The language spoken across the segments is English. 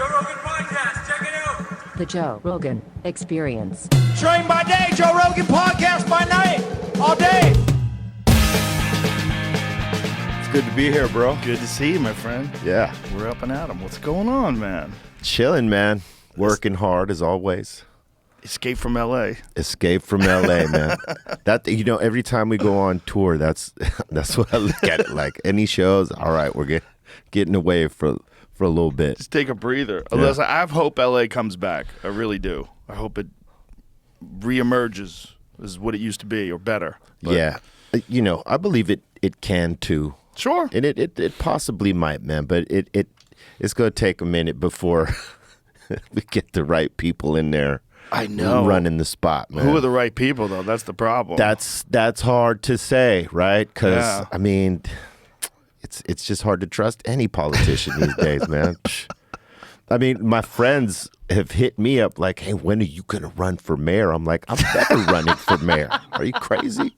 Joe Rogan Podcast. Check it out. The Joe Rogan Experience. Train by day, Joe Rogan Podcast by night, all day. It's good to be here, bro. Good to see you, my friend. Yeah. We're up and at 'em. What's going on, man? Chilling, man. Working hard as always. Escape from L.A. Escape from LA, man. That, you know, every time we go on tour, that's what I look at it like. Any shows, all right, we're getting away for a little bit. Just take a breather. Yeah. Unless I hope L.A. comes back. I really do. I hope it reemerges as what it used to be or better. But Yeah. You know, I believe it can too. Sure. And it possibly might, man, but it's going to take a minute before we get the right people in there. I know. Running the spot, man. Who are the right people, though? That's the problem. That's hard to say, right? Because, Yeah. I mean, it's just hard to trust any politician these days, man. I mean, my friends have hit me up like, hey, when are you going to run for mayor? I'm like, I'm never running for mayor. Are you crazy?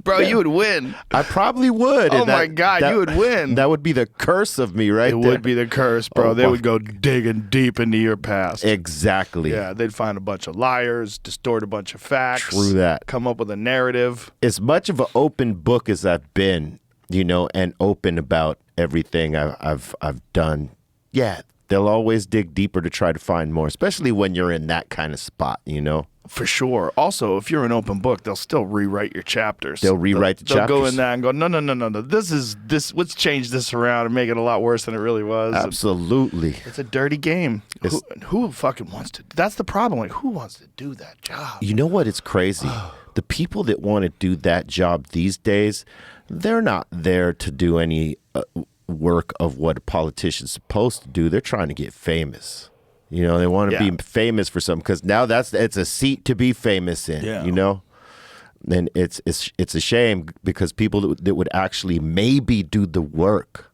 Bro, you would win. I probably would. Oh, and my God, you would win. That would be the curse of me, right It there. would be the curse, bro. Oh, They my- would go digging deep into your past. Exactly. Yeah, they'd find a bunch of liars, distort a bunch of facts. True that. Come up with a narrative. As much of an open book as I've been, you know, and open about everything I've done, yeah, they'll always dig deeper to try to find more, especially when you're in that kind of spot, you know? For sure. Also, if you're an open book, they'll still rewrite your chapters. They'll rewrite the They'll go chapters. in there and go, no. Let's change this around and make it a lot worse than it really was. Absolutely. It's a dirty game. Who fucking wants to? That's the problem. Like, who wants to do that job? You know what? It's crazy. The people that want to do that job these days, they're not there to do any work of what a politician's supposed to do. They're trying to get famous. You know, they want to Yeah. be famous for something because now it's a seat to be famous in. Yeah. You know, and it's a shame because people that would actually maybe do the work,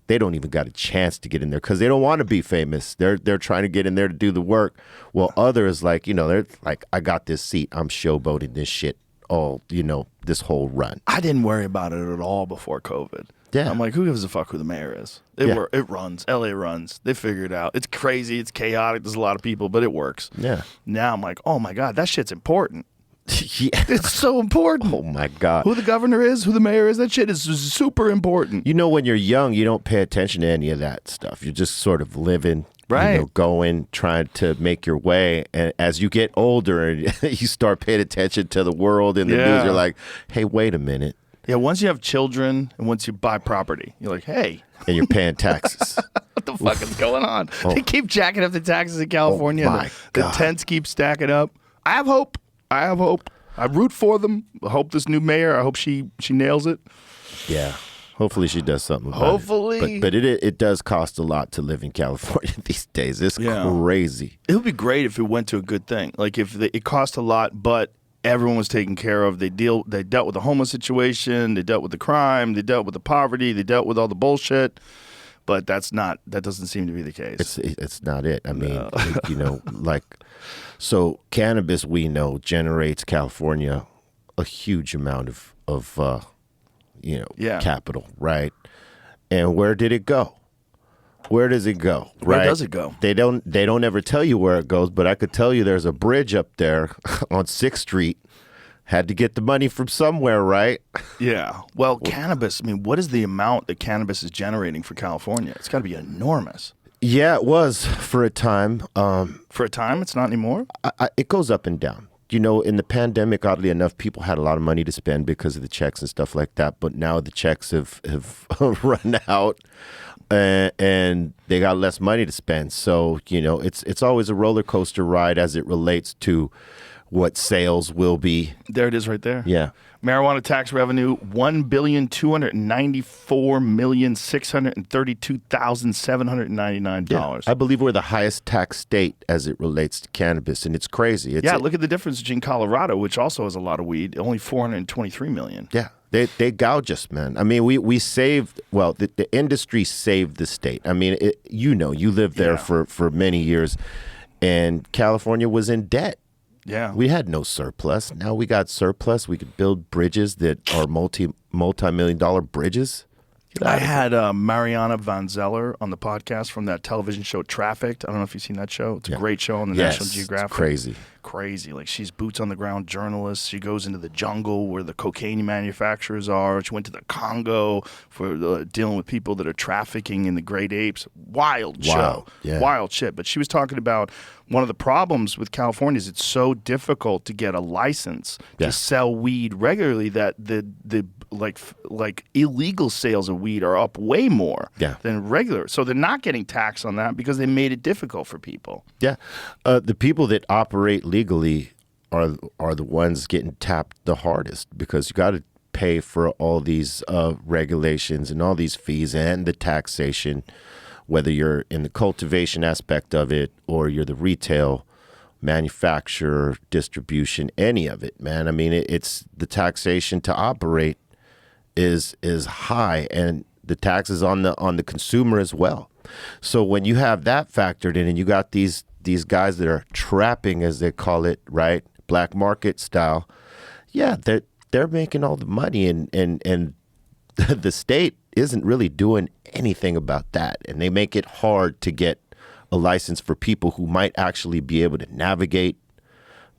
they don't even got a chance to get in there because they don't want to be famous. They're trying to get in there to do the work. Well, others like, you know, they're like, I got this seat. I'm showboating this shit all, you know, this whole run. I didn't worry about it at all before COVID. Yeah. I'm like, who gives a fuck who the mayor is? It runs. LA runs. They figure it out. It's crazy. It's chaotic. There's a lot of people, but it works. Yeah. Now I'm like, oh my God, that shit's important. Yeah. It's so important. Oh my God. Who the governor is, who the mayor is, that shit is super important. You know, when you're young, you don't pay attention to any of that stuff. You're just sort of living, Right. you know, going, trying to make your way. And as you get older and you start paying attention to the world and the Yeah. news, you're like, hey, wait a minute. Yeah, once you have children and once you buy property, you're like, hey, And you're paying taxes. what the fuck is going on? They keep jacking up the taxes in California. Oh, my the God. tents keep stacking up. I have hope. I root for them. I hope this new mayor, I hope she nails it. Yeah. Hopefully she does something about Hopefully. it. But it does cost a lot to live in California these days. It's Yeah. crazy. It would be great if it went to a good thing. Like if it cost a lot, but everyone was taken care of. They dealt with the homeless situation. They dealt with the crime. They dealt with the poverty. They dealt with all the bullshit. But that doesn't seem to be the case. It's not it. I mean, you know, like, so cannabis, we know, generates California a huge amount of you know, Yeah. capital, right? And where did it go? Where does it go? Where right? does it go? They don't ever tell you where it goes, but I could tell you there's a bridge up there on 6th Street. Had to get the money from somewhere, right? Yeah. Well, cannabis, I mean, what is the amount that cannabis is generating for California? It's got to be enormous. Yeah, it was for a time. For a time, it's not anymore? It goes up and down. You know, in the pandemic, oddly enough, people had a lot of money to spend because of the checks and stuff like that. But now the checks have run out and they got less money to spend. So, you know, it's always a roller coaster ride as it relates to what sales will be. There it is right there. Yeah. Marijuana tax revenue, $1,294,632,799. I believe we're the highest tax state as it relates to cannabis, and it's crazy. It's Look at the difference between Colorado, which also has a lot of weed, only $423 million. Yeah, they gouge us, man. I mean, we saved. Well, the industry saved the state. I mean, you know, you lived there for many years, and California was in debt. Yeah. We had no surplus. Now we got surplus. We could build bridges that are multi-million-dollar bridges. I had Mariana Van Zeller on the podcast from that television show Trafficked. I don't know if you've seen that show. It's a great show on the National Geographic. It's crazy. Crazy. Like, she's boots on the ground journalist. She goes into the jungle where the cocaine manufacturers are. She went to the Congo for dealing with people that are trafficking in the great apes. Wild show. Yeah. Wild shit. But she was talking about one of the problems with California is it's so difficult to get a license to sell weed regularly that the like illegal sales of weed are up way more than regular. So they're not getting taxed on that because they made it difficult for people. Yeah. The people that operate legally are the ones getting tapped the hardest because you got to pay for all these regulations and all these fees and the taxation, whether you're in the cultivation aspect of it or you're the retail manufacturer, distribution, any of it, man. I mean, it's the taxation to operate is high, and the taxes on the consumer as well. So when you have that factored in, and you got these guys that are trapping, as they call it, right, black market style, they're making all the money, and the state isn't really doing anything about that, and they make it hard to get a license for people who might actually be able to navigate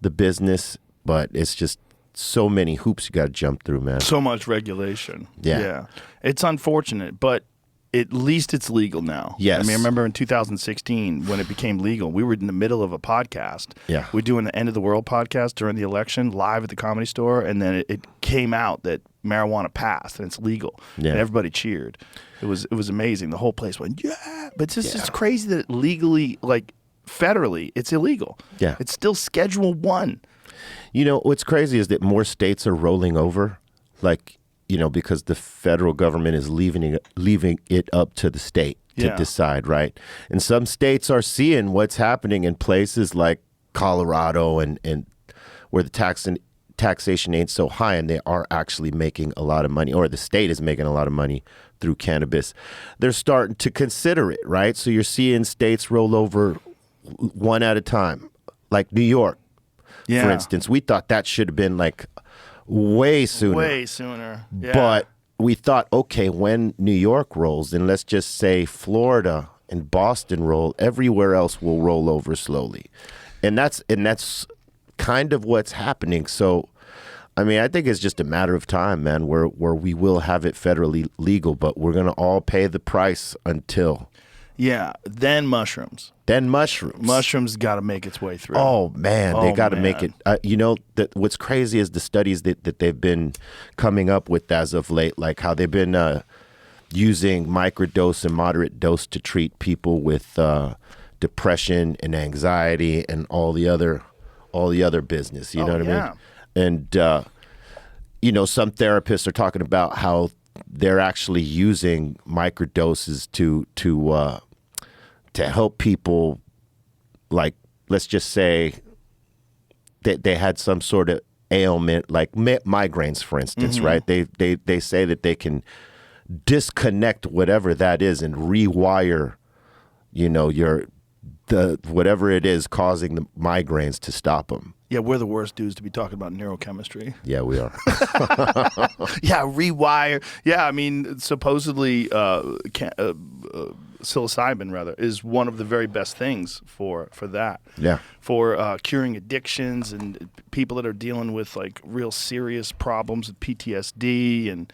the business, but it's just so many hoops you got to jump through, man. So much regulation. Yeah. It's unfortunate, but at least it's legal now. Yes. I mean, I remember in 2016 when it became legal, we were in the middle of a podcast. Yeah. We're doing the End of the World podcast during the election live at the Comedy Store, and then it came out that marijuana passed and it's legal. Yeah. And everybody cheered. It was amazing. The whole place went, yeah. But it's just it's crazy that legally, like federally, it's illegal. Yeah. It's still Schedule 1. You know, what's crazy is that more states are rolling over, like, you know, because the federal government is leaving it up to the state to decide, right? And some states are seeing what's happening in places like Colorado and where the taxation ain't so high, and they are actually making a lot of money, or the state is making a lot of money through cannabis. They're starting to consider it, right? So you're seeing states roll over one at a time, like New York. For instance, we thought that should have been like way sooner. Way sooner. Yeah. But we thought, okay, when New York rolls, then let's just say Florida and Boston roll, everywhere else will roll over slowly. And that's kind of what's happening. So, I mean, I think it's just a matter of time, man, where we will have it federally legal, but we're going to all pay the price until. Yeah, then mushrooms. Mushrooms got to make its way through. Oh, man, they got to make it. You know, what's crazy is the studies that they've been coming up with as of late, like how they've been using microdose and moderate dose to treat people with depression and anxiety and all the other business. You know what I mean? And, you know, some therapists are talking about how they're actually using microdoses to help people, like, let's just say that they had some sort of ailment, like migraines, for instance, right? They say that they can disconnect whatever that is and rewire, you know, whatever it is causing the migraines to stop them. Yeah, we're the worst dudes to be talking about neurochemistry. Yeah, we are. Yeah, rewire. Yeah, I mean, supposedly psilocybin, rather, is one of the very best things for that. Yeah. For curing addictions and people that are dealing with, like, real serious problems with PTSD and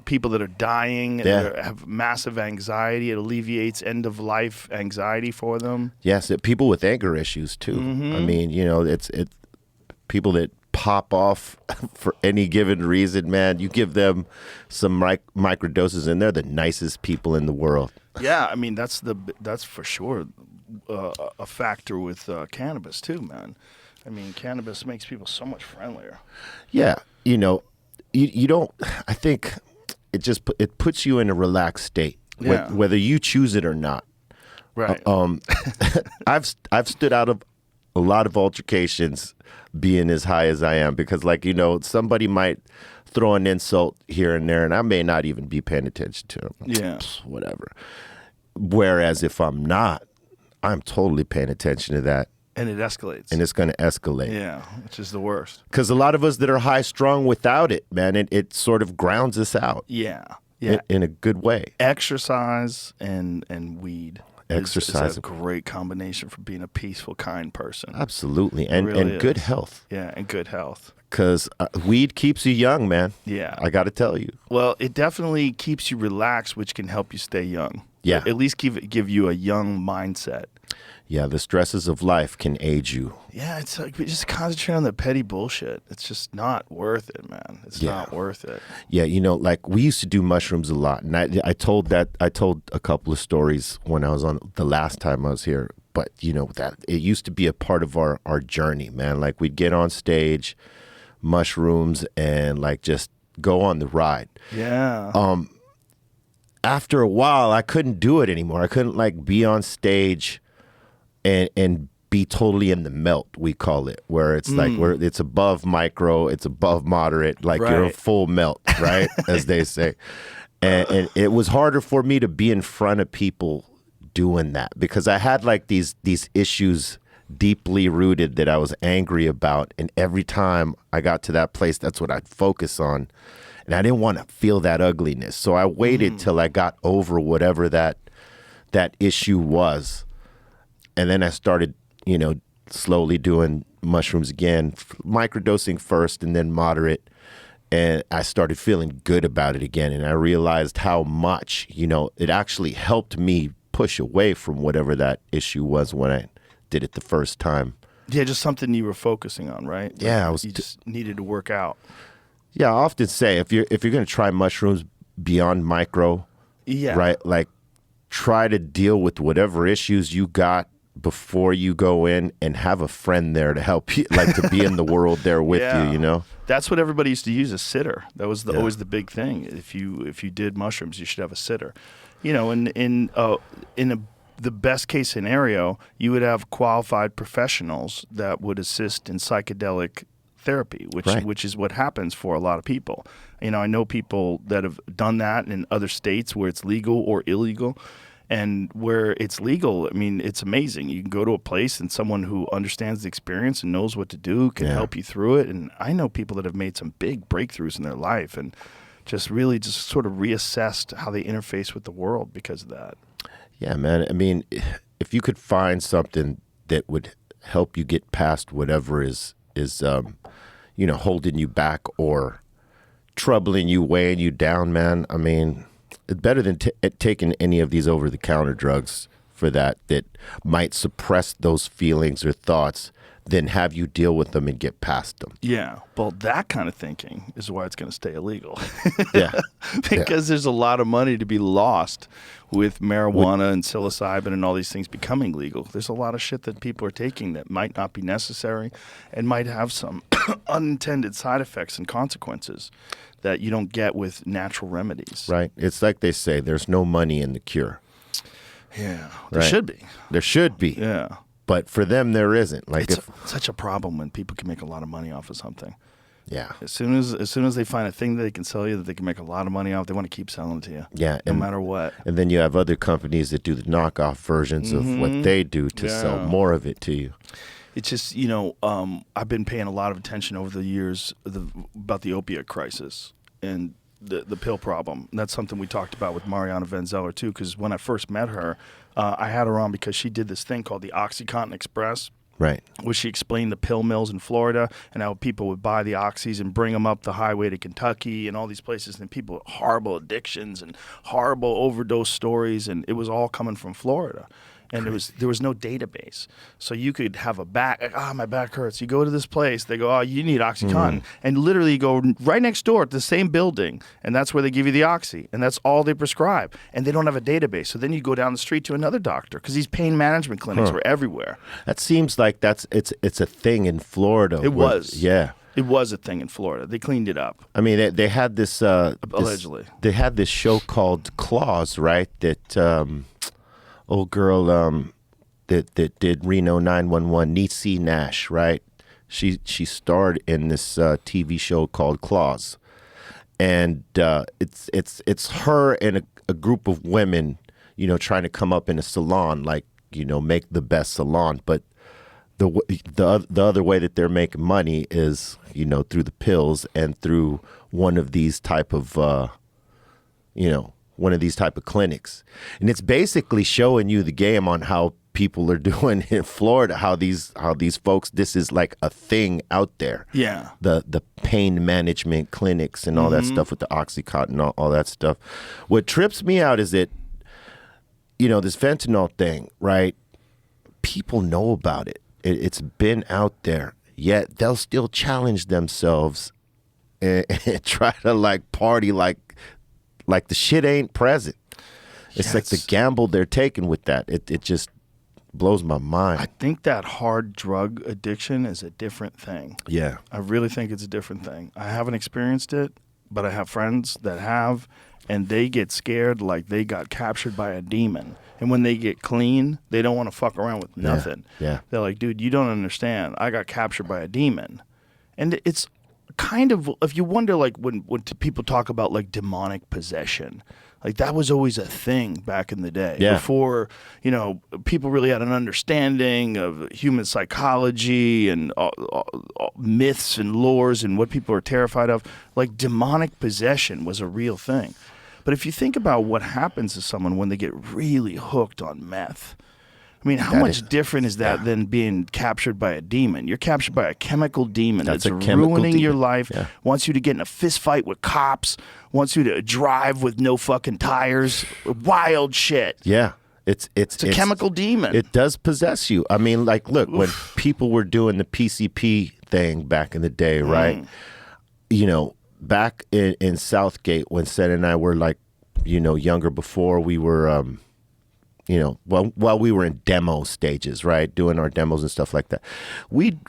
people that are dying and have massive anxiety. It alleviates end-of-life anxiety for them. Yes, people with anger issues, too. I mean, you know, it's people that pop off for any given reason, man. You give them some microdoses and they're the nicest people in the world. Yeah, I mean, that's for sure a factor with cannabis, too, man. I mean, cannabis makes people so much friendlier. Yeah, you know, you don't, I think it puts you in a relaxed state, whether you choose it or not. Right. I've stood out of a lot of altercations being as high as I am because, like, you know, somebody might throw an insult here and there and I may not even be paying attention to them. Yeah. Whatever. Whereas if I'm not, I'm totally paying attention to that. And it escalates. And it's going to escalate. Yeah, which is the worst. Because a lot of us that are high strung without it, man, it sort of grounds us out. Yeah. in a good way. Exercise and weed. Exercise. is a great combination for being a peaceful, kind person. Absolutely. It And really good is. health. Yeah, and good health. Because weed keeps you young, man. Yeah. I got to tell you. Well, it definitely keeps you relaxed, which can help you stay young. Yeah. At least give you a young mindset. Yeah, the stresses of life can age you. Yeah, it's like we just concentrate on the petty bullshit. It's just not worth it, man. It's not worth it. Yeah, like we used to do mushrooms a lot, and I told a couple of stories when I was on the last time I was here. But that it used to be a part of our journey, man. Like we'd get on stage, mushrooms, and like just go on the ride. Yeah. After a while, I couldn't do it anymore. I couldn't like be on stage and be totally in the melt, we call it, where it's like where it's above micro, it's above moderate, like you're a Right. full melt, right? As they say. And it was harder for me to be in front of people doing that because I had like these issues deeply rooted that I was angry about. And every time I got to that place, that's what I'd focus on. And I didn't want to feel that ugliness. So I waited till I got over whatever that issue was. And then I started, slowly doing mushrooms again, microdosing first and then moderate. And I started feeling good about it again. And I realized how much, it actually helped me push away from whatever that issue was when I did it the first time. Yeah, just something you were focusing on, right? Like Yeah, you just needed to work out. Yeah, I often say if you're going to try mushrooms beyond micro, Yeah. right? Like try to deal with whatever issues you got before you go in and have a friend there to help you, like to be in the world there with you, That's what everybody used to use, a sitter. That was always the big thing. If you did mushrooms, you should have a sitter. The best case scenario, you would have qualified professionals that would assist in psychedelic therapy, which is what happens for a lot of people. I know people that have done that in other states where it's legal or illegal. And where it's legal, I mean, it's amazing. You can go to a place and someone who understands the experience and knows what to do can help you through it. And I know people that have made some big breakthroughs in their life and just sort of reassessed how they interface with the world because of that. Yeah, man. I mean, if you could find something that would help you get past whatever is holding you back or troubling you, weighing you down, man. I mean, it's better than taking any of these over-the-counter drugs for that might suppress those feelings or thoughts than have you deal with them and get past them. Yeah. Well, that kind of thinking is why it's going to stay illegal. Yeah. Because there's a lot of money to be lost with marijuana and psilocybin and all these things becoming legal. There's a lot of shit that people are taking that might not be necessary and might have some unintended side effects and consequences that you don't get with natural remedies. Right. It's like they say, there's no money in the cure. Yeah. There Right. should be. There should be. Yeah. But for them, there isn't. Like It's such a problem when people can make a lot of money off of something. yeah. As soon as they find a thing that they can sell you that they can make a lot of money off, they want to keep selling it to you. Yeah. No matter what. And then you have other companies that do the knockoff versions of what they do to sell more of it to you. It's just, I've been paying a lot of attention over the years about the opiate crisis and the pill problem. And that's something we talked about with Mariana Van Zeller, too, because when I first met her, I had her on because she did this thing called the OxyContin Express, Right. where she explained the pill mills in Florida and how people would buy the oxys and bring them up the highway to Kentucky and all these places, and people with horrible addictions and horrible overdose stories, and it was all coming from Florida. And there was no database. So you could have a back, like, my back hurts. You go to this place, they go, you need OxyContin. And literally you go right next door to the same building, and that's where they give you the Oxy. And that's all they prescribe. And they don't have a database. So then you go down the street to another doctor because these pain management clinics were everywhere. That seems like it's a thing in Florida. It was. Yeah. It was a thing in Florida. They cleaned it up. I mean, they had this Allegedly. They had this show called Claws, right? That old girl that did Reno 911, Niecy Nash, right? She starred in this TV show called Claws, and it's her and a group of women, trying to come up in a salon, like make the best salon, but the other way that they're making money is through the pills and through one of these type of one of these type of clinics. And it's basically showing you the game on how people are doing in Florida, how these folks, this is like a thing out there. Yeah. The pain management clinics and all that stuff with the Oxycontin, all that stuff. What trips me out is that, this fentanyl thing, right? People know about it. It's been out there, yet they'll still challenge themselves and try to like party like the shit ain't present. It's like the gamble they're taking with that. It just blows my mind. I think that hard drug addiction is a different thing. Yeah. I really think it's a different thing. I haven't experienced it, but I have friends that have, and they get scared like they got captured by a demon. And when they get clean, they don't want to fuck around with nothing. Yeah. They're like, dude, you don't understand. I got captured by a demon. And it's kind of, if you wonder, like when people talk about like demonic possession, like that was always a thing back in the day. Yeah. Before, people really had an understanding of human psychology and myths and lores and what people are terrified of. Like demonic possession was a real thing. But if you think about what happens to someone when they get really hooked on meth, I mean, how much different is that than being captured by a demon? You're captured by a chemical demon that's ruining your life, wants you to get in a fist fight with cops, wants you to drive with no fucking tires, wild shit. Yeah. It's a chemical demon. It does possess you. I mean, like, look, when people were doing the PCP thing back in the day, right? Back in Southgate when Sen and I were like, younger, before we were, while we were in demo stages, right? Doing our demos and stuff like that. We'd,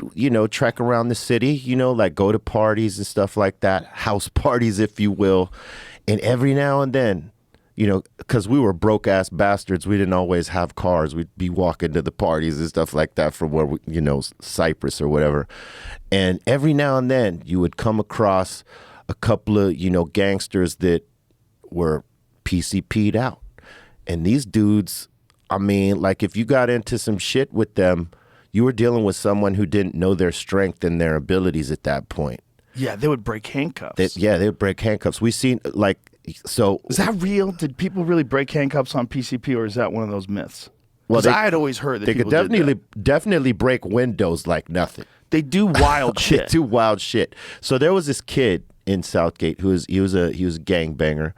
trek around the city, like go to parties and stuff like that, house parties, if you will. And every now and then, because we were broke ass bastards, we didn't always have cars. We'd be walking to the parties and stuff like that from where, Cyprus or whatever. And every now and then you would come across a couple of, gangsters that were PCP'd out. And these dudes, I mean, like if you got into some shit with them, you were dealing with someone who didn't know their strength and their abilities at that point. Yeah, they would break handcuffs. They would break handcuffs. We seen so. Is that real? Did people really break handcuffs on PCP, or is that one of those myths? Well, I had always heard that they people could definitely break windows like nothing. They do wild shit. They do wild shit. So there was this kid in Southgate he was a gangbanger,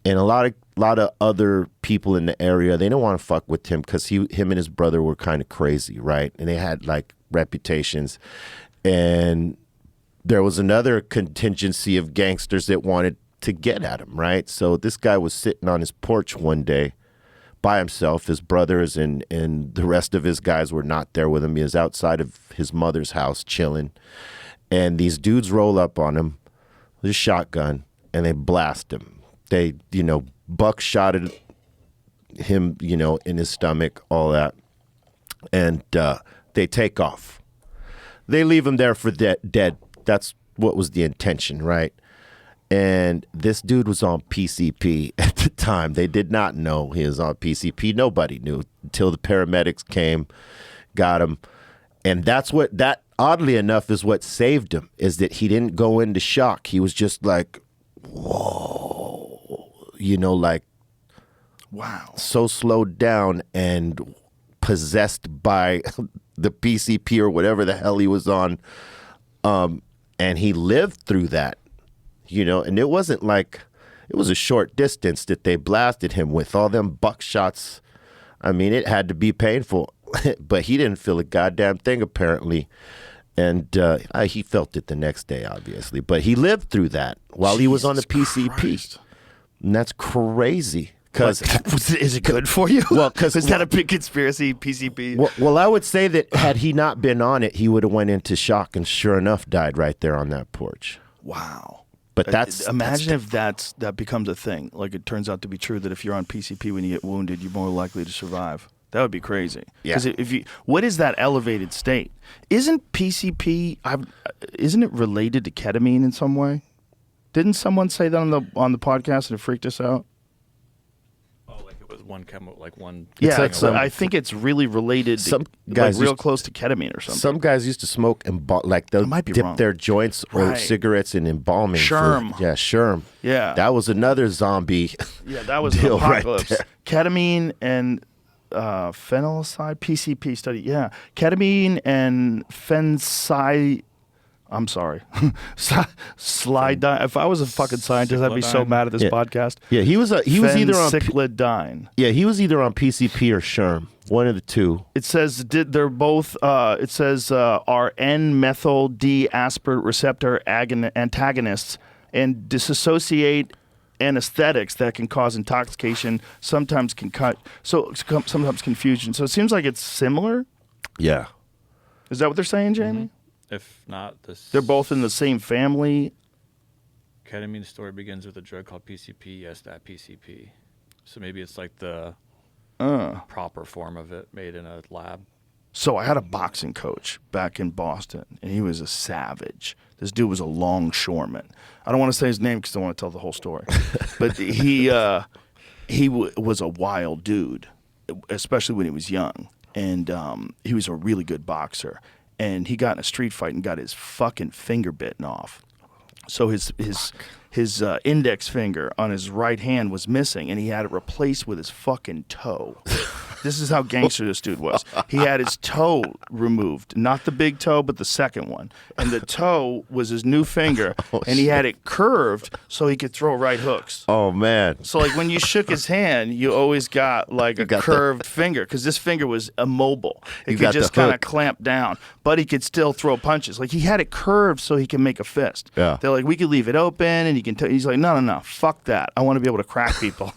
and a lot of other people in the area, they didn't want to fuck with him because him and his brother were kind of crazy, right? And they had like reputations, and there was another contingency of gangsters that wanted to get at him, right? So this guy was sitting on his porch one day by himself. His brothers and the rest of his guys were not there with him. He was outside of his mother's house chilling, and these dudes roll up on him with a shotgun and they blast him. They, buckshotted him, in his stomach, all that, and they take off. They leave him there for dead. That's what was the intention, right? And this dude was on PCP at the time. They did not know he was on PCP. Nobody knew until the paramedics came, got him. And that oddly enough is what saved him, is that he didn't go into shock. He was just like, whoa, like, wow, so slowed down and possessed by the PCP or whatever the hell he was on. And he lived through that, and it wasn't like, it was a short distance that they blasted him with all them buckshots. I mean, it had to be painful, but he didn't feel a goddamn thing apparently. And he felt it the next day, obviously, but he lived through that while he was on the PCP. Christ. And that's crazy. Because is it good for you? Well, because is that a big conspiracy, PCP? Well, I would say that had he not been on it, he would have went into shock and sure enough died right there on that porch. Wow. But imagine if that becomes a thing. Like it turns out to be true that if you're on PCP when you get wounded, you're more likely to survive. That would be crazy. Yeah. Because what is that elevated state? Isn't PCP? Isn't it related to ketamine in some way? Didn't someone say that on the podcast and it freaked us out? with one chemical, like one. Yeah, like some- I think it's really related. Some to, guys like real used- close to ketamine or something. Some guys used to smoke like they'll might be dip wrong. their joints or Right. cigarettes in embalming. Sherm. Sherm. Yeah. That was another zombie. Yeah, that was an deal right apocalypse. there. Ketamine and phenylcide PCP study. Yeah, ketamine and phencyl. I'm sorry, slidine. If I was a fucking scientist, I'd be so Cyclidine. mad at this Yeah. podcast. Yeah, he was either on cyclidine. he was either on PCP or Sherm. One of the two. It says they're both. It says are N-methyl D-aspartate receptor antagonists and disassociate anesthetics that can cause intoxication. Sometimes sometimes confusion. So it seems like it's similar. Yeah. Is that what they're saying, Jamie? If not, this. They're both in the same family. Ketamine story begins with a drug called PCP. Yes, that PCP. So maybe it's like the proper form of it made in a lab. So I had a boxing coach back in Boston, and he was a savage. This dude was a longshoreman. I don't want to say his name because I want to tell the whole story. But he was a wild dude, especially when he was young. And he was a really good boxer. And he got in a street fight and got his fucking finger bitten off. So his index finger on his right hand was missing, and he had it replaced with his fucking toe. This is how gangster this dude was. He had his toe removed, not the big toe, but the second one. And the toe was his new finger, and he had it curved so he could throw right hooks. Oh man. So like when you shook his hand, you always got like a got curved finger because this finger was immobile. It You could got the just kind of hook. clamp down, but he could still throw punches. Like he had it curved so he can make a fist. Yeah. They're like, we could leave it open and you can. He's like, no, fuck that. I want to be able to crack people.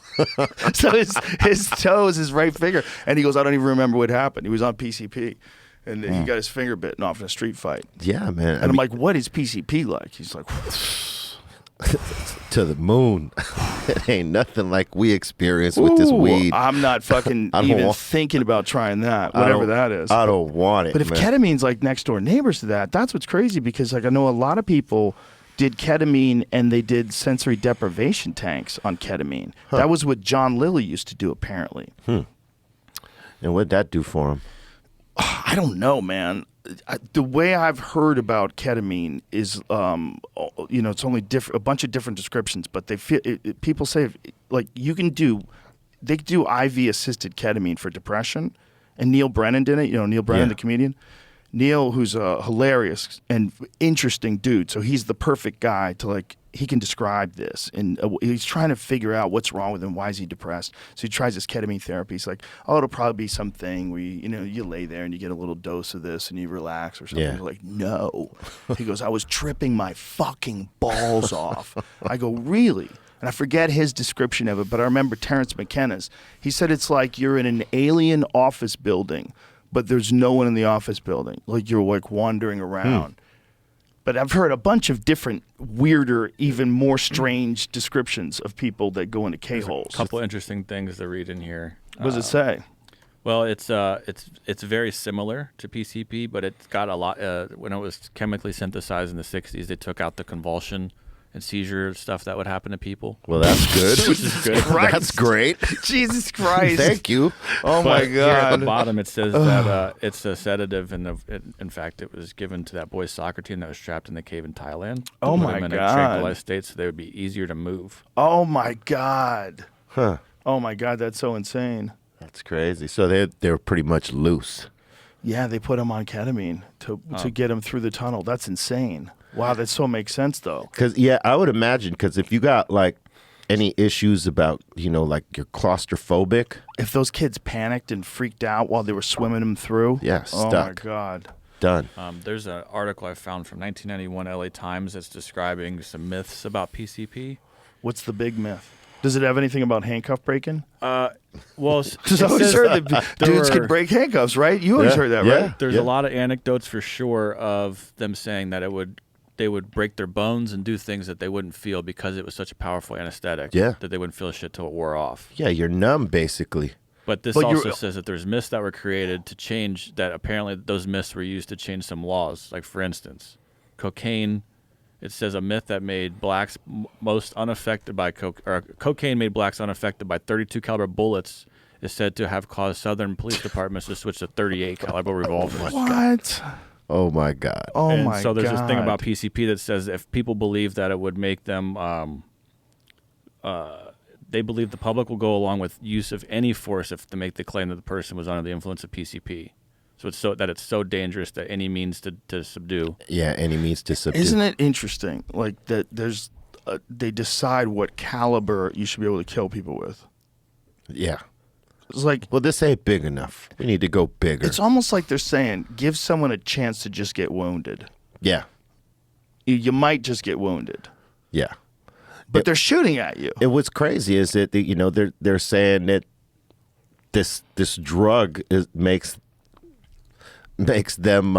So his toe is his right finger, and he goes, I don't even remember what happened. He was on PCP. And he got his finger bitten off in a street fight. Yeah, man. And I'm like, what is PCP like? He's like, to the moon. It ain't nothing like we experienced with this "Ooh, weed. I'm not fucking I don't even want- thinking about trying that, I whatever don't- that is. I don't want it. But if man. ketamine's like next door neighbors to that, that's what's crazy because like I know a lot of people did ketamine and they did sensory deprivation tanks on ketamine. That was what John Lilly used to do apparently. And what'd that do for him? I don't know, man. The way I've heard about ketamine is, it's only a bunch of different descriptions, but they feel people say like they could do IV assisted ketamine for depression, and Neil Brennan did it. You know, Neil Brennan, Yeah. the comedian. Neil, who's a hilarious and interesting dude, so he's the perfect guy to like. He can describe this, and he's trying to figure out what's wrong with him. Why is he depressed? So he tries this ketamine therapy. He's like, oh, it'll probably be something where you lay there and you get a little dose of this and you relax or something. Yeah. He's like, no. He goes, I was tripping my fucking balls off. I go, really? And I forget his description of it, but I remember Terrence McKenna's. He said it's like you're in an alien office building, but there's no one in the office building. Like you're like wandering around. But I've heard a bunch of different, weirder, even more strange descriptions of people that go into K-holes. A couple interesting things to read in here. What does it say? Well, it's very similar to PCP, but it's got a lot. When it was chemically synthesized in the '60s, they took out the convulsion and seizure stuff that would happen to people. Well, that's good. Which is good. That's great. Jesus Christ. Thank you. Oh, my But here at God. the bottom, it says that it's a sedative, and in fact, it was given to that boys' soccer team that was trapped in the cave in Thailand. to Oh, put my them in a God. tranquilized state, so they would be easier to move. Oh, my God. Huh. Oh, my God. That's so insane. That's crazy. So they're pretty much loose. Yeah, they put him on ketamine to get him through the tunnel. That's insane. Wow, that so makes sense, though. Because, I would imagine, because if you got, like, any issues about, like, you're claustrophobic. If those kids panicked and freaked out while they were swimming him through. Yeah, Oh, my stuck. God. Done. There's an article I found from 1991 LA Times that's describing some myths about PCP. What's the big myth? Does it have anything about handcuff breaking? Well, Because I always heard that dudes could break handcuffs, right? You always Yeah, heard that, yeah. right? There's a lot of anecdotes for sure of them saying that they would break their bones and do things that they wouldn't feel because it was such a powerful anesthetic. Yeah. That they wouldn't feel shit till it wore off. Yeah, you're numb, basically. But this But also says that there's myths that were created to change that. Apparently, those myths were used to change some laws. Like for instance, cocaine It says a myth that made blacks most unaffected by cocaine made blacks unaffected by 32 caliber bullets is said to have caused Southern police departments to switch to 38 caliber revolvers. What? Oh my God. Oh And my so there's this thing God. about PCP that says if people believe that it would make them, they believe the public will go along with use of any force if to make the claim that the person was under the influence of PCP. So it's so dangerous that any means to subdue. Yeah, any means to subdue. Isn't it interesting? Like that, there's they decide what caliber you should be able to kill people with. Yeah. It's like Well, this ain't big enough. We need to go bigger. it's almost like they're saying, give someone a chance to just get wounded. Yeah. You might just get wounded, Yeah. but they're shooting at you. And what's crazy is that they're saying that this drug makes them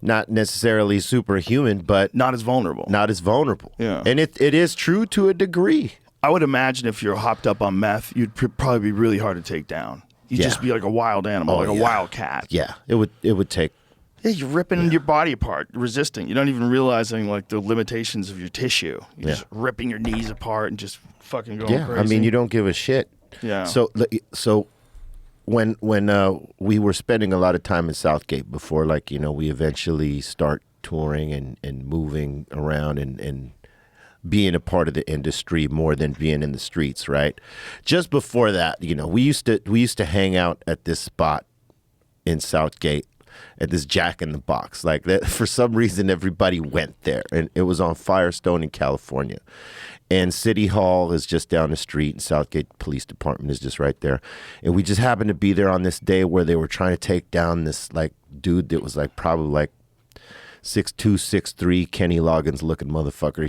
not necessarily superhuman, but Not as vulnerable. not as vulnerable. Yeah. And it is true to a degree. I would imagine if you're hopped up on meth, you'd probably be really hard to take down. You'd Yeah. just be like a wild animal, Oh, like a yeah. wild cat. Yeah. It would take. Yeah, you're ripping your body apart, resisting. You're not even realizing like the limitations of your tissue. You're just ripping your knees apart and just fucking going Yeah. crazy. I mean, you don't give a shit. Yeah. So when we were spending a lot of time in Southgate before, we eventually start touring and moving around and being a part of the industry more than being in the streets, right? Just before that, we used to hang out at this spot in Southgate at this Jack in the Box. Like that, for some reason, everybody went there, and it was on Firestone in California. And City Hall is just down the street, and Southgate Police Department is just right there. And we just happened to be there on this day where they were trying to take down this dude that was probably 6'2", 6'3", Kenny Loggins looking motherfucker,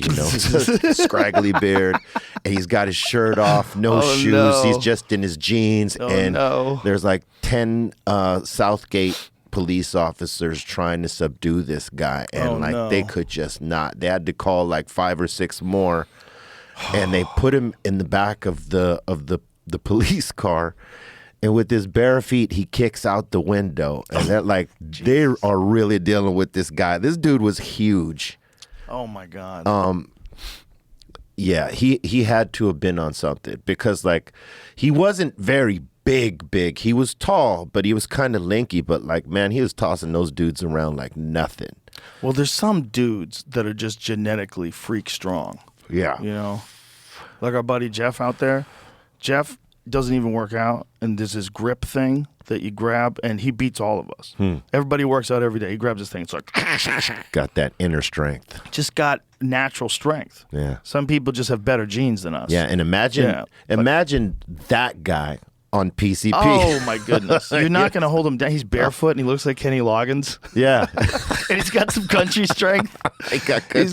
scraggly beard, and he's got his shirt off, no shoes, no. he's just in his jeans, and no. there's 10 Southgate police officers trying to subdue this guy, and they could just not. They had to call 5 or 6 more, and they put him in the back of the police car. And with his bare feet, he kicks out the window. And they're they are really dealing with this guy. This dude was huge. Oh my God. Yeah, he had to have been on something because he wasn't very big. He was tall, but he was kind of lanky. But man, he was tossing those dudes around like nothing. Well, there's some dudes that are just genetically freak strong. Yeah. Like our buddy Jeff out there. Jeff doesn't even work out, and there's this grip thing that you grab, and he beats all of us. Everybody works out every day. He grabs this thing. It's like Got that inner strength. just got natural strength. Yeah. Some people just have better genes than us. Yeah, and imagine Yeah, that guy on PCP. Oh my goodness! You're not going to hold him down. He's barefoot and he looks like Kenny Loggins, Yeah. and he's got some country strength. He's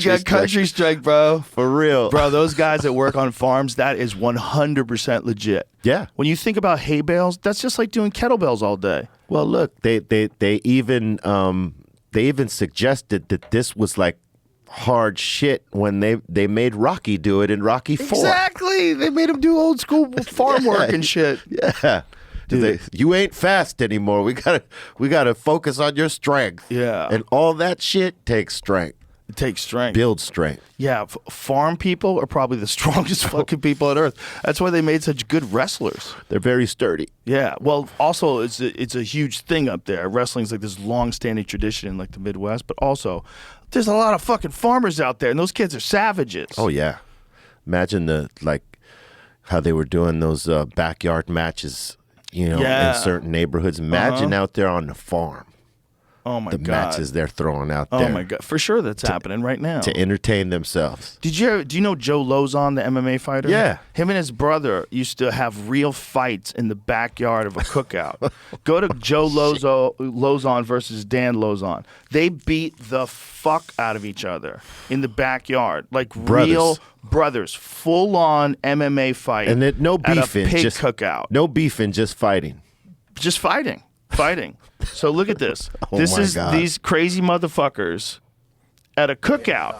got Country strength, bro. For real. Bro, those guys that work on farms, that is 100% legit. Yeah. When you think about hay bales, that's just like doing kettlebells all day. Well, look, they even suggested that this was hard shit when they made Rocky do it in Rocky 4. Exactly. They made him do old school farm work and shit. Yeah. You ain't fast anymore. We gotta focus on your strength. Yeah. And all that shit takes strength. It takes strength. Build strength. Yeah, farm people are probably the strongest fucking people on earth. That's why they made such good wrestlers. They're very sturdy. Yeah. Well, also it's a huge thing up there. Wrestling's like this long-standing tradition in the Midwest, but also there's a lot of fucking farmers out there, and those kids are savages. Oh yeah. Imagine how they were doing those backyard matches, in certain neighborhoods. Imagine out there on the farm. Oh my The God. matches they're throwing out Oh there. my God. For sure that's happening right now. To entertain themselves. Do you know Joe Lozon, the MMA fighter? Yeah. Him and his brother used to have real fights in the backyard of a cookout. Go to Joe Lozon versus Dan Lozon. They beat the fuck out of each other in the backyard. Like real brothers. Full on MMA fight. And no at a beefing, pig just cookout. No beefing, just fighting. Just fighting. So look at this. Oh This my is God. these crazy motherfuckers at a cookout.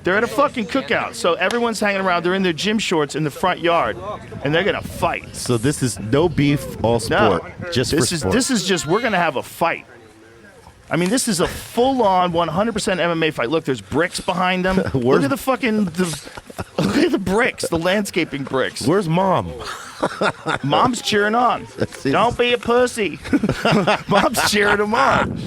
They're at a fucking cookout. So everyone's hanging around. They're in their gym shorts in the front yard, and they're gonna fight. So this is no beef, all sport. No, Just this for is sport. this is just we're gonna have a fight. I mean, this is a full-on 100% MMA fight. Look, there's bricks behind them. Look at the fucking, look at the bricks, the landscaping bricks. Where's Mom? Mom's cheering on. Don't be a pussy. Mom's cheering him on.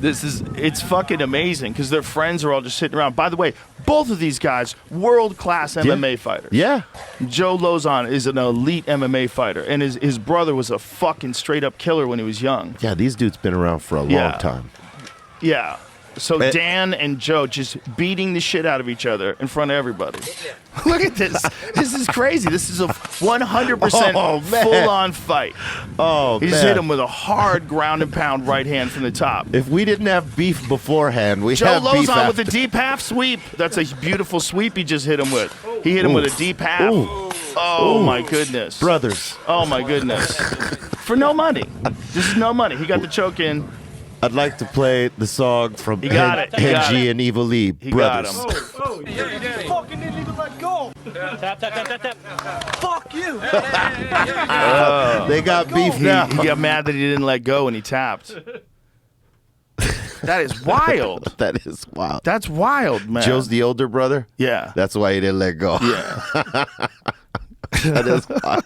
It's fucking amazing because their friends are all just sitting around. By the way, both of these guys, world-class MMA fighters. Yeah. Joe Lozon is an elite MMA fighter, and his brother was a fucking straight-up killer when he was young. Yeah, these dudes been around for a long time. Yeah. So Dan and Joe just beating the shit out of each other in front of everybody. Look at this. This is crazy. This is a 100% full-on fight. Oh, He just hit him with a hard ground and pound right hand from the top. If we didn't have beef beforehand, we Joe have beef Lozon after. with a deep half sweep. That's a beautiful sweep he just hit him with. He hit him with a deep half. Oh, my goodness. Brothers. Oh, my goodness. For no money. This is no money. He got the choke in. I'd like to play the song from He got it. He got Henji it. and Evil Lee, He got Brothers. him. Oh, yeah, daddy. Fucking didn't even let go. Tap, tap, tap, tap, tap. Fuck you. They got beef He now. got mad that he didn't let go and he tapped. That is wild. That is wild. That's wild, man. Joe's the older brother. Yeah. That's why he didn't let go. Yeah. That is wild.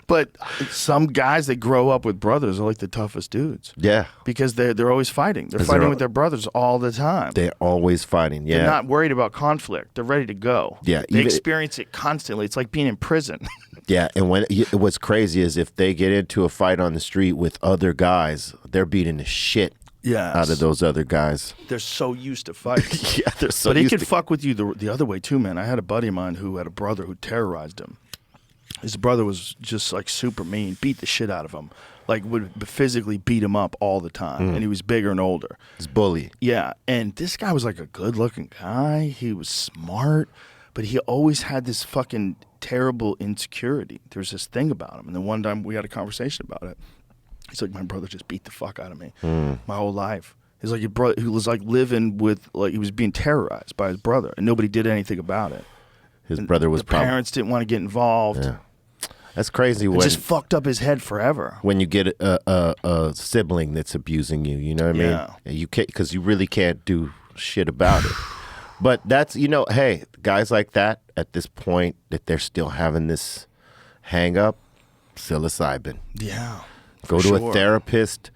But some guys that grow up with brothers are like the toughest dudes Yeah. because they're always fighting. They're 'Cause fighting they're- with their brothers all the time. They're always fighting. Yeah. They're not worried about conflict. They're ready to go. Yeah, They even- experience it constantly. It's like being in prison. Yeah, and what's crazy is if they get into a fight on the street with other guys, they're beating the shit Yes. out of those other guys. They're so used to fighting. Yeah, they're so But he used could to. fuck with you the other way too, man. I had a buddy of mine who had a brother who terrorized him. His brother was just like super mean, beat the shit out of him, like would physically beat him up all the time. And he was bigger and older. It's bully. Yeah, and this guy was like a good-looking guy. He was smart, but he always had this fucking terrible insecurity. There was this thing about him. And then one time we had a conversation about it. He's like, my brother just beat the fuck out of me my whole life. He's like, your brother, he was like living with, like, he was being terrorized by his brother, and nobody did anything about it. His brother was The probably. parents didn't want to get involved. Yeah. That's crazy It when just fucked up his head forever. when you get a sibling that's abusing you. You know what I mean? Yeah. You can't, because you really can't do shit about it. But that's, hey, guys like that at this point that they're still having this hang up, psilocybin. Yeah. Go to sure. a therapist,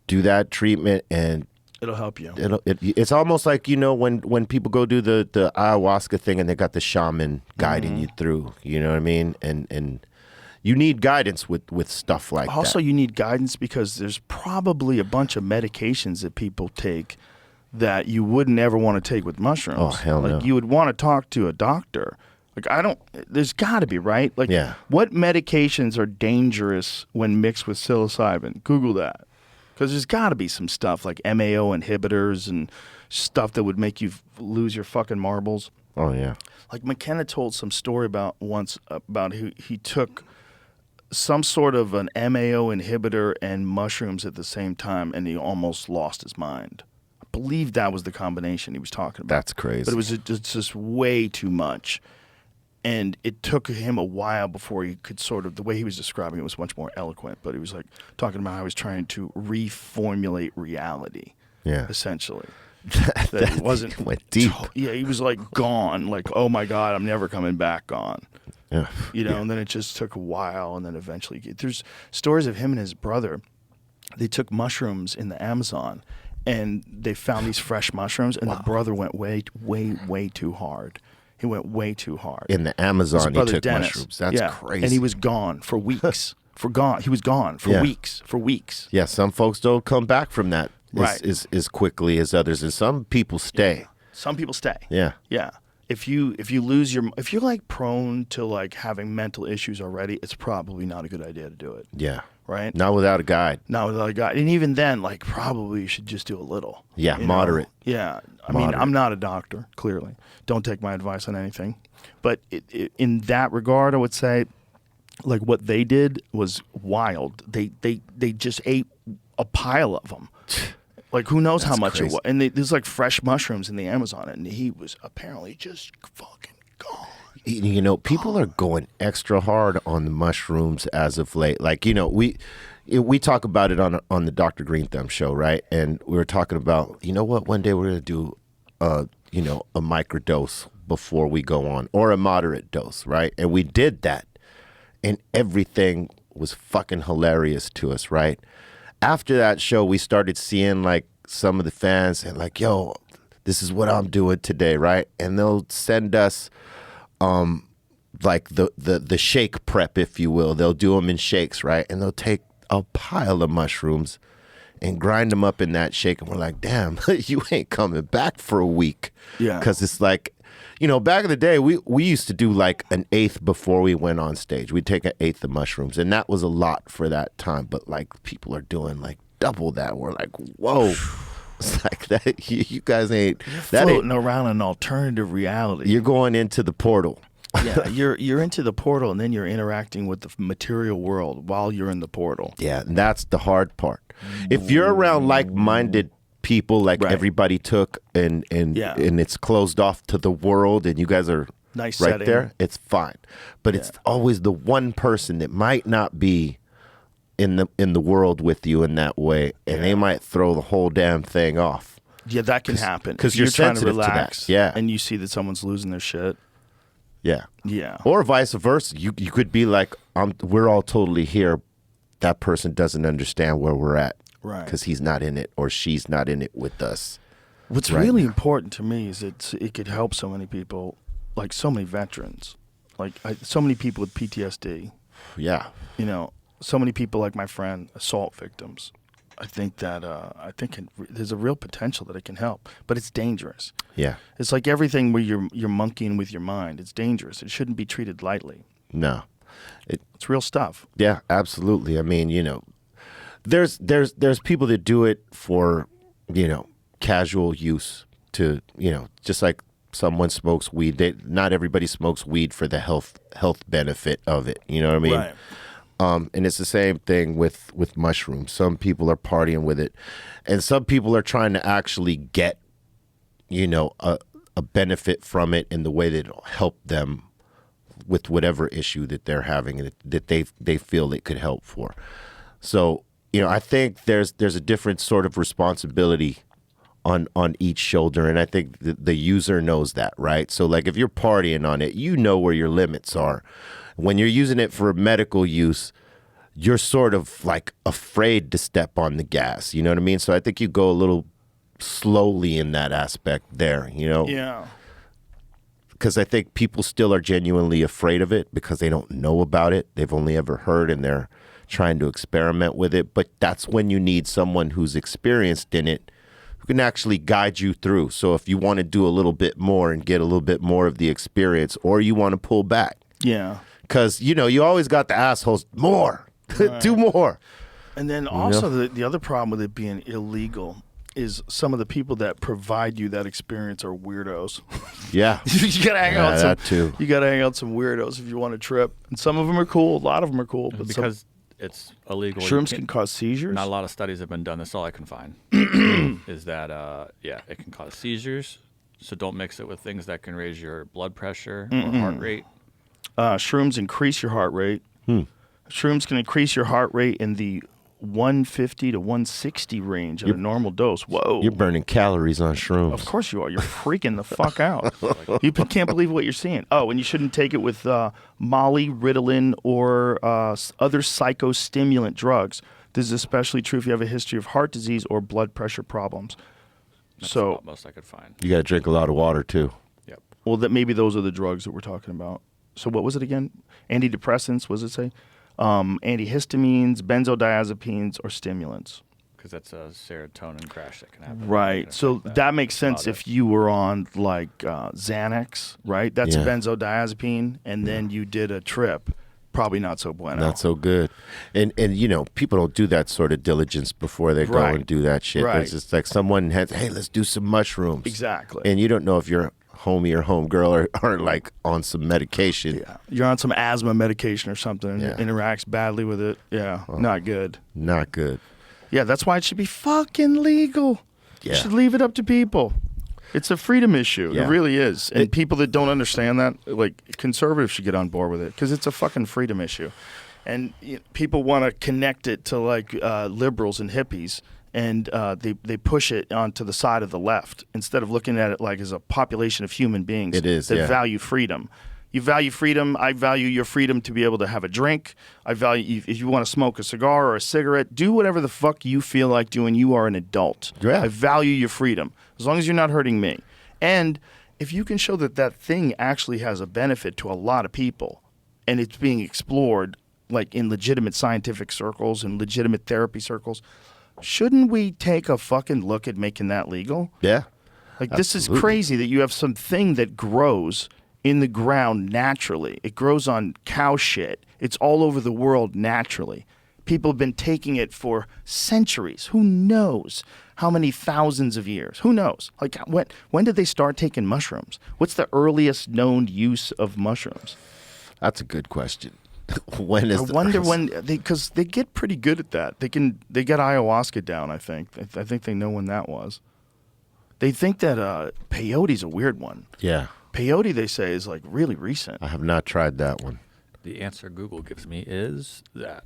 do that treatment, and It'll help you. it's almost like, when people go do the ayahuasca thing and they got the shaman guiding you through. You know what I mean? And you need guidance with stuff like Also, that. you need guidance because there's probably a bunch of medications that people take that you wouldn't ever want to take with mushrooms. Oh, hell no. Like, you would want to talk to a doctor. Like, there's got to be, right? Like, Yeah. what medications are dangerous when mixed with psilocybin? Google that. Because there's got to be some stuff like MAO inhibitors and stuff that would make you lose your fucking marbles. Oh, yeah. Like, McKenna told some story about he took some sort of an MAO inhibitor and mushrooms at the same time, and he almost lost his mind. I believe that was the combination he was talking about. That's crazy. But it was just way too much. And it took him a while before he could the way he was describing it was much more eloquent, but he was like talking about how he was trying to reformulate reality, Yeah. essentially. That it wasn't went deep. Yeah, he was like gone, like, oh my God, I'm never coming back gone. Yeah. And then it just took a while, and then eventually, there's stories of him and his brother. They took mushrooms in the Amazon, and they found these fresh mushrooms, and the brother went way, way, way too hard. He went way too hard. In the His Amazon, he brother took Dennis. mushrooms. That's Yeah. crazy. And he was gone for weeks. He was gone for Yeah. weeks. Yeah, some folks don't come back from that Right. as quickly as others, and some people stay. Some people stay. Yeah. Yeah. If you're like prone to like having mental issues already, it's probably not a good idea to do it. Yeah. Right? Not without a guide. Not without a guide. And even then, like, probably you should just do a little. Yeah, you know? moderate. Yeah. I mean, I'm not a doctor, clearly. Don't take my advice on anything. But in that regard, I would say, like, what they did was wild. They just ate a pile of them. Like, who knows how much crazy. it was. And there's, like, fresh mushrooms in the Amazon, and he was apparently just fucking gone. People are going extra hard on the mushrooms as of late. Like, we talk about it on the Dr. Green Thumb show, right? And we were talking about, you know what, one day we're going to do, a microdose before we go on, or a moderate dose, right? And we did that, and everything was fucking hilarious to us, right? After that show, we started seeing like some of the fans and like, yo, this is what I'm doing today, right? And they'll send us like the shake prep, if you will. They'll do them in shakes, right? And they'll take a pile of mushrooms and grind them up in that shake. And we're like, damn, you ain't coming back for a week. Yeah. Because it's like, back in the day, we used to do like an eighth before we went on stage. We'd take an eighth of mushrooms, and that was a lot for that time. But like people are doing like double that. We're like, whoa. It's like that. You guys ain't floating around an alternative reality. You're going into the portal. Yeah, you're into the portal, and then you're interacting with the material world while you're in the portal. Yeah, and that's the hard part. If you're around like-minded people, like Right. everybody took, and it's closed off to the world, and you guys are Nice right setting. there, it's fine. But it's always the one person that might not be in the world with you in that way, and they might throw the whole damn thing off. Yeah, that can happen. 'cause If you're trying to sensitive to that. relax. Yeah. and you see that someone's losing their shit. Yeah. Yeah. Or vice versa. You could be like, we're all totally here. That person doesn't understand where we're at. Right. Because he's not in it or she's not in it with us. What's right really now. important to me is it could help so many people, like so many veterans, like so many people with PTSD. Yeah. So many people like my friend, assault victims. I think that there's a real potential that it can help, but it's dangerous. Yeah. It's like everything where you're monkeying with your mind. It's dangerous. It shouldn't be treated lightly. No. It's real stuff. Yeah, absolutely. I mean, there's people that do it for, casual use to, just like someone smokes weed. Not everybody smokes weed for the health benefit of it. You know what I mean? Right. And it's the same thing with mushrooms. Some people are partying with it, and some people are trying to actually get, a benefit from it in the way that it'll help them with whatever issue that they're having that they feel it could help for. So, I think there's a different sort of responsibility on each shoulder, and I think the user knows that, right? So, like, if you're partying on it, you know where your limits are. When you're using it for medical use, you're sort of like afraid to step on the gas. You know what I mean? So I think you go a little slowly in that aspect there, Yeah. Because I think people still are genuinely afraid of it because they don't know about it. They've only ever heard, and they're trying to experiment with it. But that's when you need someone who's experienced in it who can actually guide you through. So if you want to do a little bit more and get a little bit more of the experience, or you want to pull back. Yeah. Because, you always got the assholes, more, do more. And then also the other problem with it being illegal is some of the people that provide you that experience are weirdos. Yeah. You gotta hang out with that too. You gotta hang out with some weirdos if you want to trip. And some of them are cool. A lot of them are cool. But Because it's illegal. you shrooms can't- can cause seizures. Not a lot of studies have been done. That's all I can find. Is that it can cause seizures. So don't mix it with things that can raise your blood pressure or heart rate. Shrooms increase your heart rate. Shrooms can increase your heart rate in the 150 to 160 range at a normal dose. Whoa. You're burning calories on shrooms. Of course you are. You're freaking the fuck out. You can't believe what you're seeing. Oh, and you shouldn't take it with Molly, Ritalin, or other psychostimulant drugs. This is especially true if you have a history of heart disease or blood pressure problems. That's So- about most I could find. You got to drink a lot of water, too. Yep. Well, that maybe those are the drugs that we're talking about. So what was it again? Antidepressants, what does it say? Antihistamines, benzodiazepines, or stimulants. Because that's a serotonin crash that can happen. Right. Can So affect that makes sense About if you were on like Xanax, right? That's Yeah. a benzodiazepine, and then you did a trip. Probably not so bueno. Not so good. And people don't do that sort of diligence before they go Right. and do that shit. Right. It's just like someone has, hey, let's do some mushrooms. Exactly. And you don't know if your homie or homegirl are like on some medication. Yeah. You're on some asthma medication or something, and Yeah. it interacts badly with it. Yeah, not good. Not good. Yeah, that's why it should be fucking legal. Yeah. You should leave it up to people. It's a freedom issue. Yeah. It really is. And people that don't understand that, like conservatives should get on board with it because it's a fucking freedom issue. And people want to connect it to like liberals and hippies, and they push it onto the side of the left instead of looking at it like as a population of human beings that value freedom. You value freedom. I value your freedom to be able to have a drink. I value if you want to smoke a cigar or a cigarette, do whatever the fuck you feel like doing. You are an adult. Yeah. I value your freedom as long as you're not hurting me. And if you can show that that thing actually has a benefit to a lot of people, and it's being explored like in legitimate scientific circles and legitimate therapy circles, shouldn't we take a fucking look at making that legal? Yeah. Like, this is crazy that you have something that grows in the ground naturally. It grows on cow shit. It's all over the world naturally. People have been taking it for centuries. Who knows how many thousands of years? Who knows? Like, when did they start taking mushrooms? What's the earliest known use of mushrooms? That's a good question. When is I wonder when because they get pretty good at that. They get ayahuasca down. I think they know when that was. They think that peyote's a weird one. Yeah. Peyote, they say, is like really recent. I have not tried that one. The answer Google gives me is that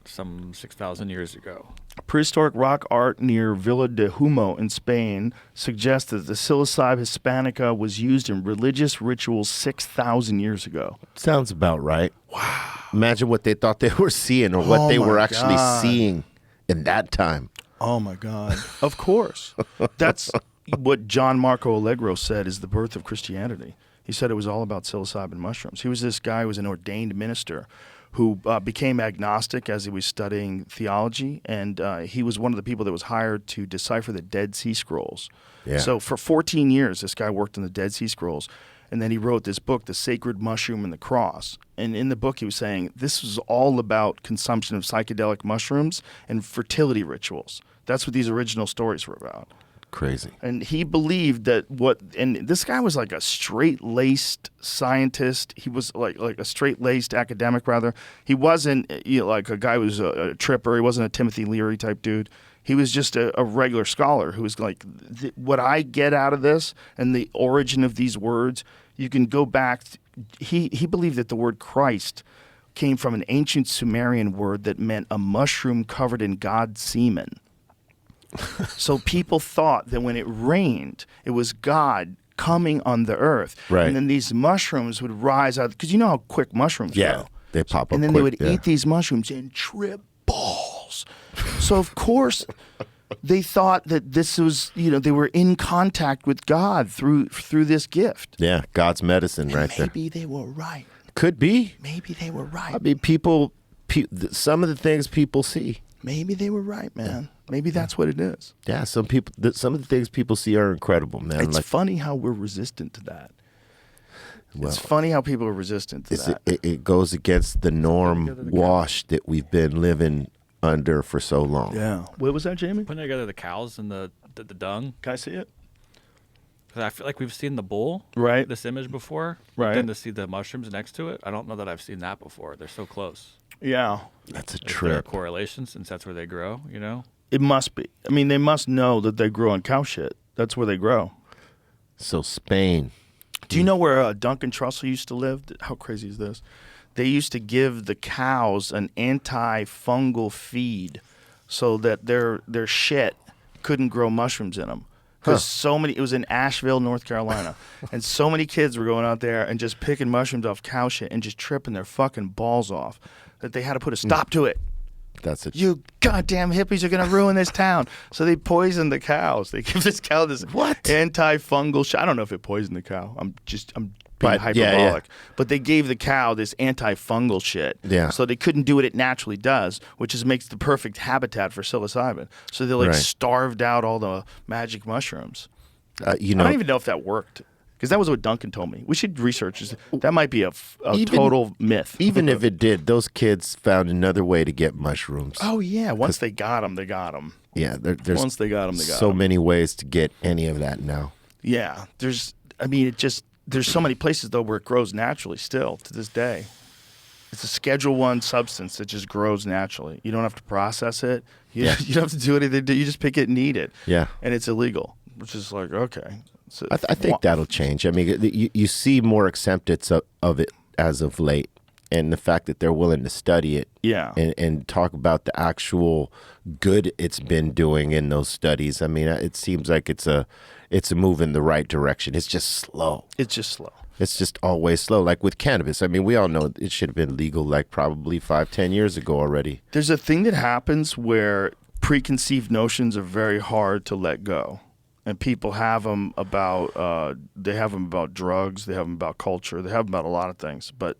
some 6,000 years ago. Prehistoric rock art near Villa de Humo in Spain suggests that the psilocybe hispanica was used in religious rituals 6,000 years ago. Sounds about right. Wow. Imagine what they thought they were seeing or what they were actually seeing in that time. Oh, my God. Of course. That's what John Marco Allegro said is the birth of Christianity. He said it was all about psilocybin mushrooms. He was this guy who was an ordained minister who became agnostic as he was studying theology, and he was one of the people that was hired to decipher the Dead Sea Scrolls. Yeah. So for 14 years, this guy worked on the Dead Sea Scrolls, and then he wrote this book, The Sacred Mushroom and the Cross. And in the book, he was saying this was all about consumption of psychedelic mushrooms and fertility rituals. That's what these original stories were about. Crazy. And he believed that and this guy was like a straight-laced scientist. He was like a straight-laced academic, rather. He wasn't like a guy who was a tripper. He wasn't a Timothy Leary type dude. He was just a regular scholar who was like, what I get out of this and the origin of these words, you can go back. He believed that the word Christ came from an ancient Sumerian word that meant a mushroom covered in God's semen. So people thought that when it rained, it was God coming on the earth. Right. And then these mushrooms would rise out, because you know how quick mushrooms go. They pop up And then quick, they would yeah. eat these mushrooms and trip balls. So of course they thought that this was, they were in contact with God through this gift. Yeah, God's medicine And right there. maybe they were right. Could be. Maybe they were right. I mean, some of the things people see. Maybe they were right, man. Maybe that's what it is. Yeah, some of the things people see are incredible, man. It's like, funny how we're resistant to that. well, It's funny how people are resistant to that. it goes against the norm wash that we've been living under for so long. Yeah. What was that, Jamie? Putting together the cows and the dung. Can I see it? 'Cause I feel like we've seen the bull, Right. this image before. Right. Then to see the mushrooms next to it, I don't know that I've seen that before. They're so close. Yeah. That's a Is there a trip. correlation since that's where they grow, It must be. I mean, they must know that they grow on cow shit. That's where they grow. So Spain. Do you know where Duncan Trussell used to live? How crazy is this? They used to give the cows an antifungal feed so that their shit couldn't grow mushrooms in them. Because it was in Asheville, North Carolina, and so many kids were going out there and just picking mushrooms off cow shit and just tripping their fucking balls off that they had to put a stop to it. That's a You goddamn hippies are going to ruin this town. So they poison the cows. They give this cow this antifungal shit. I don't know if it poisoned the cow. I'm being hyperbolic. yeah. But they gave the cow this antifungal shit. Yeah. So they couldn't do what it naturally does, which is makes the perfect habitat for psilocybin. So they Right. starved out all the magic mushrooms. I you don't know, even know if that worked. Because that was what Duncan told me. We should research this. That might be a Even- total myth. even if it did, those kids found another way to get mushrooms. Oh, yeah. Once they got them, they got them. Yeah, there's Once they got them, they got so 'em. many ways to get any of that now. Yeah, there's so many places though where it grows naturally still to this day. It's a Schedule I substance that just grows naturally. You don't have to process it. You don't have to do anything. You just pick it and eat it. Yeah. And it's illegal, which is like, okay. So, I think that'll change. I mean, you see more acceptance of it as of late, and the fact that they're willing to study it, and talk about the actual good it's been doing in those studies. I mean, it seems like it's a move in the right direction. It's just slow. It's just slow. It's just always slow. Like with cannabis, I mean, we all know it should have been legal like probably 5-10 years ago already. There's a thing that happens where preconceived notions are very hard to let go. And people have them about drugs, they have them about culture, they have them about a lot of things. But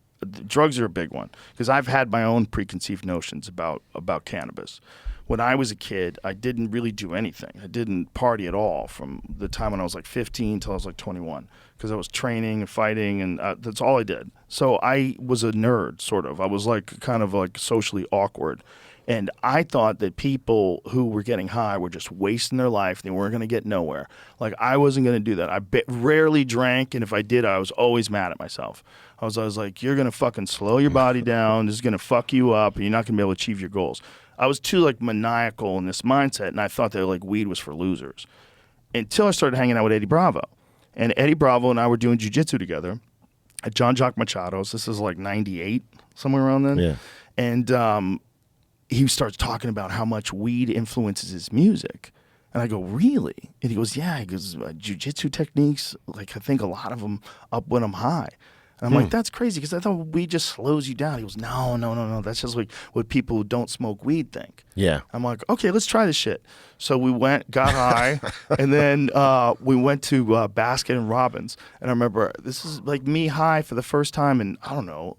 drugs are a big one because I've had my own preconceived notions about cannabis. When I was a kid, I didn't really do anything. I didn't party at all from the time when I was like 15 till I was like 21 because I was training and fighting, and that's all I did. So I was a nerd, sort of. I was like kind of like socially awkward. And I thought that people who were getting high were just wasting their life. They weren't going to get nowhere. Like, I wasn't going to do that. I rarely drank, and if I did, I was always mad at myself. I was like, you're going to fucking slow your body down. This is going to fuck you up, and you're not going to be able to achieve your goals. I was too, like, maniacal in this mindset, and I thought that, like, weed was for losers. Until I started hanging out with Eddie Bravo. And Eddie Bravo and I were doing jiu-jitsu together at John Jacques Machado's. This is, like, 98, somewhere around then. Yeah. And he starts talking about how much weed influences his music. And I go, really? And he goes, yeah. He goes, jiu-jitsu techniques, like, I think a lot of them up when I'm high. And I'm like, that's crazy because I thought weed just slows you down. He goes, no. That's just like what people who don't smoke weed think. Yeah. I'm like, okay, let's try this shit. So we went, got high, and then we went to Baskin and Robbins. And I remember this is like me high for the first time in, I don't know,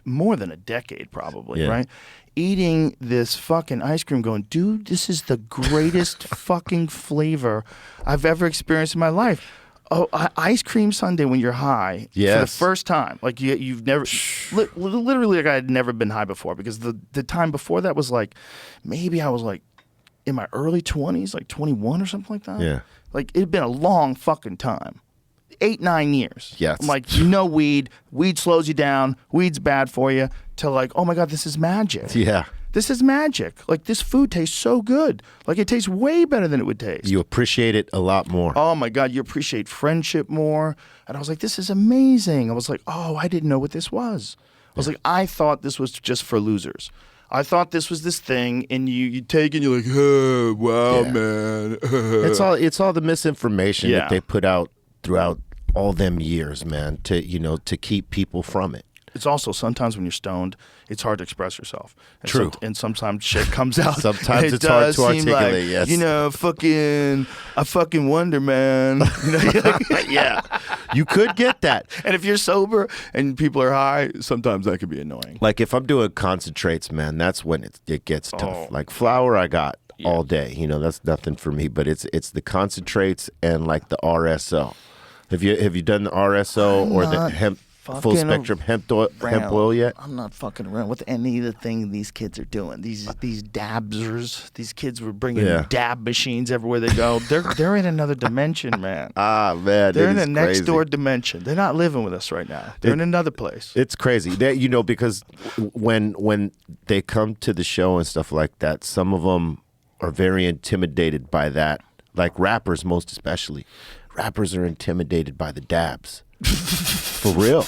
more than a decade probably, right? Eating this fucking ice cream going, dude, this is the greatest fucking flavor I've ever experienced in my life. Oh, ice cream sundae when you're high for the first time. Like you've never, literally like I had never been high before because the time before that was like, maybe I was like in my early 20s, like 21 or something like that. Yeah. Like it had been a long fucking time. 8-9 years. Yes. I'm like, weed slows you down, weed's bad for you, to like, oh my God, this is magic. Yeah. This is magic. Like, this food tastes so good. Like, it tastes way better than it would taste. You appreciate it a lot more. Oh my God, you appreciate friendship more. And I was like, this is amazing. I was like, oh, I didn't know what this was. I was like, I thought this was just for losers. I thought this was this thing, and you take it and you're like, oh, wow, man. It's all the misinformation that they put out throughout all them years, man, to keep people from it. It's also sometimes when you're stoned, it's hard to express yourself. And True. And sometimes shit comes out. Sometimes it's hard to articulate, like, yes. I fucking wonder, man. Yeah. You could get that. And if you're sober and people are high, sometimes that could be annoying. Like if I'm doing concentrates, man, that's when it gets tough. Oh. Like flour I got all day. That's nothing for me, but it's the concentrates and like the RSO. Have you done the RSO or the hemp full spectrum hemp oil yet? I'm not fucking around with any of the thing these kids are doing. These dabsers, these kids were bringing dab machines everywhere they go. They're in another dimension, man. Ah, man, they're in a next door dimension. They're not living with us right now. They're in another place. It's crazy. Because when they come to the show and stuff like that, some of them are very intimidated by that. Like rappers, most especially. Rappers are intimidated by the dabs. For real.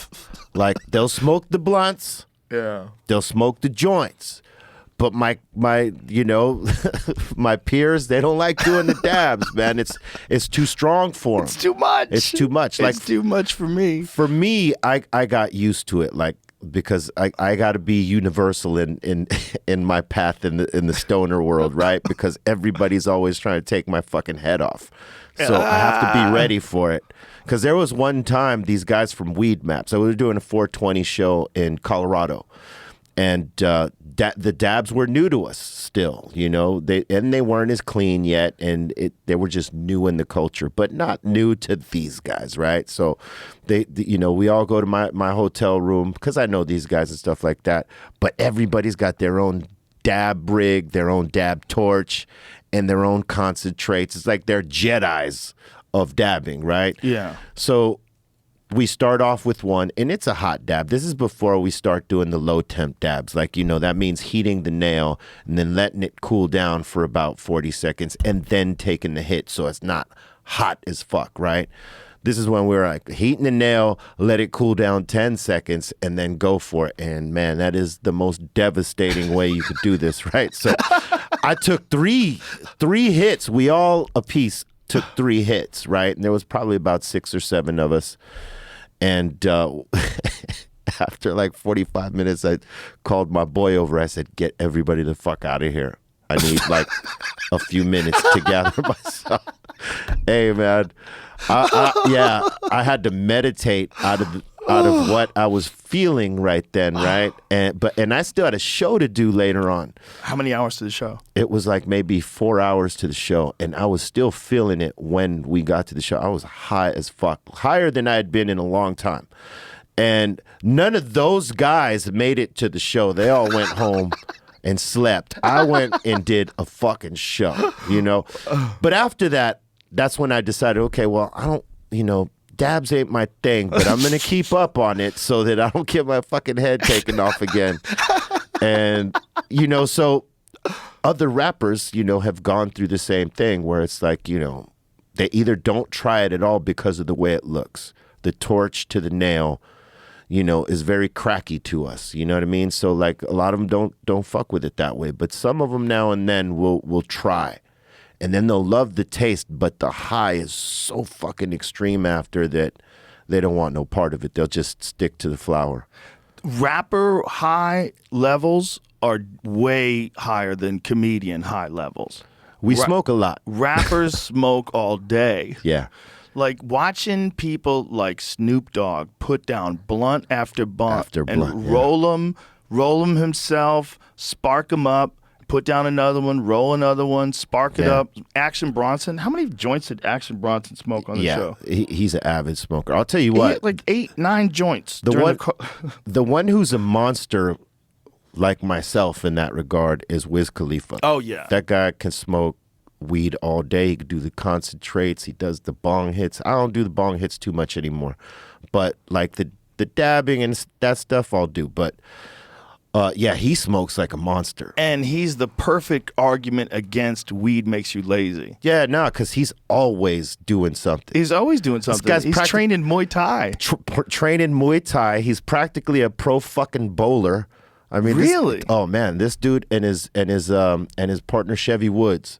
Like they'll smoke the blunts. Yeah. They'll smoke the joints. But my my peers, they don't like doing the dabs, man. It's too strong for them. It's too much. It's too much. Like it's too much for me. For me, I got used to it, like because I got to be universal in my path in the stoner world, right? Because everybody's always trying to take my fucking head off. So I have to be ready for it. Because there was one time these guys from Weed Maps, we were doing a 420 show in Colorado, and the dabs were new to us still, they weren't as clean yet, and they were just new in the culture, but not new to these guys, right? So we all go to my hotel room because I know these guys and stuff like that, but everybody's got their own dab rig, their own dab torch, and their own concentrates. It's like they're Jedis of dabbing, right? Yeah. So we start off with one, and it's a hot dab. This is before we start doing the low temp dabs. Like, that means heating the nail and then letting it cool down for about 40 seconds and then taking the hit so it's not hot as fuck, right? This is when we're like heating the nail, let it cool down 10 seconds, and then go for it. And man, that is the most devastating way you could do this, right? So I took three hits. We all a piece took 3 hits, right? And there was probably about 6 or 7 of us. And after like 45 minutes, I called my boy over. I said, "Get everybody the fuck out of here. I need like a few minutes to gather myself." Hey, man. I had to meditate out of what I was feeling right then, right? And I still had a show to do later on. How many hours to the show? It was like maybe 4 hours to the show, and I was still feeling it when we got to the show. I was high as fuck, higher than I had been in a long time. And none of those guys made it to the show. They all went home and slept. I went and did a fucking show, you know? But after that, that's when I decided, okay, well, I don't, dabs ain't my thing, but I'm going to keep up on it so that I don't get my fucking head taken off again. And, so other rappers, have gone through the same thing where it's like, they either don't try it at all because of the way it looks. The torch to the nail, is very cracky to us. You know what I mean? So like a lot of them don't fuck with it that way, but some of them now and then will try. And then they'll love the taste, but the high is so fucking extreme after that they don't want no part of it. They'll just stick to the flower. Rapper high levels are way higher than comedian high levels. We smoke a lot. Rappers smoke all day. Yeah. Like watching people like Snoop Dogg put down blunt after blunt, roll them himself, spark them up, put down another one, roll another one, spark it up. Action Bronson. How many joints did Action Bronson smoke on the show? He's an avid smoker. I'll tell you what. He had like 8, 9 joints. The one who's a monster like myself in that regard is Wiz Khalifa. Oh, yeah. That guy can smoke weed all day. He can do the concentrates. He does the bong hits. I don't do the bong hits too much anymore. But like the dabbing and that stuff I'll do. But he smokes like a monster. And he's the perfect argument against weed makes you lazy. Yeah, no, because he's always doing something. He's always doing something. He's trained in Muay Thai. Trained in Muay Thai. He's practically a pro fucking bowler. I mean, really? Oh man, this dude and his partner Chevy Woods,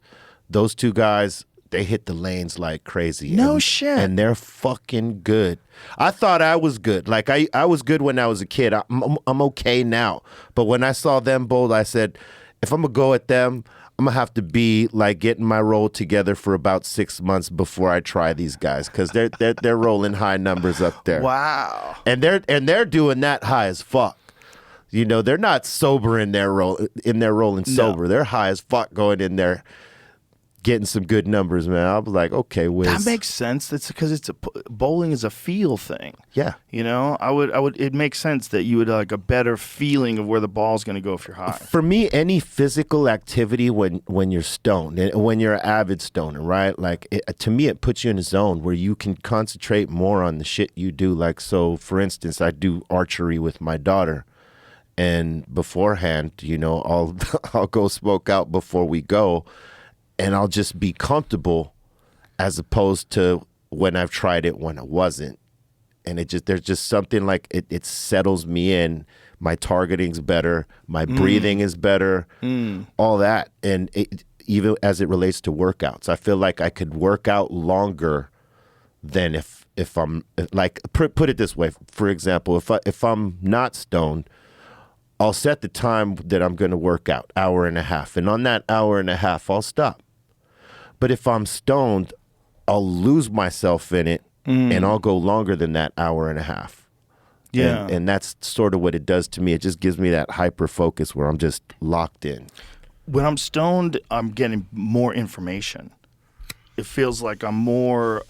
those two guys, they hit the lanes like crazy. No shit. And they're fucking good. I thought I was good. Like I was good when I was a kid. I'm okay now. But when I saw them bowl, I said, if I'm gonna go at them, I'm gonna have to be like getting my roll together for about 6 months before I try these guys, because they're rolling high numbers up there. Wow. And they're doing that high as fuck. They're not sober in their rolling sober. They're high as fuck going in there, getting some good numbers, man. I was like, okay, Wiz. That makes sense. That's because bowling is a feel thing. Yeah. It makes sense that you would like a better feeling of where the ball's going to go if you're high. For me, any physical activity when you're stoned, and when you're an avid stoner, right? Like to me, it puts you in a zone where you can concentrate more on the shit you do. Like, so for instance, I do archery with my daughter. And beforehand, I'll go smoke out before we go, and I'll just be comfortable, as opposed to when I've tried it when I wasn't. And there's just something like it settles me in. My targeting's better, my breathing is better, all that. And even as it relates to workouts, I feel like I could work out longer than if I'm like, put it this way. For example, if I'm not stoned, I'll set the time that I'm going to work out, 1.5 hours. And on that 1.5 hours, I'll stop. But if I'm stoned, I'll lose myself in it, and I'll go longer than that 1.5 hours. Yeah. And that's sort of what it does to me. It just gives me that hyper focus where I'm just locked in. When I'm stoned, I'm getting more information. It feels like I'm more,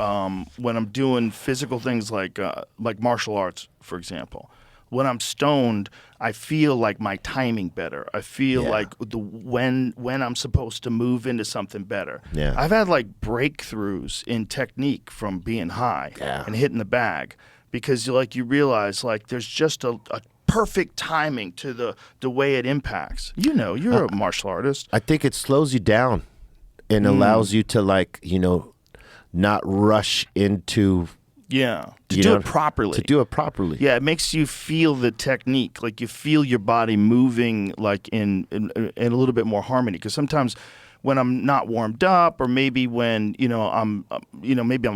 when I'm doing physical things like martial arts, for example. When I'm stoned, I feel like my timing better. I feel like when I'm supposed to move into something better. Yeah. I've had like breakthroughs in technique from being high and hitting the bag, because you realize like there's just a perfect timing to the way it impacts. You're a martial artist. I think it slows you down and allows you to not rush into Yeah, to You do know, it properly. To do it properly. Yeah, it makes you feel the technique, like you feel your body moving, like in a little bit more harmony. Because sometimes when I'm not warmed up, or maybe when maybe I'm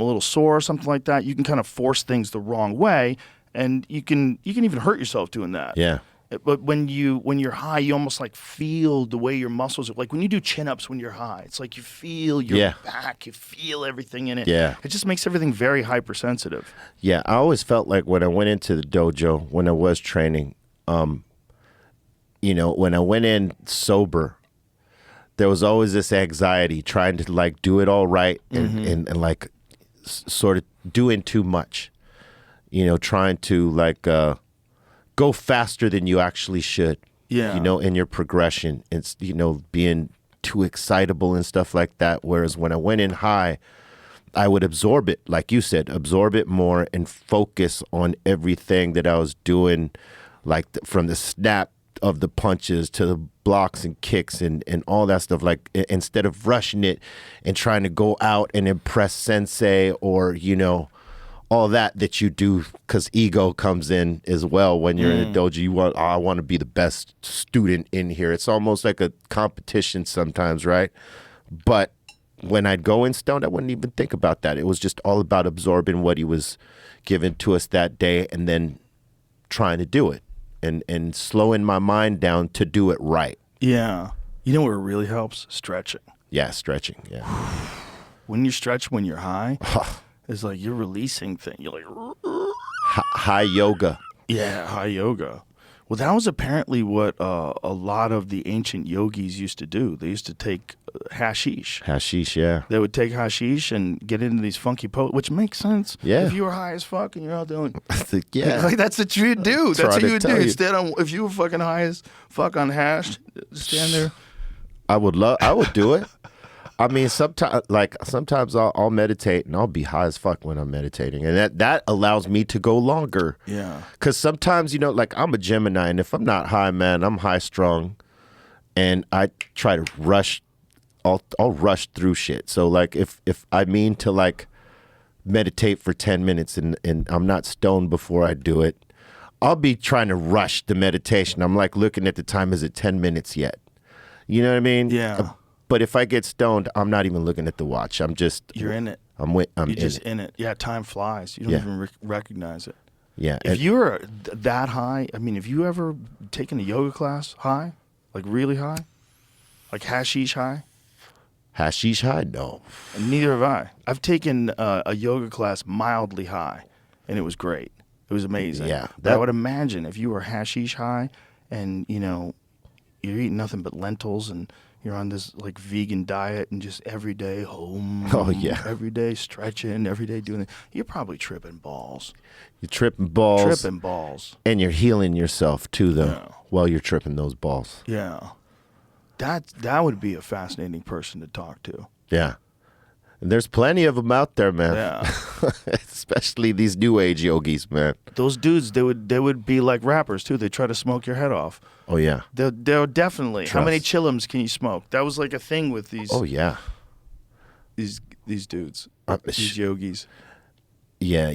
a little sore or something like that, you can kind of force things the wrong way, and you can even hurt yourself doing that. Yeah. But when you're high, you almost like feel the way your muscles are. Like when you do chin-ups when you're high, it's like you feel your back, you feel everything in it. Yeah. It just makes everything very hypersensitive. Yeah, I always felt like when I went into the dojo, when I was training, when I went in sober, there was always this anxiety trying to like do it all right and like sort of doing too much, trying to like go faster than you actually should. Yeah. In your progression. It's, being too excitable and stuff like that. Whereas when I went in high, I would absorb it, like you said, absorb it more and focus on everything that I was doing, like from the snap of the punches to the blocks and kicks and all that stuff. Like instead of rushing it and trying to go out and impress sensei or, all that you do, because ego comes in as well when you're in a dojo. I want to be the best student in here. It's almost like a competition sometimes, right? But when I'd go in stoned, I wouldn't even think about that. It was just all about absorbing what he was giving to us that day and then trying to do it and slowing my mind down to do it right. Yeah. You know where it really helps? Stretching. Yeah, stretching. Yeah. When you stretch when you're high, it's like you're releasing things. You're like, High yoga. yeah, high yoga. Well, that was apparently what a lot of the ancient yogis used to do. They used to take hashish. Hashish, yeah. They would take hashish and get into these funky which makes sense. Yeah. If you were high as fuck and you're out doing, Yeah. like that's what you do. That's what to you would do. tell you. Instead, if you were fucking high as fuck on hash, stand there. I would do it. I mean, sometimes I'll meditate and I'll be high as fuck when I'm meditating, and that allows me to go longer. Yeah. Because sometimes, like I'm a Gemini, and if I'm not high, man, I'm high strung, and I try to rush. I'll rush through shit. So like if I mean to like meditate for 10 minutes and I'm not stoned before I do it, I'll be trying to rush the meditation. I'm like looking at the time. Is it 10 minutes yet? You know what I mean? Yeah. But if I get stoned, I'm not even looking at the watch. I'm just You're in it. I'm You're in just it. in it. Yeah, time flies. You don't Yeah. even recognize it. Yeah. If you're that high, I mean, have you ever taken a yoga class high? Like really high? Like hashish high? Hashish high? No. And neither have I. I've taken a yoga class mildly high, and it was great. It was amazing. Yeah, But I would imagine if you were hashish high and, you're eating nothing but lentils and you're on this like vegan diet and just every day home. Oh, yeah. Every day stretching, every day doing it. You're probably tripping balls. You're tripping balls. Tripping balls. And you're healing yourself too, though, Yeah. while you're tripping those balls. Yeah. That would be a fascinating person to talk to. Yeah. And there's plenty of them out there, man. Yeah. Especially these new age yogis, man. Those dudes, they would be like rappers too. They try to smoke your head off. Oh, yeah. They're definitely. How many Trust. chillums can you smoke? That was like a thing with these Oh, yeah. these dudes, sh- these yogis. Yeah,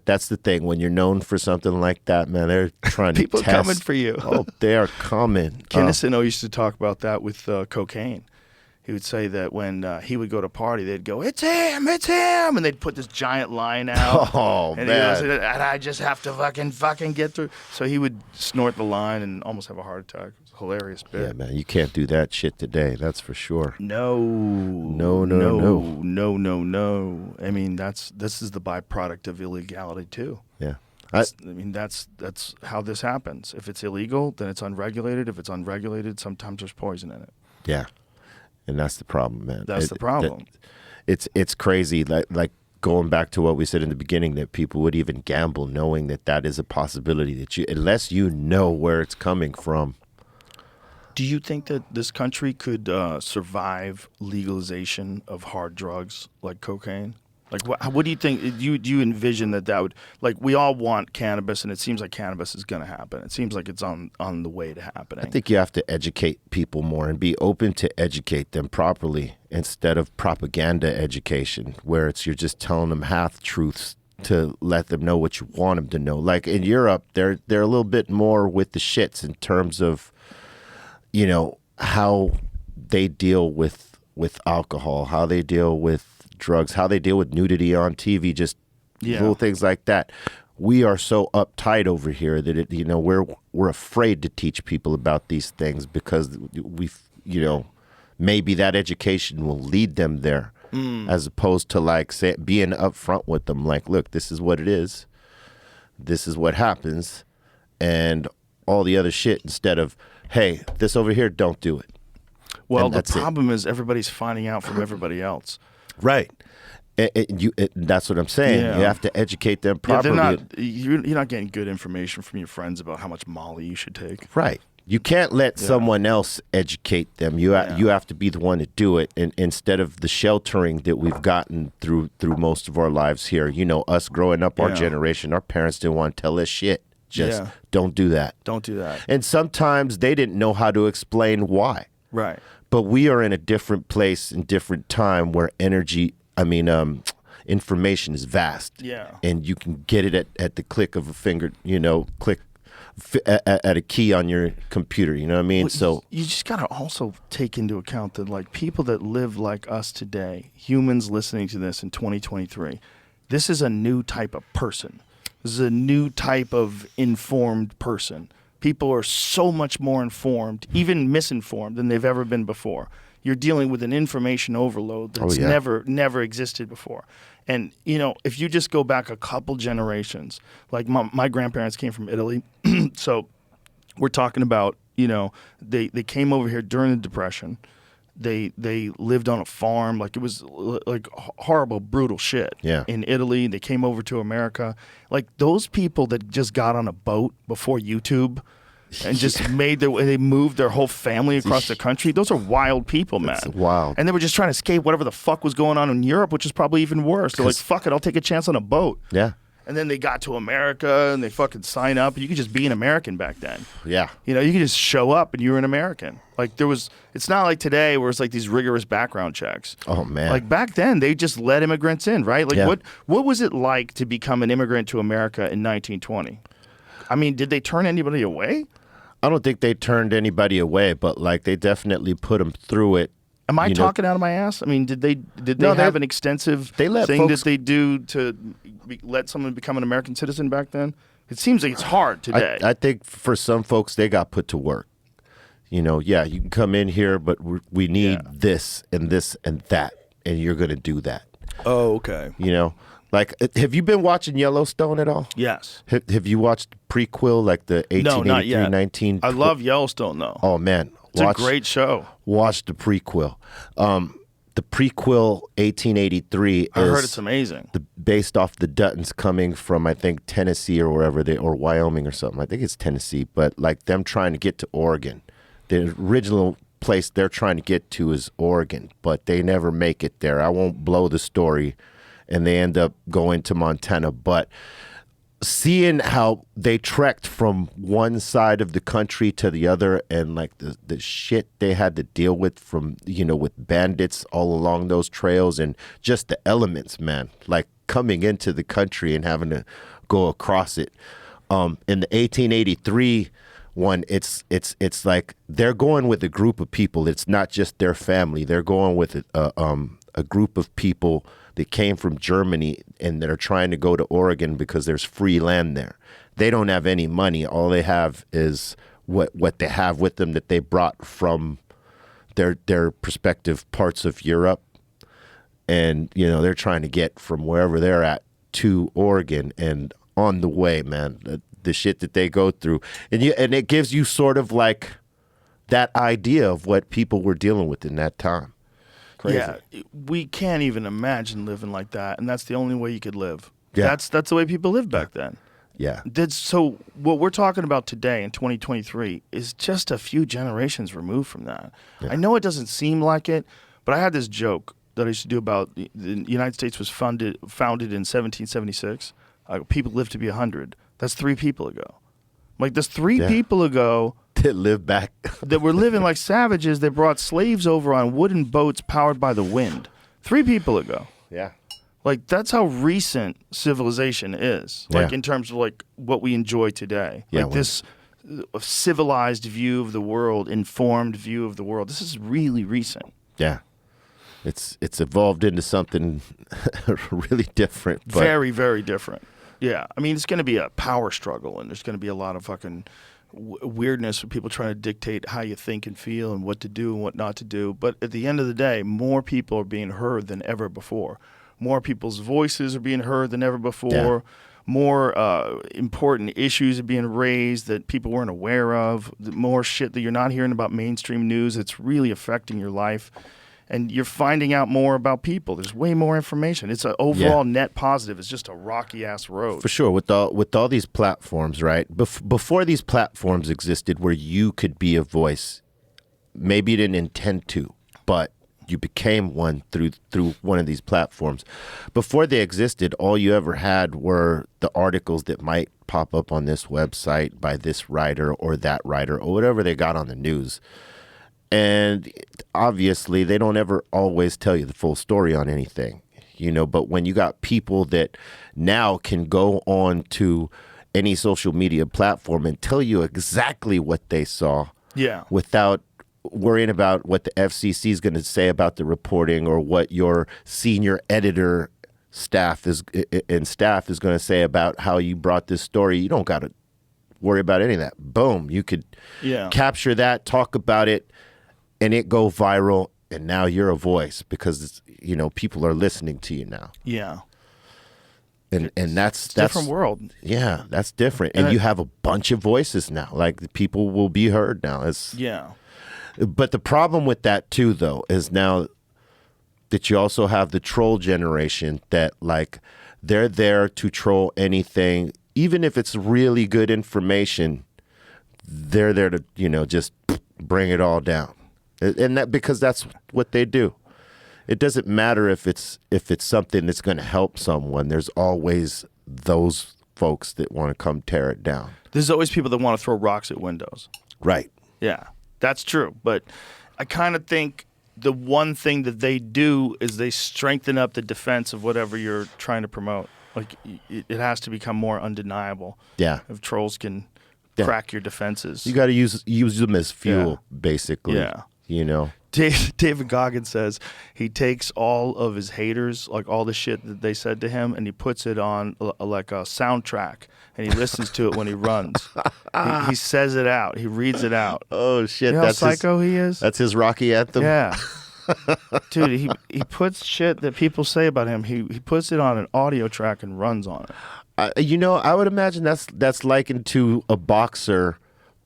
that's the thing. When you're known for something like that, man, they're trying to People test. coming for you. Oh, they are coming. Kinnison used to talk about that with cocaine. He would say that when he would go to party, they'd go, "It's him, and they'd put this giant line out. Oh, and man. He goes, and I just have to fucking get through. So he would snort the line and almost have a heart attack. It was a hilarious bit. Yeah, man, you can't do that shit today. That's for sure. No. I mean, this is the byproduct of illegality too. Yeah. I mean, that's how this happens. If it's illegal, then it's unregulated. If it's unregulated, sometimes there's poison in it. Yeah. And that's the problem, man. That's the problem. It's crazy. Like going back to what we said in the beginning, that people would even gamble knowing that is a possibility, that unless you know where it's coming from. Do you think that this country could survive legalization of hard drugs like cocaine? Like, what do you think? Do you envision that would, like, we all want cannabis, and it seems like cannabis is going to happen. It seems like it's on the way to happening. I think you have to educate people more and be open to educate them properly instead of propaganda education, where you're just telling them half truths to let them know what you want them to know. Like in Europe, they're a little bit more with the shits in terms of, you know, how they deal with alcohol, how they deal with drugs, how they deal with nudity on TV, just little things like that. We are so uptight over here that it, you know, we're afraid to teach people about these things because you know, maybe that education will lead them there, as opposed to like being upfront with them. Like, look, this is what it is. This is what happens, and all the other shit. Instead of, hey, this over here, don't do it. Well, the problem is everybody's finding out from everybody else. Right. That's what I'm saying. Yeah. You have to educate them properly. You're not getting good information from your friends about how much Molly you should take. Right. You can't let someone else educate them. You have to be the one to do it. And instead of the sheltering that we've gotten through most of our lives here, you know, us growing up, our generation, our parents didn't want to tell us shit. Just don't do that. Don't do that. And sometimes they didn't know how to explain why. Right. But we are in a different place and different time where information is vast. Yeah. And you can get it at the click of a finger, you know, at a key on your computer, you know what I mean? Well, so you just got to also take into account that, like, people that live like us today, humans listening to this in 2023, this is a new type of person. This is a new type of informed person. People are so much more informed, even misinformed, than they've ever been before. You're dealing with an information overload that's never existed before. And, you know, if you just go back a couple generations, like my grandparents came from Italy. So we're talking about, you know, they came over here during the Depression. They lived on a farm. Like, it was like horrible, brutal shit. Yeah. In Italy, they came over to America. Like, those people that just got on a boat before YouTube and just they moved their whole family across the country. Those are wild people, man. That's wild. And they were just trying to escape whatever the fuck was going on in Europe, which is probably even worse. They're like, fuck it, I'll take a chance on a boat. Yeah. And then they got to America and they fucking sign up. And you could just be an American back then. Yeah. You know, you could just show up and you were an American. Like, it's not like today where it's like these rigorous background checks. Oh, man. Like, back then, they just let immigrants in, right? Like, what was it like to become an immigrant to America in 1920? I mean, did they turn anybody away? I don't think they turned anybody away, but like they definitely put them through it. Am I talking out of my ass? I mean, did they have an extensive thing that they do to let someone become an American citizen back then? It seems like it's hard today. I think for some folks, they got put to work. You know, yeah, you can come in here, but we need this and this and that, and you're going to do that. Oh, okay. You know, like, have you been watching Yellowstone at all? Yes. Have you watched the prequel, like the 1883-19? I love Yellowstone, though. Oh, man. It's a great show. Watch the prequel. The prequel, 1883, I heard it's amazing. Based off the Duttons coming from, I think, Tennessee or wherever or Wyoming or something. I think it's Tennessee, but like them trying to get to Oregon. The original place they're trying to get to is Oregon, but they never make it there. I won't blow the story, and they end up going to Montana. But seeing how they trekked from one side of the country to the other, and like the shit they had to deal with from, you know, with bandits all along those trails, and just the elements, man, like coming into the country and having to go across it. In the 1883 one, it's like they're going with a group of people. It's not just their family. They're going with a group of people that came from Germany and that are trying to go to Oregon because there's free land there. They don't have any money. All they have is what they have with them that they brought from their respective parts of Europe. And, you know, they're trying to get from wherever they're at to Oregon, and on the way, man, the shit that they go through. And it gives you sort of like that idea of what people were dealing with in that time. Crazy. Yeah, we can't even imagine living like that, and that's the only way you could live. Yeah. That's the way people lived back then. Yeah. So what we're talking about today in 2023 is just a few generations removed from that. Yeah. I know it doesn't seem like it, but I had this joke that I used to do about the United States was founded in 1776. People lived to be 100. That's 3 people ago. Like, there's 3 people ago that live back that were living like savages. They brought slaves over on wooden boats powered by the wind. 3 people ago. Yeah. Like, that's how recent civilization is. Like, Yeah. in terms of, like, what we enjoy today. Yeah, Like, this civilized view of the world, informed view of the world. This is really recent. Yeah. It's evolved into something really different. But Very, very different. Yeah. I mean, it's going to be a power struggle, and there's going to be a lot of fucking weirdness with people trying to dictate how you think and feel and what to do and what not to do. But at the end of the day, more people are being heard than ever before. More people's voices are being heard than ever before. Yeah. More important issues are being raised that people weren't aware of. More shit that you're not hearing about mainstream news. It's really affecting your life. And you're finding out more about people. There's way more information. It's an overall net positive. It's just a rocky ass road. for sure, with all these platforms, right? Before these platforms existed, where you could be a voice, maybe you didn't intend to, but you became one through one of these platforms. Before they existed, all you ever had were the articles that might pop up on this website by this writer or that writer or whatever they got on the news. And obviously, they don't ever always tell you the full story on anything, but when you got people that now can go on to any social media platform and tell you exactly what they saw without worrying about what the FCC is going to say about the reporting or what your senior editor staff is going to say about how you brought this story. You don't got to worry about any of that. Boom. You could capture that, talk about it, and it go viral, and now you're a voice because people are listening to you now. Yeah. And that's different world. Yeah, that's different. And you have a bunch of voices now. Like, the people will be heard now. But the problem with that too, though, is now that you also have the troll generation that, like, they're there to troll anything, even if it's really good information. They're there to just bring it all down. And that because that's what they do. It doesn't matter if it's something that's going to help someone. There's always those folks that want to come tear it down. There's always people that want to throw rocks at windows. Right. Yeah, that's true. But I kind of think the one thing that they do is they strengthen up the defense of whatever you're trying to promote. Like, it has to become more undeniable. Yeah. If trolls can crack your defenses. You got to use them as fuel, basically. Yeah. David Goggins says he takes all of his haters, like all the shit that they said to him, and he puts it on like a soundtrack, and he listens to it when he runs. He says it out. He reads it out. Oh, shit. You know that's how psycho he is? That's his Rocky anthem? Yeah. Dude, he puts shit that people say about him, he puts it on an audio track and runs on it. I would imagine that's likened to a boxer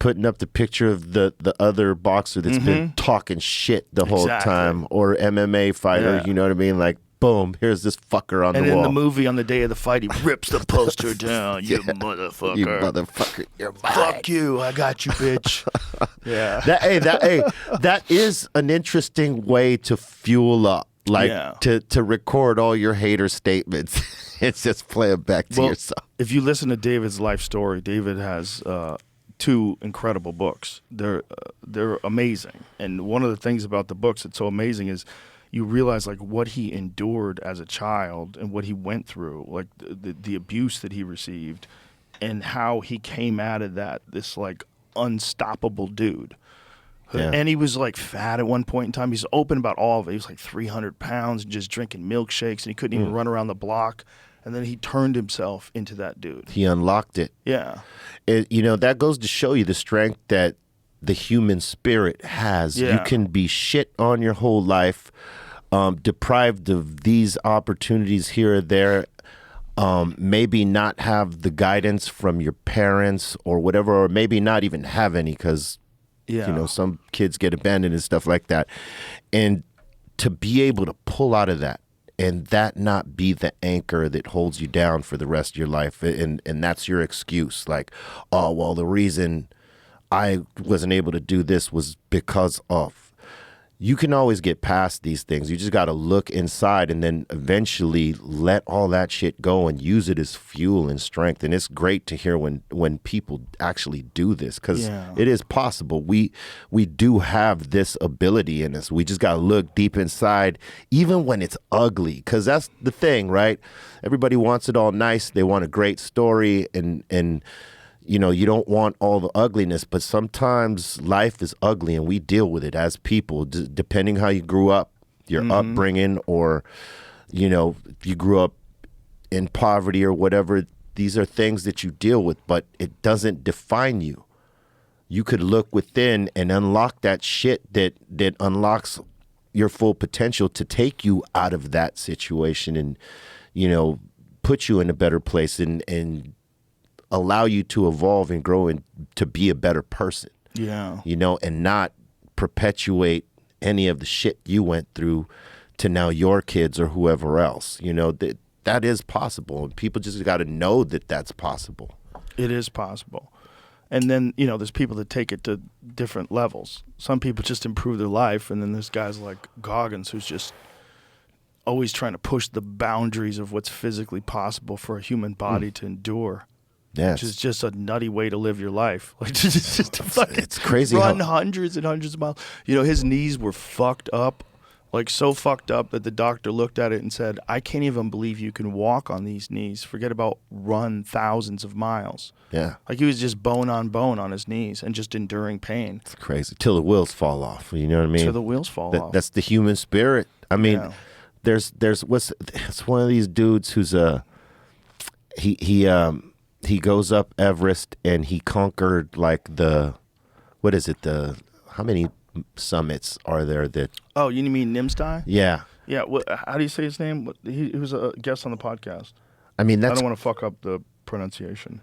putting up the picture of the other boxer that's been talking shit the whole time, or MMA fighter, you know what I mean? Like, boom, here's this fucker on the wall. And in the movie, on the day of the fight, he rips the poster down. You motherfucker. You motherfucker. You're mine. Fuck you. I got you, bitch. Yeah. That is an interesting way to fuel up. Like, to record all your hater statements. It's just play it back to yourself. If you listen to David's life story, David has 2 incredible books. They're amazing. And one of the things about the books that's so amazing is you realize, like, what he endured as a child and what he went through, like the abuse that he received, and how he came out of that, this, like, unstoppable dude. Yeah. And he was, like, fat at one point in time. He's open about all of it. He was like 300 pounds and just drinking milkshakes, and he couldn't even run around the block. And then he turned himself into that dude. He unlocked it. Yeah. That goes to show you the strength that the human spirit has. Yeah. You can be shit on your whole life, deprived of these opportunities here or there, maybe not have the guidance from your parents or whatever, or maybe not even have any because, some kids get abandoned and stuff like that. And to be able to pull out of that, and that not be the anchor that holds you down for the rest of your life. And that's your excuse. Like, oh, well, the reason I wasn't able to do this was because of. you can always get past these things. You just got to look inside and then eventually let all that shit go and use it as fuel and strength. And it's great to hear when people actually do this, because it is possible. We do have this ability in us. We just got to look deep inside, even when it's ugly, because that's the thing, right? Everybody wants it all nice. They want a great story, and you know, you don't want all the ugliness, but sometimes life is ugly and we deal with it as people, depending how you grew up, your upbringing, or, you know, if you grew up in poverty or whatever. These are things that you deal with, but it doesn't define you. You could look within and unlock that shit that unlocks your full potential to take you out of that situation and, you know, put you in a better place and allow you to evolve and grow and to be a better person. Yeah. You know, and not perpetuate any of the shit you went through to now your kids or whoever else. You know, that is possible. And people just got to know that that's possible. It is possible. And then, you know, there's people that take it to different levels. Some people just improve their life, and then there's guys like Goggins who's just always trying to push the boundaries of what's physically possible for a human body to endure. Yes. Which is just a nutty way to live your life. Like, it's just fucking it's crazy run how hundreds and hundreds of miles. You know, his knees were fucked up, like so fucked up that the doctor looked at it and said, I can't even believe you can walk on these knees. Forget about run thousands of miles. Yeah. Like, he was just bone on his knees and just enduring pain. It's crazy. Till the wheels fall off. You know what I mean? Till the wheels fall off. That's the human spirit. I mean, Yeah. it's one of these dudes who's he goes up Everest and he conquered like how many summits are there that? Oh, you mean Nimstai? Yeah. Yeah. How do you say his name? He was a guest on the podcast. I mean, I don't want to fuck up the pronunciation.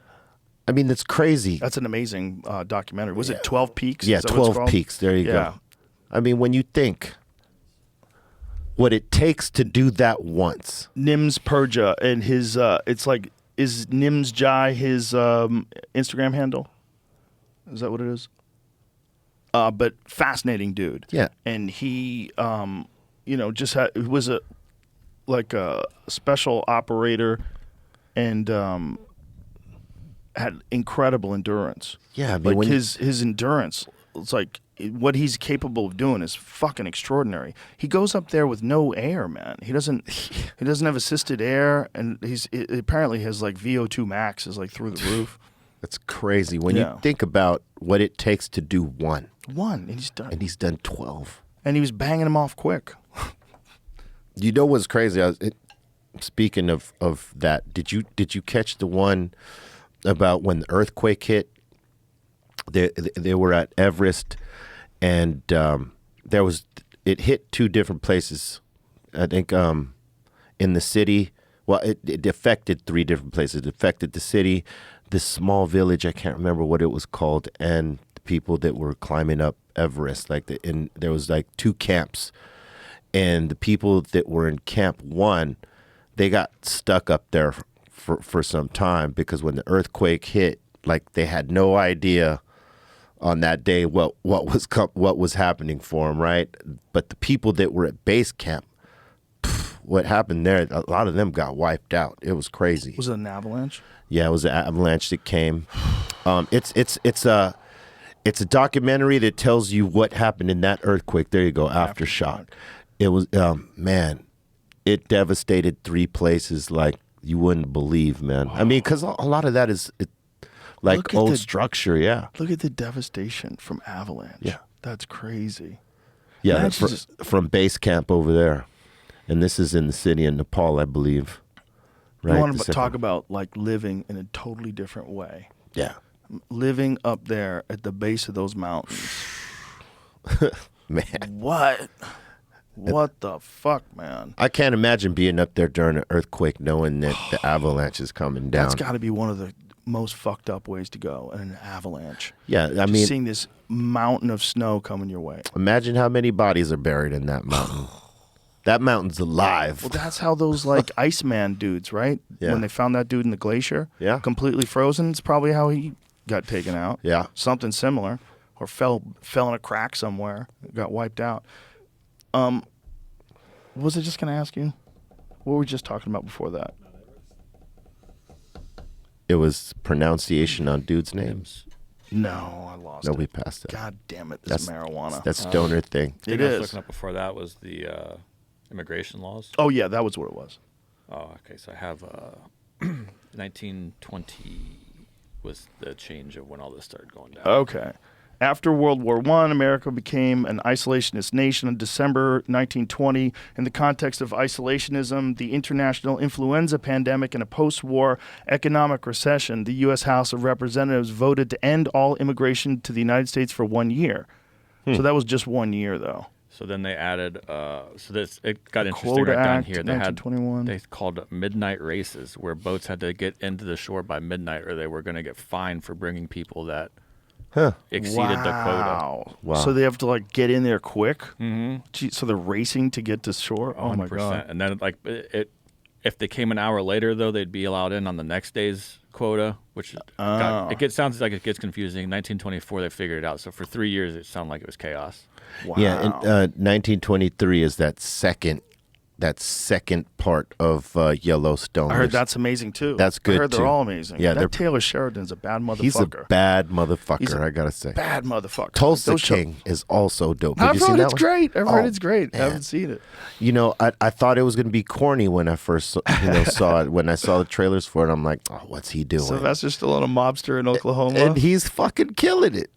I mean, that's crazy. That's an amazing documentary. Was it 12 Peaks? Yeah, Is that what it's 12 called? Peaks. There you go. I mean, when you think what it takes to do that once. Nims Purja and his it's like, is Nims Jai his Instagram handle? Is that what it is? But fascinating dude. Yeah. And he you know, just was a special operator and had incredible endurance. Yeah, I mean, like his endurance, it's like what he's capable of doing is fucking extraordinary. He goes up there with no air, man. He doesn't have assisted air, and it apparently his like VO2 max is like through the roof. That's crazy when you think about what it takes to do one. And he's done. And he's done 12. And he was banging them off quick. You know what's crazy? Speaking of that, did you catch the one about when the earthquake hit? They were at Everest, and it hit two different places. I think in the city. Well, it affected three different places. It affected the city, this small village. I can't remember what it was called, and the people that were climbing up Everest. There was like two camps, and the people that were in camp one, they got stuck up there for some time because when the earthquake hit, like they had no idea on that day what was happening for them, right? But the people that were at base camp, what happened there? A lot of them got wiped out. It was crazy. Was it an avalanche? Yeah, it was an avalanche that came. It's a documentary that tells you what happened in that earthquake. There you go, Aftershock. It was man, it devastated three places like you wouldn't believe, man. I mean, because a lot of that is like old structure. Yeah. Look at the devastation from avalanche. Yeah, that's crazy. Yeah, from base camp over there. And this is in the city in Nepal, I believe. Right? I want to talk about like living in a totally different way. Yeah. Living up there at the base of those mountains. Man. What the fuck, man? I can't imagine being up there during an earthquake knowing that the avalanche is coming down. That's got to be one of the most fucked up ways to go, an avalanche. Yeah, I mean, seeing this mountain of snow coming your way. Imagine how many bodies are buried in that mountain. That mountain's alive. Well, that's how those like Iceman dudes, right? Yeah. When they found that dude in the glacier, completely frozen, it's probably how he got taken out. Yeah. Something similar, or fell in a crack somewhere, got wiped out. What was I just going to ask you? What were we just talking about before that? It was pronunciation on dudes' names. No, I lost No, it. we passed it. God damn it, this That's marijuana. That's stoner thing. The It thing I was is. looking up before that was the immigration laws. Oh, yeah, that was what it was. Oh, okay. So I have 1920 was the change of when all this started going down. Okay. After World War I, America became an isolationist nation in December 1920. In the context of isolationism, the international influenza pandemic, and a post-war economic recession, the U.S. House of Representatives voted to end all immigration to the United States for 1 year. So that was just 1 year, though. So then they added, it got interesting Quota right down Act, here. They had 1921. they called midnight races, where boats had to get into the shore by midnight, or they were going to get fined for bringing people that exceeded the quota. Wow. So they have to like get in there quick. Mm-hmm. So they're racing to get to shore. Oh my 100%. god! And then if they came an hour later, though, they'd be allowed in on the next day's quota, which sounds like it gets confusing. 1924, they figured it out. So for 3 years, it sounded like it was chaos. Wow. Yeah, and 1923 is that second part of Yellowstone. I heard that's amazing too. That's good, I heard they're too. all amazing. Yeah, that Taylor Sheridan's a bad motherfucker. He's a bad motherfucker, He's a I gotta say. bad motherfucker. Tulsa Those show- King is also dope. Have I've you seen heard that it's one? great. I've heard Oh, it's great. I man. haven't seen it. You know, I thought it was gonna be corny when I first saw it. When I saw the trailers for it, I'm like, oh, what's he doing? Sylvester Stallone, a mobster in Oklahoma. And he's fucking killing it.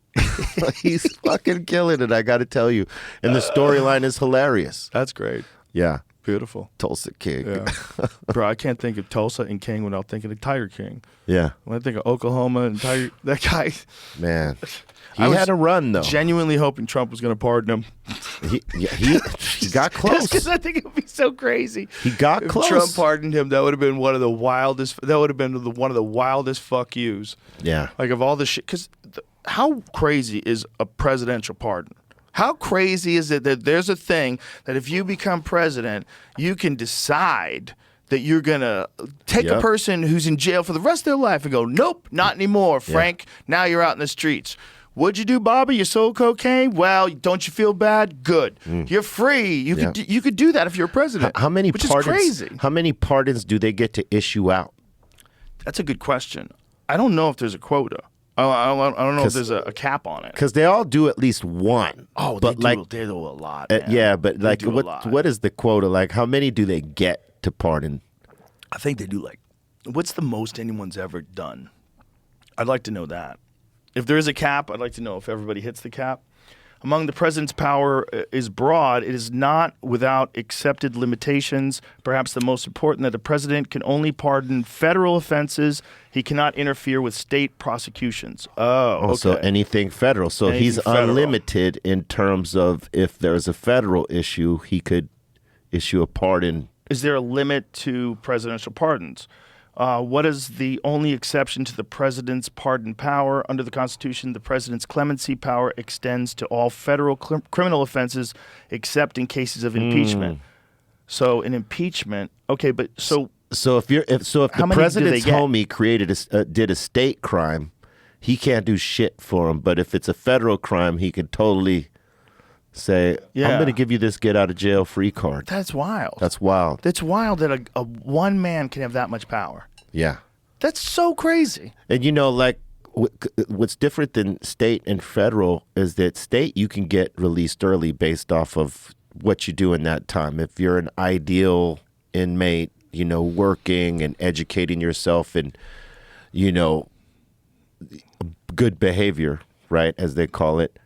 He's fucking killing it, I gotta tell you. And the storyline is hilarious. That's great. Yeah. Beautiful. Tulsa King. Yeah. Bro, I can't think of Tulsa and King without thinking of Tiger King. Yeah. When I think of Oklahoma and Tiger, that guy. Man. He I was had a run though. Genuinely hoping Trump was going to pardon him. He got close. Because I think it would be so crazy. He got If close. Trump pardoned him, that would have been one of the wildest. That would have been one of the wildest fuck yous. Yeah. Like of all the shit. Because how crazy is a presidential pardon? How crazy is it that there's a thing that if you become president, you can decide that you're going to take a Yep. person who's in jail for the rest of their life and go, nope, not anymore, Frank. Now you're out in the streets. What'd you do, Bobby? You sold cocaine? Well, don't you feel bad? Good. You're free. You could do that if you're president. How many which pardons? is crazy. How many pardons do they get to issue out? That's a good question. I don't know if there's a quota. I don't know if there's a cap on it. Because they all do at least one. Oh, but they do a lot. Man. yeah, but They like, do a lot. what is the quota? Like, how many do they get to pardon? I think they do like, what's the most anyone's ever done? I'd like to know that. If there is a cap, I'd like to know if everybody hits the cap. Among the president's power is broad. It is not without accepted limitations. Perhaps the most important that the president can only pardon federal offenses. He cannot interfere with state prosecutions. Oh, okay. So anything federal. So Anything he's federal. unlimited in terms of if there's a federal issue, he could issue a pardon. Is there a limit to presidential pardons? What is the only exception to the president's pardon power? Under the Constitution, the president's clemency power extends to all federal criminal offenses except in cases of impeachment. So an impeachment, okay, but so So if How the many do president's they get? homie did a state crime, he can't do shit for him. But if it's a federal crime, he could totally say, Yeah. "I'm going to give you this get out of jail free card." that's wild. That's wild. That's wild that a one man can have that much power. Yeah. That's so crazy. And you know, like what's different than state and federal is that state you can get released early based off of what you do in that time. If you're an ideal inmate, you know, working and educating yourself and, you know, good behavior, right, as they call it,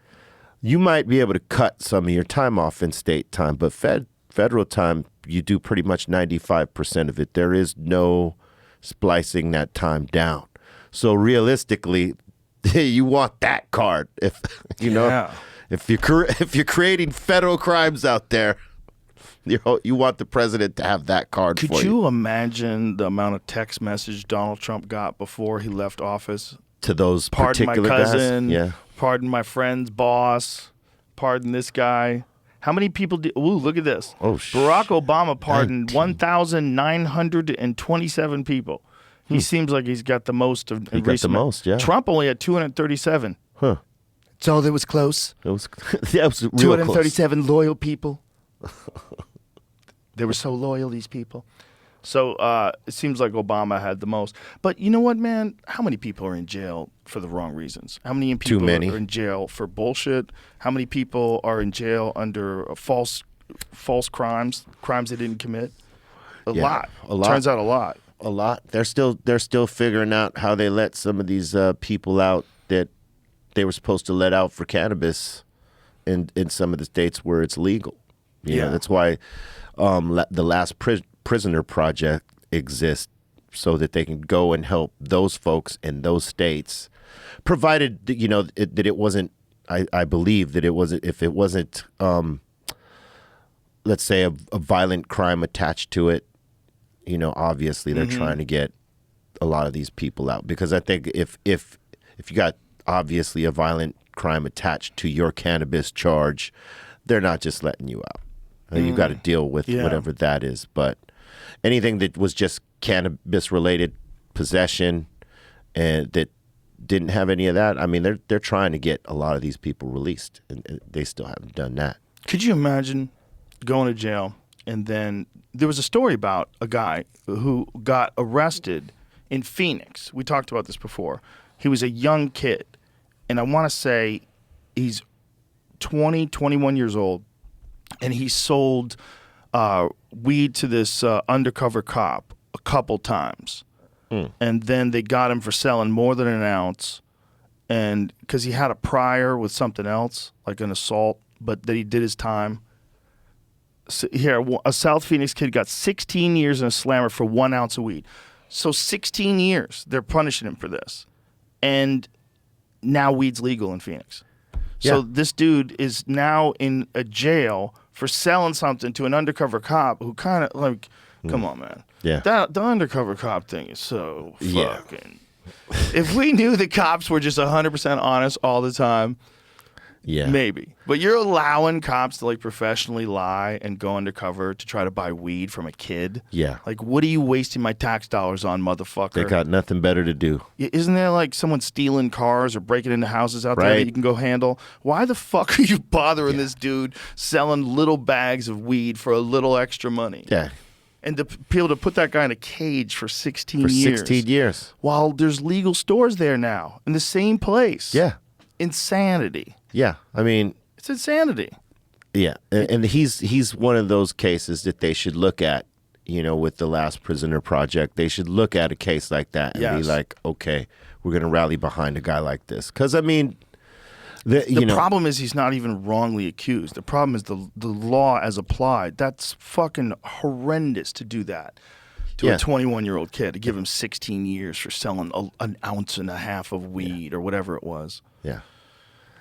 you might be able to cut some of your time off in state time, but federal time, you do pretty much 95% of it. There is no splicing that time down. So realistically, you want that card. If you know, Yeah. if you're creating federal crimes out there, you want the president to have that card Could for you imagine the amount of text message Donald Trump got before he left office? to those Pardon my particular cousin. guys. Yeah. Pardon my friend's boss. Pardon this guy. How many people did? Ooh, look at this. Oh, Barack Obama pardoned 19. 1,927 people. He seems like he's got the most of. He got the most, yeah. Trump only had 237. Huh. So that was close. It was that was real close. 237 loyal people. They were so loyal, these people. So it seems like Obama had the most. But you know what, man? How many people are in jail for the wrong reasons? How many people Too many. are in jail for bullshit? How many people are in jail under false crimes they didn't commit? A lot. Turns out a lot. A lot. They're still figuring out how they let some of these people out that they were supposed to let out for cannabis in some of the states where it's legal. You know, that's why the Last Prisoner Project exists, so that they can go and help those folks in those states, provided that it wasn't. I believe that it wasn't. If it wasn't, let's say a violent crime attached to it, obviously they're trying to get a lot of these people out, because I think if you got obviously a violent crime attached to your cannabis charge, they're not just letting you out. You've got to deal with whatever that is. But anything that was just cannabis-related possession and that didn't have any of that, I mean, they're trying to get a lot of these people released, and they still haven't done that. Could you imagine going to jail, and then there was a story about a guy who got arrested in Phoenix. We talked about this before. He was a young kid, and I want to say he's 20, 21 years old. And he sold weed to this undercover cop a couple times. And then they got him for selling more than an ounce. And because he had a prior with something else, like an assault, but that he did his time. So here, a South Phoenix kid got 16 years in a slammer for 1 ounce of weed. So 16 years, they're punishing him for this. And now weed's legal in Phoenix. So this dude is now in a jail for selling something to an undercover cop who kind of like, come on, man. Yeah. The undercover cop thing is so fucking. If we knew the cops were just 100% honest all the time, maybe. But you're allowing cops to like professionally lie and go undercover to try to buy weed from a kid. Yeah. Like, what are you wasting my tax dollars on, motherfucker? They got nothing better to do. Isn't there like someone stealing cars or breaking into houses out there Right. that you can go handle? Why the fuck are you bothering this dude selling little bags of weed for a little extra money? Yeah. And to be able to put that guy in a cage for 16 For years. 16 years. While there's legal stores there now in the same place. Yeah. Insanity. Yeah. I mean, It's insanity. yeah. And he's one of those cases that they should look at, with the Last Prisoner Project. They should look at a case like that and be like, okay, we're going to rally behind a guy like this. Because, I mean, The problem is he's not even wrongly accused. The problem is the law as applied. That's fucking horrendous to do that to a 21-year-old kid, to give him 16 years for selling an ounce and a half of weed or whatever it was. Yeah.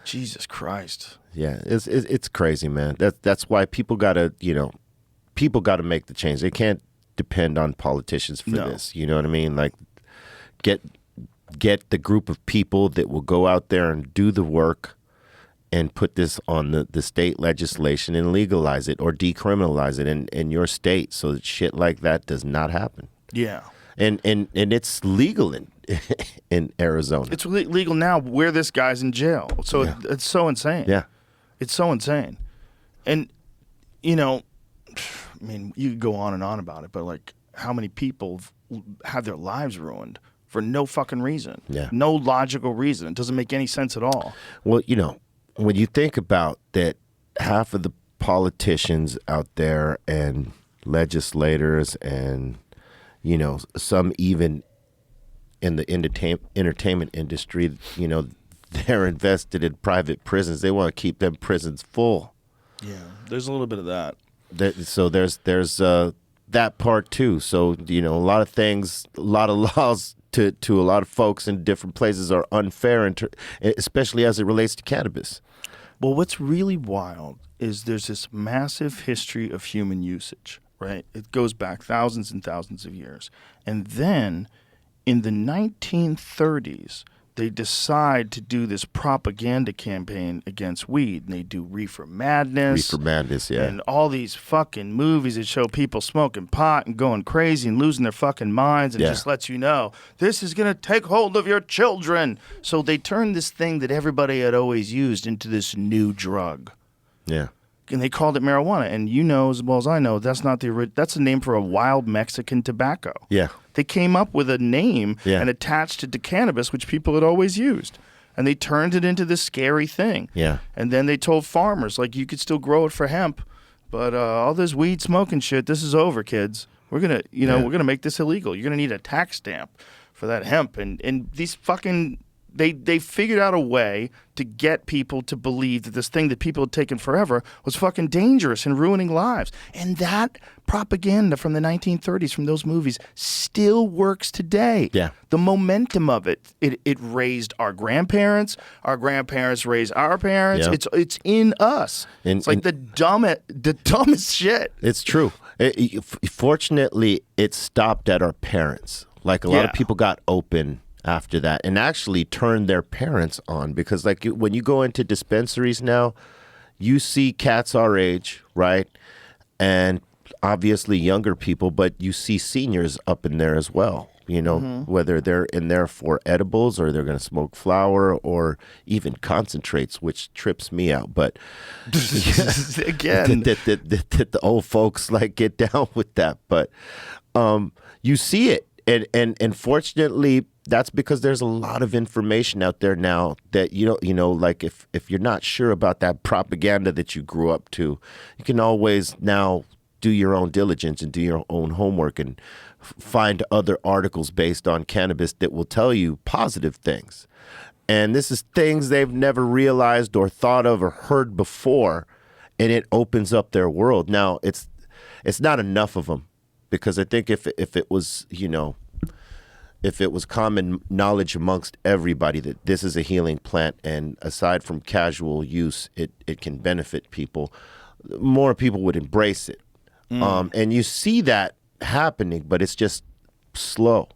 Jesus Christ. Yeah, it's crazy, man. That's why people gotta make the change. They can't depend on politicians for this. You know what I mean? Like, get the group of people that will go out there and do the work and put this on the state legislation and legalize it or decriminalize it in your state, so that shit like that does not happen. Yeah. And it's legal in Arizona. It's legal now where this guy's in jail. So it's so insane. Yeah. It's so insane. And, I mean, you could go on and on about it, but like, how many people have their lives ruined for no fucking reason? Yeah. No logical reason. It doesn't make any sense at all. Well, when you think about that, half of the politicians out there and legislators and, some even in the entertainment industry, they're invested in private prisons. They want to keep them prisons full. Yeah, there's a little bit of that. So there's that part too. So, a lot of things, a lot of laws to a lot of folks in different places are unfair, especially as it relates to cannabis. Well, what's really wild is there's this massive history of human usage, right? It goes back thousands and thousands of years. And then in the 1930s, they decide to do this propaganda campaign against weed. And they do Reefer Madness. Reefer Madness, yeah. And all these fucking movies that show people smoking pot and going crazy and losing their fucking minds, and just lets you know, this is going to take hold of your children. So they turn this thing that everybody had always used into this new drug. Yeah. they called it marijuana. And you know as well as I know, that's not that's the name for a wild Mexican tobacco. Yeah. They came up with a name Yeah. and attached it to cannabis, which people had always used. And they turned it into this scary thing. Yeah. And then they told farmers, like, you could still grow it for hemp, but all this weed smoking shit, this is over, kids. We're going to, we're going to make this illegal. You're going to need a tax stamp for that hemp. And these fucking... They figured out a way to get people to believe that this thing that people had taken forever was fucking dangerous and ruining lives. And that propaganda from the 1930s, from those movies, still works today. Yeah. The momentum of it raised our grandparents raised our parents. Yeah. It's in us. It's like the dumbest shit. It's true. Fortunately, it stopped at our parents. Like a lot of people got open after that and actually turned their parents on, because like when you go into dispensaries now, you see cats our age, right? And obviously younger people, but you see seniors up in there as well, whether they're in there for edibles or they're going to smoke flower or even concentrates, which trips me out. But again, that the old folks like get down with that. But you see it. And fortunately, that's because there's a lot of information out there now that like if you're not sure about that propaganda that you grew up to, you can always now do your own diligence and do your own homework and find other articles based on cannabis that will tell you positive things. And this is things they've never realized or thought of or heard before, and it opens up their world. Now, it's not enough of them, because I think if it was, if it was common knowledge amongst everybody that this is a healing plant and aside from casual use, it can benefit people, more people would embrace it. And you see that happening, but it's just slow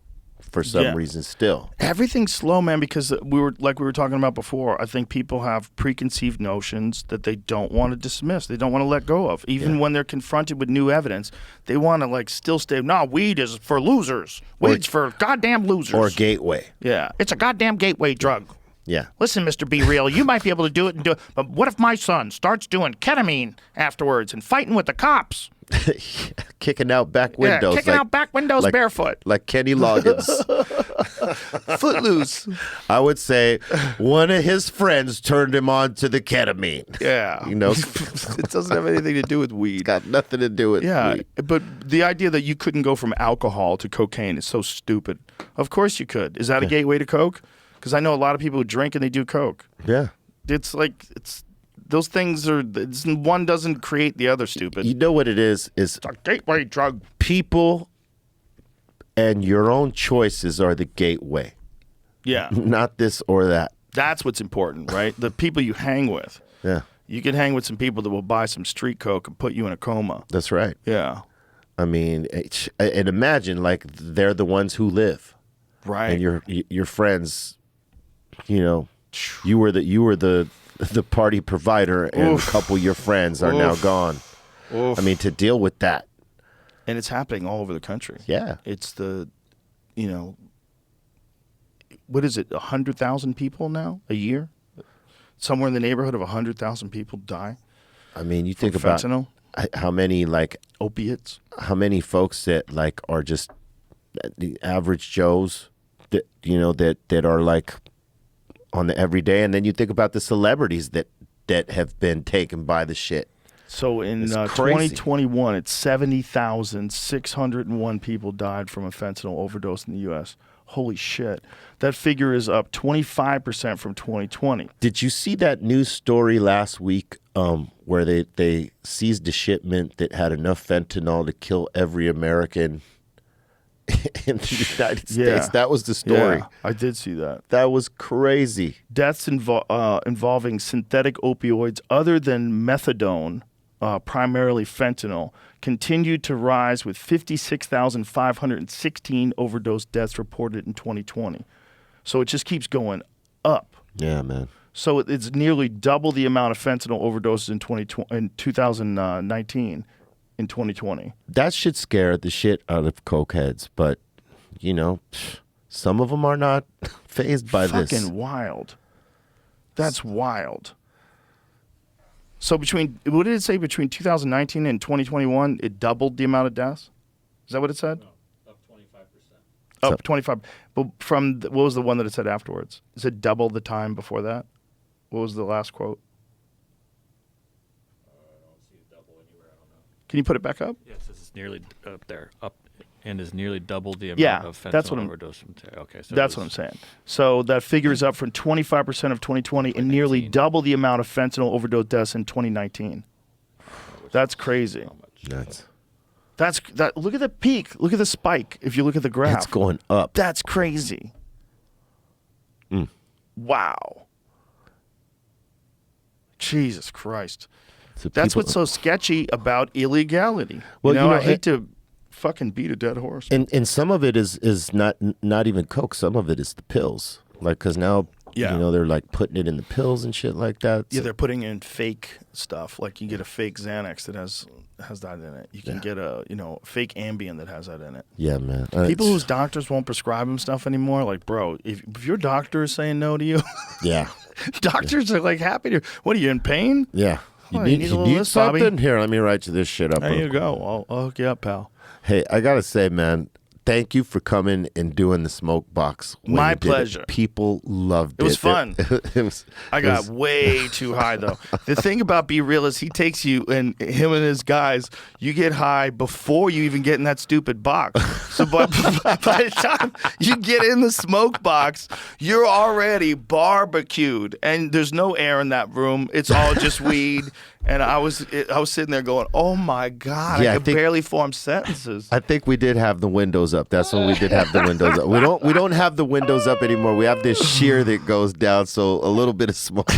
for some reason still. Everything's slow, man, because we were talking about before. I think people have preconceived notions that they don't want to dismiss. They don't want to let go of. Even when they're confronted with new evidence, they want to still stay, no, weed is for losers. Weed's for goddamn losers. Or gateway. Yeah. It's a goddamn gateway drug. Yeah. Listen, Mr. Be Real, you might be able to do it, but what if my son starts doing ketamine afterwards and fighting with the cops? Kicking out back windows. Yeah, kicking out back windows barefoot. Like Kenny Loggins. Footloose. I would say one of his friends turned him on to the ketamine. Yeah. It doesn't have anything to do with weed. It's got nothing to do with weed. But the idea that you couldn't go from alcohol to cocaine is so stupid. Of course you could. Is that a gateway to coke? Because I know a lot of people who drink and they do coke. Yeah. Those things are, one doesn't create the other, stupid. You know what it is? It's a gateway drug. People and your own choices are the gateway. Yeah. Not this or that. That's what's important, right? The people you hang with. Yeah. You can hang with some people that will buy some street coke and put you in a coma. That's right. Yeah. I mean, and imagine they're the ones who live. Right. And your friends, you were the party provider, and a couple of your friends are now gone. I mean, to deal with that. And it's happening all over the country. Yeah. It's what is it, 100,000 people now a year? Somewhere in the neighborhood of 100,000 people die. I mean, you think from about fentanyl, how many opiates, how many folks that are just the average Joes that that are on the everyday, and then you think about the celebrities that have been taken by the shit. So in 2021, it's 70,601 people died from a fentanyl overdose in the U.S. Holy shit. That figure is up 25% from 2020. Did you see that news story last week where they seized a shipment that had enough fentanyl to kill every American in the United States? That was the story. Yeah, I did see that. That was crazy. Deaths involving synthetic opioids other than methadone, primarily fentanyl, continued to rise with 56,516 overdose deaths reported in 2020. So it just keeps going up. Yeah, man. So it's nearly double the amount of fentanyl overdoses in 2019 in 2020. That should scare the shit out of cokeheads, but some of them are not fazed by this. Fucking wild. That's wild. So what did it say between 2019 and 2021? It doubled the amount of deaths. Is that what it said? No, up 25%. Up 25. But what was the one that it said afterwards? It said double the time before that. What was the last quote? I don't see a double anywhere. I don't know. Can you put it back up? Yes, it's nearly up there. Up and is nearly double the amount Yeah, of fentanyl that's what I'm- overdose from okay, so That's what I'm saying. So that figure is up from 25% of 2020 and nearly 2019. double the amount of fentanyl overdose deaths in 2019. That's crazy. Look at the peak. Look at the spike. If you look at the graph, It's going up. That's crazy. Wow. Jesus Christ. So That's people- what's so sketchy about illegality. Well, I it- hate to fucking beat a dead horse. And some of it is not even coke. Some of it is the pills. Like, because now they're like putting it in the pills and shit like that. Yeah, So- they're putting in fake stuff. Like you get a fake Xanax that has that in it. You can get a fake Ambien that has that in it. yeah, man. People whose doctors won't prescribe them stuff anymore. Like, bro, if your doctor is saying no to you, yeah, doctors are like happy to. What are you in pain? yeah. Oh, you need a little list, something? Bobby? Here, let me write you this shit up. There real you quick. go. I'll hook you up, pal. Hey, I gotta say, man, thank you for coming and doing the smoke box. when My you did it. pleasure. People loved it. It was fun. It was. I it got was- way too high though. The thing about Be Real is he takes you and him and his guys. You get high before you even get in that stupid box. So by the time you get in the smoke box, you're already barbecued, and there's no air in that room. It's all just weed. And I was sitting there going, "Oh my God, Yeah, I I could think- barely form sentences." I think we did have the windows up. That's when we did have the windows up. We don't have the windows up anymore. We have this shear that goes down, so a little bit of smoke.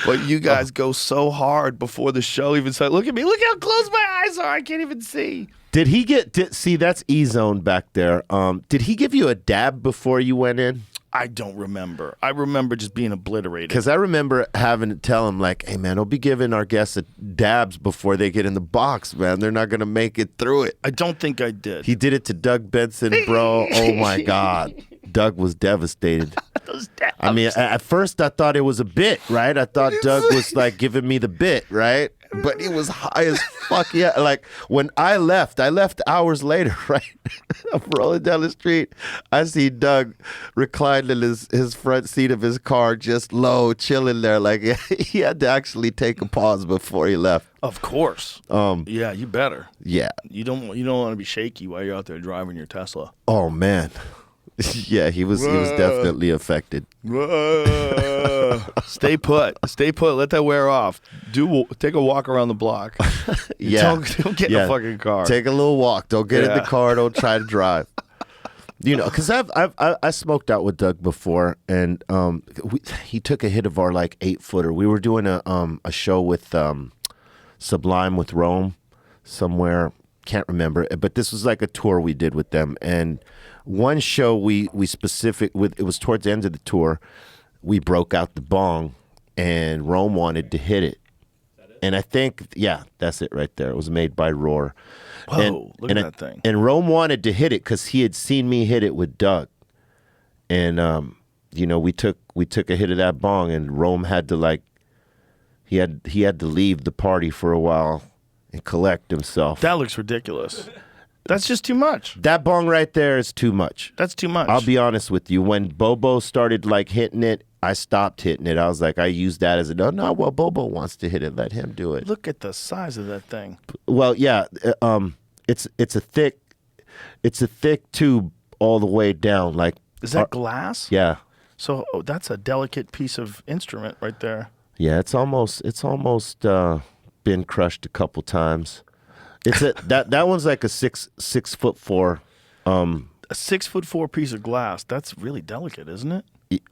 But you guys go so hard before the show even started. Look at me. Look how close my eyes are. I can't even see. Did he see? That's E-Zone back there. Did he give you a dab before you went in? I don't remember. I remember just being obliterated. Because I remember having to tell him, like, hey, man, don't be giving our guests dabs before they get in the box, man. They're not going to make it through it. I don't think I did. He did it to Doug Benson, bro. Oh, my God. Doug was devastated. Those dabs. I mean, at first I thought it was a bit, right? I thought Doug was, like, giving me the bit, right? But he was high as fuck. Yeah, like, when I left hours later, right? I'm rolling down the street. I see Doug reclined in his front seat of his car, just low, chilling there. Like, he had to actually take a pause before he left. Of course. Yeah, you better. Yeah. You don't want to be shaky while you're out there driving your Tesla. Oh, man. Yeah, he was definitely affected. Stay put. Stay put. Let that wear off. Take a walk around the block. Yeah. Don't get in the fucking car. Take a little walk. Don't get in the Yeah. car. Don't try to drive. Because I smoked out with Doug before, and he took a hit of our like 8-footer. We were doing a show with Sublime with Rome somewhere. Can't remember, but this was like a tour we did with them, and one show we it was towards the end of the tour. We broke out the bong, and Rome wanted to hit it. And I think, yeah, that's it right there. It was made by Roar. Whoa, look at that thing. And Rome wanted to hit it because he had seen me hit it with Doug. And, we took a hit of that bong, and Rome had to, he had to leave the party for a while and collect himself. That looks ridiculous. That's just too much. That bong right there is too much. That's too much. I'll be honest with you. When Bobo started, hitting it, I stopped hitting it. I was like, I used that as no, well, Bobo wants to hit it. Let him do it. Look at the size of that thing. Well, yeah, it's a thick tube all the way down. Like, Is that glass? yeah, So that's a delicate piece of instrument right there. yeah. It's almost been crushed a couple times. It's that one's like a 6'4". A 6'4" piece of glass. That's really delicate, isn't it?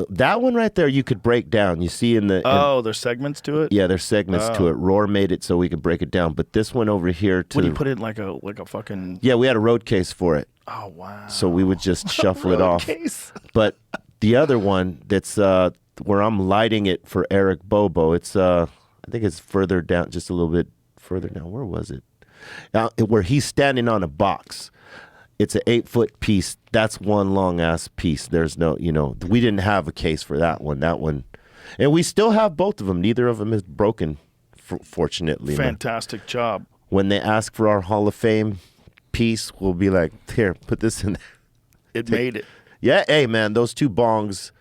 That one right there, you could break down. You see in the There's segments to it. yeah, there's segments to it. Roar made it so we could break it down. But this one over here, What do you put it in like a fucking? yeah, we had a road case for it. Oh wow. So we would just shuffle it off. Case. But the other one that's where I'm lighting it for Eric Bobo, it's I think it's further down, just a little bit further down. Where was it? Where he's standing on a box. It's an 8-foot piece. That's one long ass piece. There's no, we didn't have a case for that one. That one, And we still have both of them. Neither of them is broken, fortunately. Man. Fantastic job. When they ask for our Hall of Fame piece, we'll be like, here, put this in there. It made it. Yeah, hey, man, those two bongs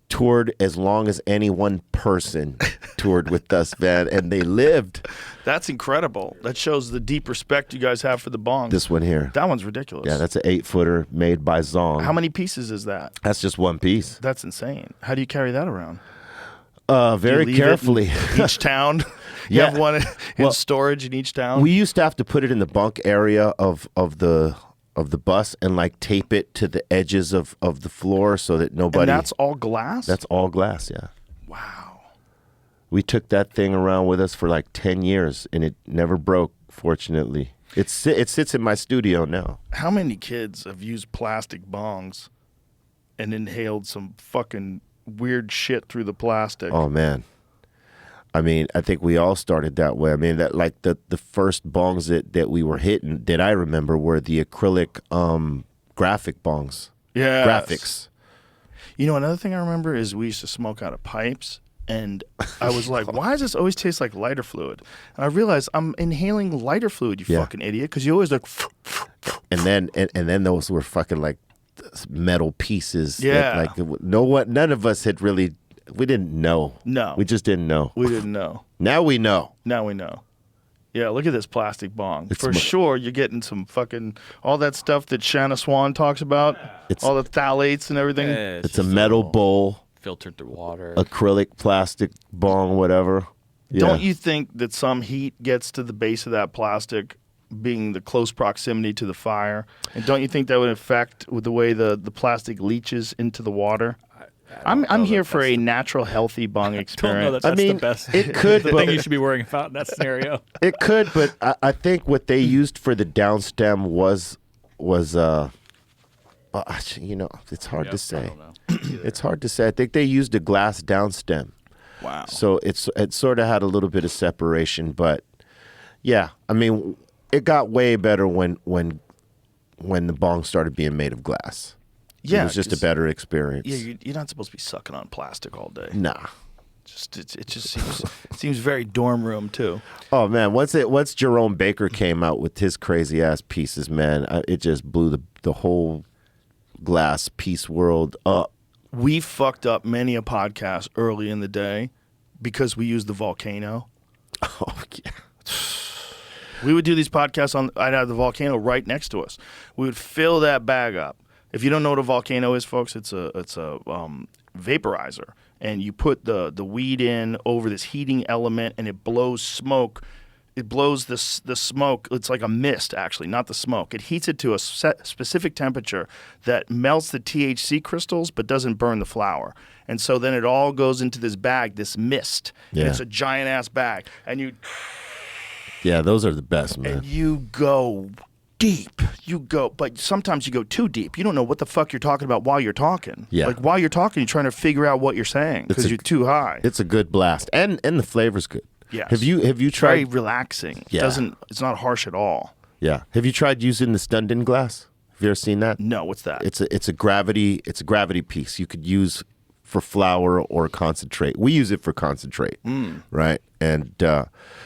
toured as long as any one person toured with us, man, and they lived. That's incredible. That shows the deep respect you guys have for the bong. This one here. That one's ridiculous. Yeah, that's an 8-footer made by Zong. How many pieces is that? That's just one piece. That's insane. How do you carry that around? Very Do you leave it carefully. in each town? You Yeah. have one in storage in each town? We used to have to put it in the bunk area of the bus and like tape it to the edges of the floor so that nobody. And that's all glass? That's all glass, yeah. Wow. We took that thing around with us for like 10 years and it never broke, fortunately. It sits in my studio now. How many kids have used plastic bongs and inhaled some fucking weird shit through the plastic? Oh, man. I mean, I think we all started that way. I mean, that like the first bongs that we were hitting that I remember were the acrylic graphic bongs. Yeah. Graphics. You know, another thing I remember is we used to smoke out of pipes, and I was like, why does this always taste like lighter fluid? And I realized I'm inhaling lighter fluid, you Yeah. fucking idiot, because you always like... And then those were fucking like metal pieces. Yeah. None of us had really, we didn't know. No. We just didn't know. We didn't know. Now we know. Now we know. Yeah, look at this plastic bong. It's For sure, you're getting some fucking, all that stuff that Shanna Swan talks about, all the phthalates and everything. Yeah, It's a just metal all bowl, filtered through water. acrylic, plastic bong, whatever. Yeah. Don't you think that some heat gets to the base of that plastic, being the close proximity to the fire? And don't you think that would affect with the way the plastic leaches into the water? I'm here for a natural, healthy bong I don't know experience. that that's mean, the best. it could, the but- thing you should be worrying about in that scenario. It could, but I think what they used for the downstem was you know, it's hard to I say. don't know. It's hard to say. I think they used a glass downstem. Wow. So it sort of had a little bit of separation, but yeah, I mean, it got way better when the bong started being made of glass. Yeah, it was just a 'cause- better experience. Yeah, you're not supposed to be sucking on plastic all day. Nah. It just seems very dorm room too. Oh man, once Jerome Baker came out with his crazy ass pieces, man, it just blew the whole glass piece world up. We fucked up many a podcast early in the day because we used the volcano. Oh yeah. We would do these podcasts I'd have the volcano right next to us. We would fill that bag up. If you don't know what a volcano is, folks, it's a vaporizer, and you put the weed in over this heating element, and it blows smoke. It blows the smoke. It's like a mist, actually, not the smoke. It heats it to a specific temperature that melts the THC crystals but doesn't burn the flower. And so then it all goes into this bag, this mist. Yeah. And it's a giant ass bag, and Yeah, those are the best, man. and you go deep. But sometimes you go too deep. You don't know what the fuck you're talking about while you're talking. Yeah. Like while you're talking, you're trying to figure out what you're saying because you're too high. It's a good blast, and the flavor's good. Yes. Have you Very tried? relaxing. Yeah. It's not harsh at all. Yeah. Have you tried using the Stundin glass? Have you ever seen that? No, what's that? It's a gravity piece you could use for flour or concentrate. We use it for concentrate, right? And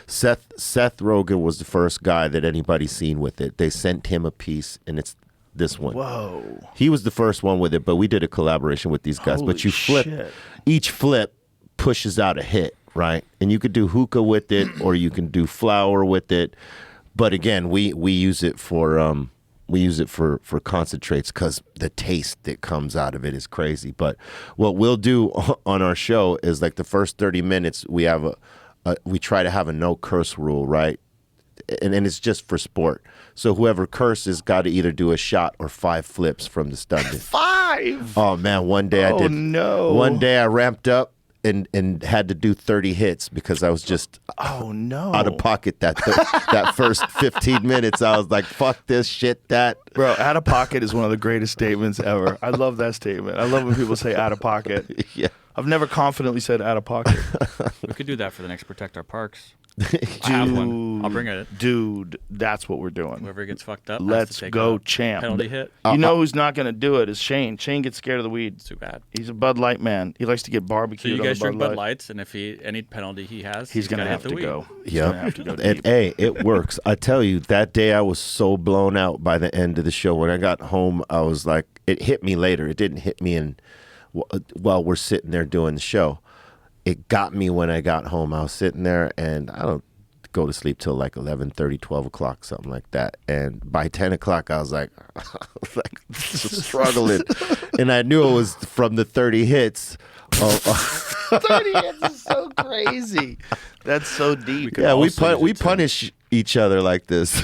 Seth Rogan was the first guy that anybody's seen with it. They sent him a piece, and it's this one. Whoa. He was the first one with it, but we did a collaboration with these guys. Holy but you flip, shit. each flip pushes out a hit, right? And you could do hookah with it, or you can do flour with it. But again, we use it for concentrates because the taste that comes out of it is crazy. But what we'll do on our show is like the first 30 minutes we have we try to have a no curse rule, right? And it's just for sport. So whoever curses got to either do a shot or 5 flips from the Stundin. 5. Oh man, one day I did. No. One day I ramped up and had to do 30 hits because I was just Oh no. out of pocket that first 15 minutes. I was like, fuck this shit, that. Bro, out of pocket is one of the greatest statements ever. I love that statement. I love when people say out of pocket. Yeah. I've never confidently said out of pocket. We could do that for the next Protect Our Parks. I have one. I'll bring it. Dude, that's what we're doing. Whoever gets fucked up, has Let's to take go, a champ. penalty hit. You know who's not going to do it is Shane. Shane gets scared of the weed. Too bad. He's a Bud Light man. He likes to get So barbecued you guys on drink the Bud Bud Light. Lights, and if any penalty he has, He's going to gotta have hit to the weed. go. He's Yeah, gonna have to go deep. hey, it works. I tell you, that day I was so blown out by the end of the show. When I got home, I was like, it hit me later. It didn't hit me while we're sitting there doing the show. It got me when I got home. I was sitting there, and I don't go to sleep till like 11:30, 12 o'clock, something like that. And by 10 o'clock, I was like struggling. And I knew it was from the 30 hits. 30 hits is so crazy. That's so deep. Yeah, we also use it to- punish each other like this.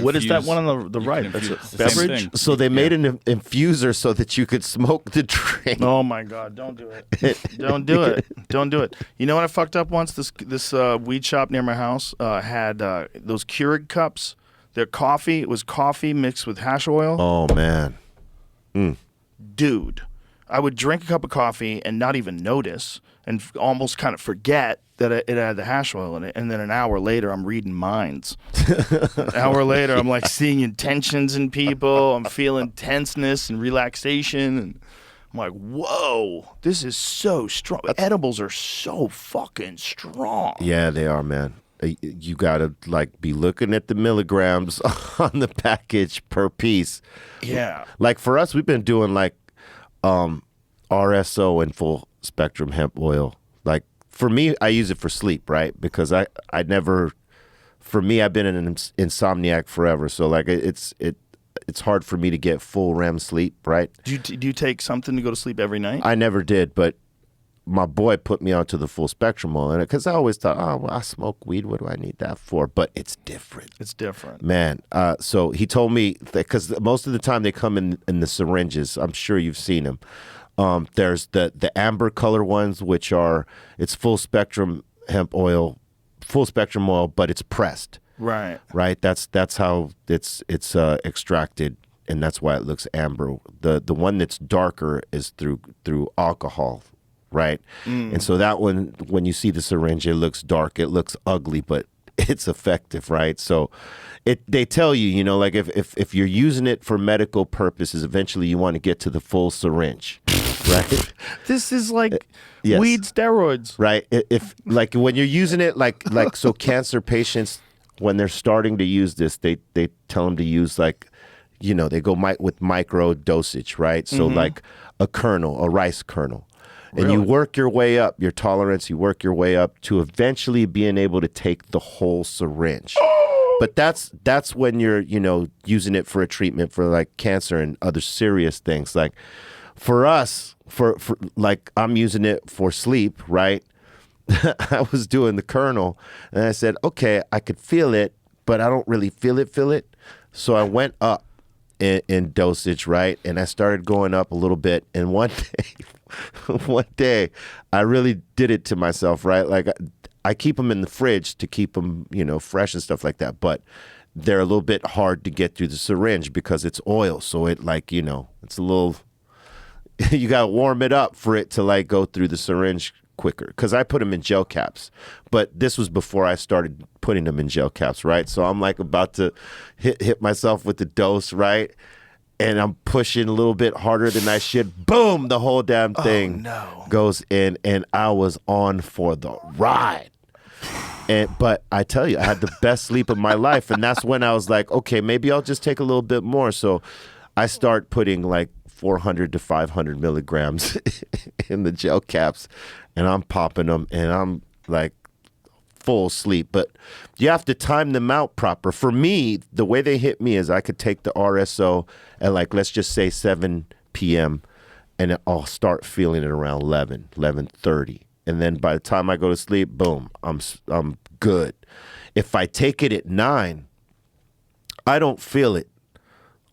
What is that infuse- one on the you right? can That's infuse- a it's the same beverage? thing. So they made an infuser so that you could smoke the drink. Oh my God! Don't do it! Don't do it! Don't do it! You know what I fucked up once? This weed shop near my house had those Keurig cups. Their coffee, it was coffee mixed with hash oil. Oh man. Dude, I would drink a cup of coffee and not even notice, and almost kind of forget that it had the hash oil in it. And then an hour later, I'm reading minds. An hour later, I'm like seeing intentions in people. I'm feeling tenseness and relaxation, and I'm like, whoa, this is so strong. Edibles are so fucking strong. Yeah, they are, man. You gotta like be looking at the milligrams on the package per piece. Yeah. Like for us, we've been doing like RSO and full spectrum hemp oil. Like for me, I use it for sleep, right? Because I never, for me, I've been an insomniac forever. So like it's hard for me to get full REM sleep, right? Do you take something to go to sleep every night? I never did, but my boy put me onto the full spectrum oil in it because I always thought, oh, well, I smoke weed. What do I need that for? But it's different. It's different. Man, so he told me that because most of the time they come in the syringes. I'm sure you've seen them. There's the amber color ones, which are it's full spectrum hemp oil, full spectrum oil, but it's pressed. Right. Right. That's how it's extracted, and that's why it looks amber. The one that's darker is through alcohol. Right. And so that one, when you see the syringe, it looks dark, it looks ugly, but it's effective. Right. So they tell you, like if you're using it for medical purposes, eventually you want to get to the full syringe. Right. This is like Yes. weed steroids. Right. If like when you're using it, like so cancer patients, when they're starting to use this, they tell them to use like, they go with micro dosage. Right. So like a rice kernel. And you work your way up, your tolerance, you work your way up to eventually being able to take the whole syringe. But that's when you're, using it for a treatment for like cancer and other serious things. Like for us, for like I'm using it for sleep, right? I was doing the kernel and I said, okay, I could feel it, but I don't really feel it. So I went up in dosage, right? And I started going up a little bit. And one day, I really did it to myself, right? Like I keep them in the fridge to keep them, fresh and stuff like that. But they're a little bit hard to get through the syringe because it's oil. So it like, it's a little, you got to warm it up for it to like go through the syringe quicker. Because I put them in gel caps. But this was before I started putting them in gel caps, right? So I'm like about to hit myself with the dose, right? And I'm pushing a little bit harder than I should. Boom! The whole damn thing goes in, and I was on for the ride. But I tell you, I had the best sleep of my life, and that's when I was like, okay, maybe I'll just take a little bit more. So I start putting like 400 to 500 milligrams in the gel caps, and I'm popping them, and I'm like full sleep. But you have to time them out proper. For me, the way they hit me is I could take the RSO at like, let's just say 7 p.m. and I'll start feeling it around 11:30. And then by the time I go to sleep, boom, I'm good. If I take it at 9, I don't feel it.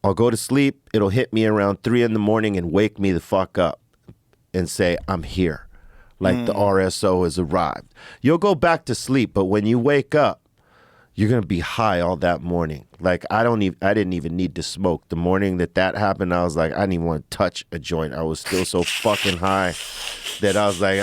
I'll go to sleep. It'll hit me around 3 in the morning and wake me the fuck up and say, I'm here. Like the RSO has arrived. You'll go back to sleep, but when you wake up, you're going to be high all that morning. Like I didn't even need to smoke. The morning that happened, I was like, I didn't even want to touch a joint. I was still so fucking high. that I was like,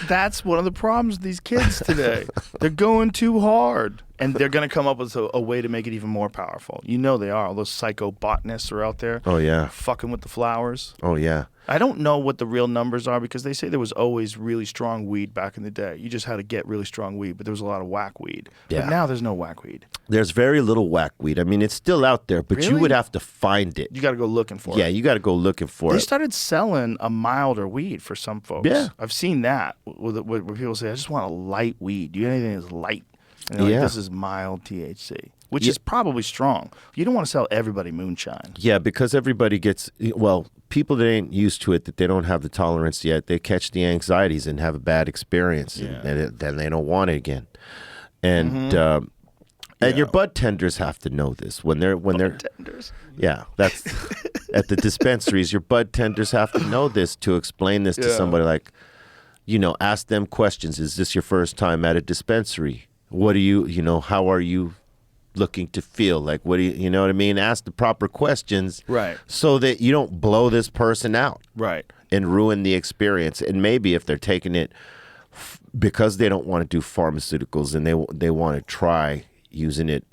That's one of the problems with these kids today. They're going too hard. And they're going to come up with a way to make it even more powerful. You know they are. All those psycho botanists are out there. Oh, yeah. Fucking with the flowers. Oh, yeah. I don't know what the real numbers are because they say there was always really strong weed back in the day. You just had to get really strong weed, but there was a lot of whack weed. Yeah. But now there's no whack weed. There's very little whack weed. I mean, it's still out there, but you Really? would have to find it. You got to go looking for it. Yeah, you got to go looking for They it. started selling a milder weed for some folks. Yeah. I've seen that where people say, I just want a light weed. Do you have anything that's light? And they're Yeah. like, this is mild THC, which is probably strong. You don't want to sell everybody moonshine. Yeah, because everybody gets, well, people that ain't used to it, that they don't have the tolerance yet, they catch the anxieties and have a bad experience, and then they don't want it again. And and your bud tenders have to know this when they're Tenders. yeah, that's at the dispensaries. Your bud tenders have to know this to explain this to Yeah. somebody. Like, ask them questions. Is this your first time at a dispensary? What do you how are you looking to feel? Like, what do you know what I mean? Ask the proper questions, Right. so that you don't blow this person out, Right. and ruin the experience. And maybe if they're taking it because they don't want to do pharmaceuticals and they want to try using it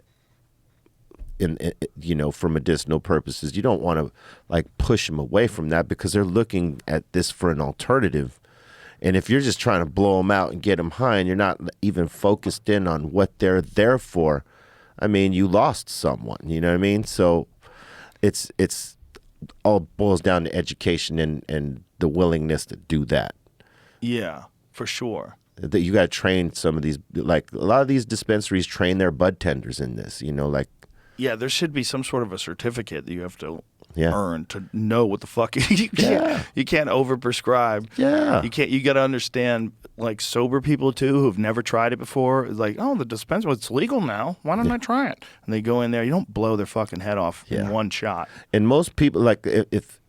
for medicinal purposes, you don't want to like push them away from that because they're looking at this for an alternative. And if you're just trying to blow them out and get them high and you're not even focused in on what they're there for, I mean, you lost someone, you know what I mean? So it's all boils down to education and the willingness to do that. Yeah, for sure. That you got to train some of these, like a lot of these dispensaries train their bud tenders in this, like. Yeah, there should be some sort of a certificate that you have to Yeah. earn to know what the fuck you can't overprescribe. Yeah. You got to understand like sober people too who've never tried it before. It's like, oh, the dispensary, it's legal now. Why don't I try it? And they go in there. You don't blow their fucking head off in one shot. And most people, like, if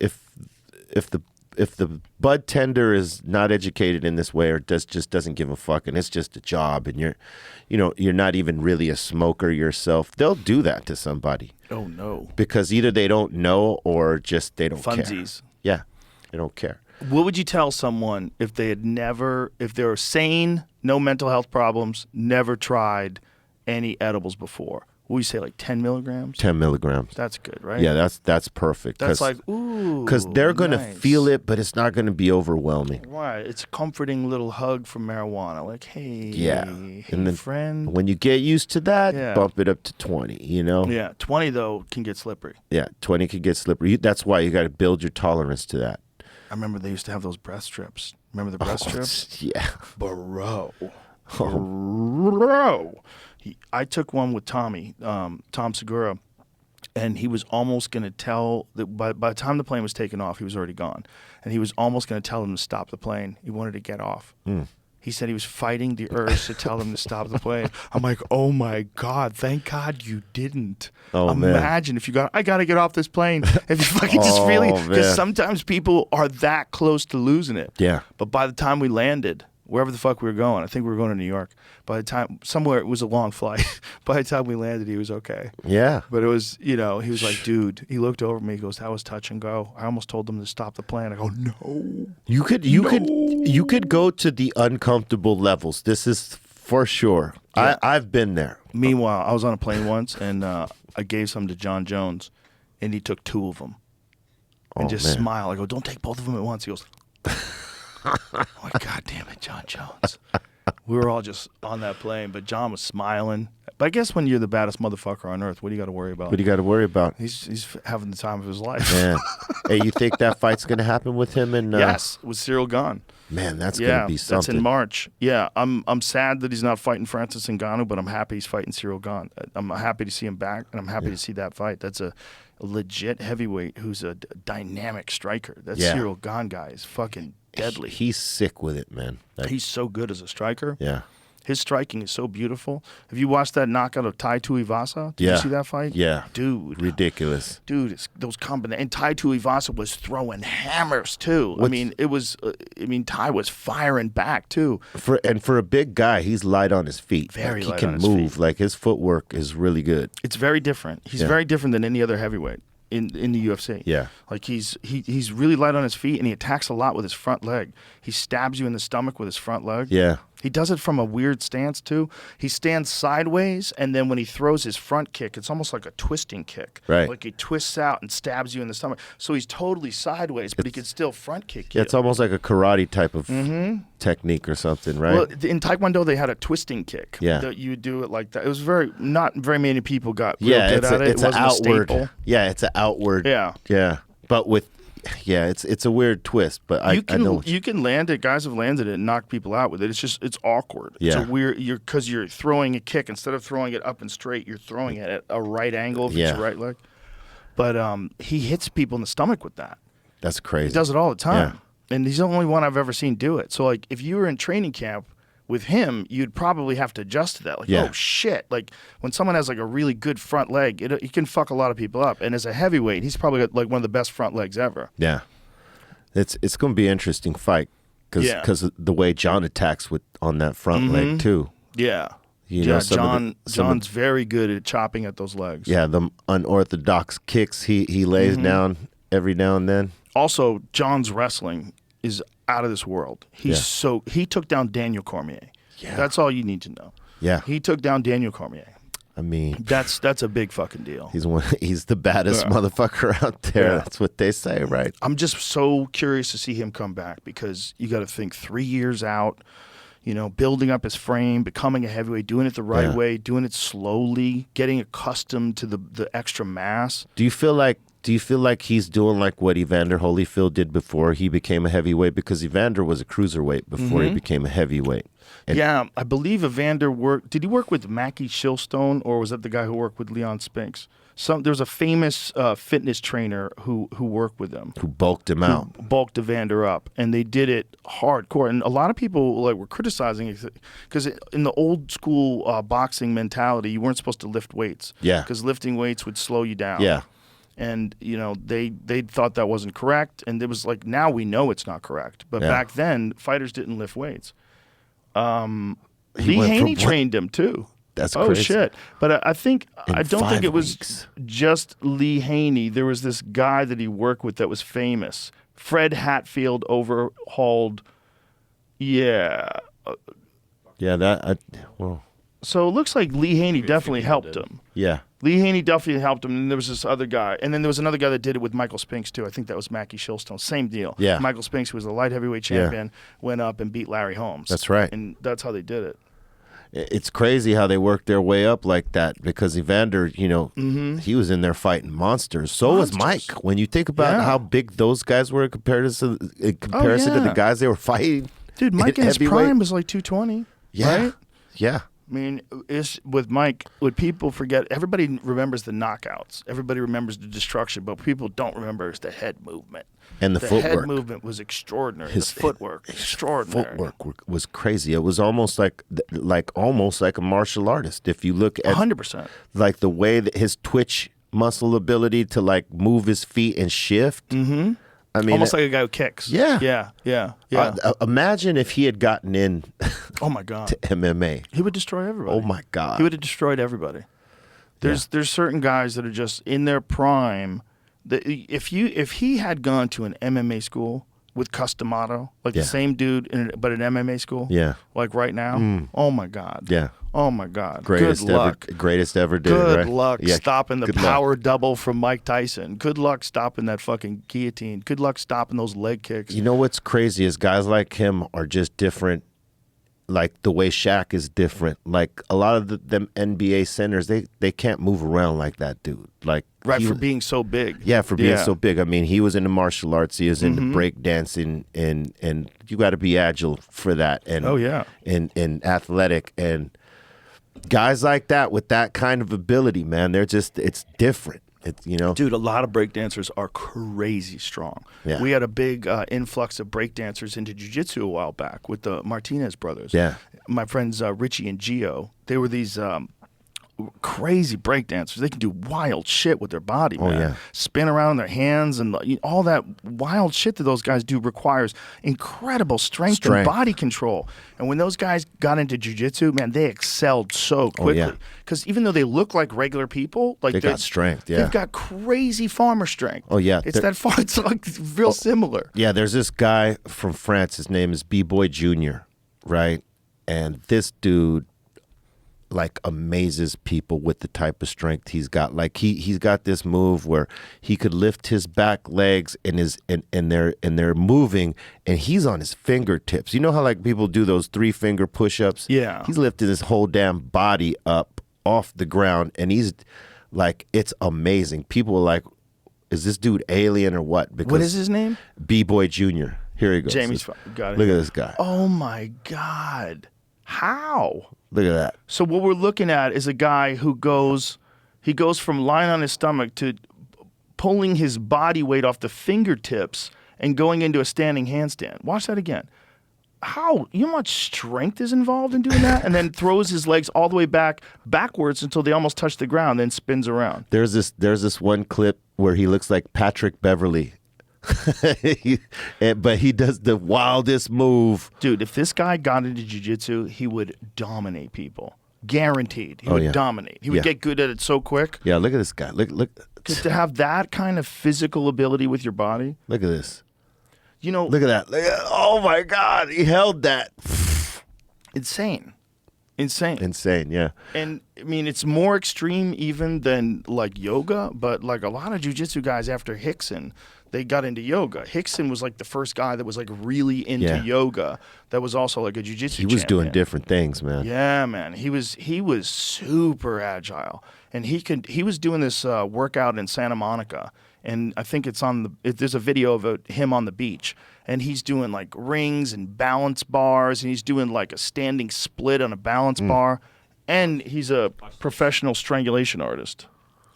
the bud tender is not educated in this way or just doesn't give a fuck and it's just a job and you're not even really a smoker yourself, they'll do that to somebody Oh no. because either they don't know or just they don't Funsies. care. Yeah, they don't care. What would you tell someone if they were sane, no mental health problems, never tried any edibles before? What would you say, like 10 milligrams? 10 milligrams. That's good, right? Yeah, that's perfect. That's like, ooh. Because they're going to nice. feel it, but it's not going to be overwhelming. Right. It's a comforting little hug from marijuana. Like, hey, Yeah. hey, And then friend. when you get used to that, Yeah. bump it up to 20, Yeah, 20, though, can get slippery. Yeah, 20 could get slippery. That's why you got to build your tolerance to that. I remember they used to have those breast strips. Remember the breast strips? Yeah. Bro. Bro. I took one with Tommy, Tom Segura, and he was almost going to tell, by the time the plane was taken off, he was already gone. And he was almost going to tell them to stop the plane. He wanted to get off. He said he was fighting the urge to tell them to stop the plane. I'm like, oh my God, thank God you didn't. Oh, man. Imagine if I got to get off this plane. If you fucking just really, Oh, because man. sometimes people are that close to losing it. Yeah. But by the time we landed, wherever the fuck we were going, I think we were going to New York. By the time, somewhere, it was a long flight. By the time we landed, he was okay. Yeah. But it was, he was like, dude, he looked over at me, he goes, that was touch and go. I almost told them to stop the plane. I go, no. You could go to the uncomfortable levels. This is for sure. Yeah. I've been there. Meanwhile, I was on a plane once, and I gave some to John Jones, and he took 2 of them. And Oh, just man. smiled. I go, don't take both of them at once. He goes, I'm like, God damn it, John Jones. We were all just on that plane, but John was smiling. But I guess when you're the baddest motherfucker on earth, what do you got to worry about? What do you got to worry about? He's having the time of his life. Man. Hey, you think that fight's going to happen with him? And Yes, with Cyril Gahn. Man, that's going Yeah, to be that's something. in March. Yeah, I'm sad that he's not fighting Francis Ngannou, but I'm happy he's fighting Cyril Gahn. I'm happy to see him back, and I'm happy to see that fight. That's a legit heavyweight who's a dynamic striker. That Yeah. Cyril Gahn guy is fucking deadly. He's sick with it, man. He's so good as a striker. Yeah. His striking is so beautiful. Have you watched that knockout of Tai Tuivasa? Did Yeah. you see that fight? Yeah. Dude. Ridiculous. Dude, those combinations. And Tai Tuivasa was throwing hammers, too. I mean, it was, Tai was firing back, too. For a big guy, he's light on his feet. Very like, light he on can his move. feet. Like his footwork is really good. It's very different. He's Yeah. very different than any other heavyweight. in the UFC. Yeah. Like he's really light on his feet, and he attacks a lot with his front leg. He stabs you in the stomach with his front leg. Yeah. He does it from a weird stance too. He stands sideways, and then when he throws his front kick, it's almost like a twisting kick. Right. Like he twists out and stabs you in the stomach. So he's totally sideways, but he can still front kick you. Yeah, it's almost like a karate type of technique or something, right? Well, in Taekwondo, they had a twisting kick. Yeah. That you would do it like that. It was not very many people got real Yeah, good at it. it's It an wasn't a outward. staple. Yeah, it's an outward. Yeah. Yeah, but with, it's a weird twist. But I know You can land it. Guys have landed it and knocked people out with it. It's awkward. Yeah. It's a weird. Because you're throwing a kick instead of throwing it up and straight. You're throwing it at a right angle if it's Yeah. your right leg. But he hits people in the stomach with that. that's crazy. He does it all the time. And he's the only one I've ever seen do it. So like if you were in training camp with him, you'd probably have to adjust to that. Like, Yeah. oh shit! Like when someone has like a really good front leg, it can fuck a lot of people up. And as a heavyweight, he's probably got like one of the best front legs ever. Yeah, it's going to be an interesting fight because Yeah. the way John attacks on that front leg too. Yeah. You know, some of John's very good at chopping at those legs. Yeah, the unorthodox kicks he lays down every now and then. Also, John's wrestling is out of this world. He took down Daniel Cormier. Yeah. That's all you need to know. Yeah, He took down Daniel Cormier. I mean, That's a big fucking deal. he's the baddest Yeah. motherfucker out there. Yeah. That's what they say, right? I'm just so curious to see him come back because you got to think 3 years out, building up his frame, becoming a heavyweight, doing it the right Yeah. way, doing it slowly, getting accustomed to the extra mass. Do you feel like he's doing like what Evander Holyfield did before he became a heavyweight? Because Evander was a cruiserweight before he became a heavyweight. And Yeah, I believe Evander worked. Did he work with Mackie Shilstone, or was that the guy who worked with Leon Spinks? There's a famous fitness trainer who worked with him, who bulked him out. bulked Evander up, and they did it hardcore. And a lot of people were criticizing it because in the old school boxing mentality, you weren't supposed to lift weights. Yeah. because lifting weights would slow you down. Yeah. And they thought that wasn't correct, and it was like now we know it's not correct. But Yeah. back then, fighters didn't lift weights. He Lee went Haney from trained him too. That's Oh crazy. shit! But I don't 5 think it was weeks. just Lee Haney. There was this guy that he worked with that was famous. Fred Hatfield overhauled. Yeah. Yeah, So it looks like Lee Haney definitely helped him. yeah. Lee Haney definitely helped him, and there was this other guy. And then there was another guy that did it with Michael Spinks, too. I think that was Mackie Shilstone. Same deal. Yeah. Michael Spinks, who was the light heavyweight champion, went up and beat Larry Holmes. That's right. And that's how they did it. It's crazy how they worked their way up like that because Evander, he was in there fighting monsters. So was Mike. When you think about Yeah. how big those guys were in comparison to the yeah. guys they were fighting. Dude, Mike in his heavyweight. prime was like 220. Yeah. Right? Yeah. I mean, with Mike, what people forget, everybody remembers the knockouts. Everybody remembers the destruction, but people don't remember is the head movement. And the head footwork. movement was extraordinary. His the footwork, extraordinary. Footwork was crazy. It was almost like a martial artist. If you look at 100%. like the way that his twitch muscle ability to like move his feet and shift. Mm-hmm. I mean, Almost like a guy who kicks. Yeah. Yeah. Imagine if he had gotten in Oh, my God. to MMA. He would destroy everybody. Oh my God. He would have destroyed everybody. There's certain guys that are just in their prime. That if he had gone to an MMA school with Customato, like Yeah. the same dude, but an MMA school, Yeah. like right now, oh my God, Yeah. oh my God, Greatest good luck. ever did. Good right? luck Yeah. stopping the Good luck. power double from Mike Tyson. Good luck stopping that fucking guillotine. Good luck stopping those leg kicks. You know what's crazy is guys like him are just different. Like the way Shaq is different. Like a lot of them NBA centers, they can't move around like that dude. Like Right, he for was- being so big. Yeah, for being Yeah. so big. I mean, he was into martial arts. He was into break dancing, and you got to be agile for that. And Oh, yeah. and athletic, and guys like that with that kind of ability, man, it's different. It's Dude, a lot of breakdancers are crazy strong. Yeah. We had a big influx of breakdancers into jiu-jitsu a while back with the Martinez brothers. Yeah. My friends Richie and Gio, they were these crazy breakdancers. They can do wild shit with their body, man. yeah. Spin around in their hands and all that wild shit that those guys do requires incredible strength and body control. And when those guys got into jiu-jitsu, man, they excelled so quickly. yeah. Because even though they look like regular people, like They got strength, yeah. they've got crazy farmer strength. Oh, yeah. It's that far. It's like real similar. Yeah, there's this guy from France. His name is B-Boy Jr., right? And this dude, like, amazes people with the type of strength he's got. Like, he's got this move where he could lift his back legs and they're moving, and he's on his fingertips. You know how, like, people do those 3-finger push-ups? Yeah. He's lifting his whole damn body up off the ground, and he's, like, it's amazing. People are like, is this dude alien or what? Because What is his name? B-Boy Jr. Here he goes. Jamie's got it. Look at this guy. Oh my God. How? Look at that. So what we're looking at is a guy who goes from lying on his stomach to pulling his body weight off the fingertips and going into a standing handstand. Watch that again. How? You know how much strength is involved in doing that? And then throws his legs all the way backwards until they almost touch the ground, then spins around. There's this one clip where he looks like Patrick Beverly. But he does the wildest move. Dude, if this guy got into jiu-jitsu, he would dominate people. Guaranteed. He would dominate. He would get good at it so quick. Yeah, look at this guy. Look. Because to have that kind of physical ability with your body, Look at this. you know, Look at that. Oh my God, he held that. insane. Insane, yeah. And I mean, it's more extreme even than like yoga, but like a lot of jiu-jitsu guys after Hickson, they got into yoga. Hickson was like the first guy that was like really into yoga. That was also like a jiu-jitsu He was champion. doing different things, man. Yeah, man. He was super agile, and he was doing this workout in Santa Monica, and I think there's a video of him on the beach, and he's doing like rings and balance bars, and he's doing like a standing split on a balance bar, and he's a professional strangulation artist.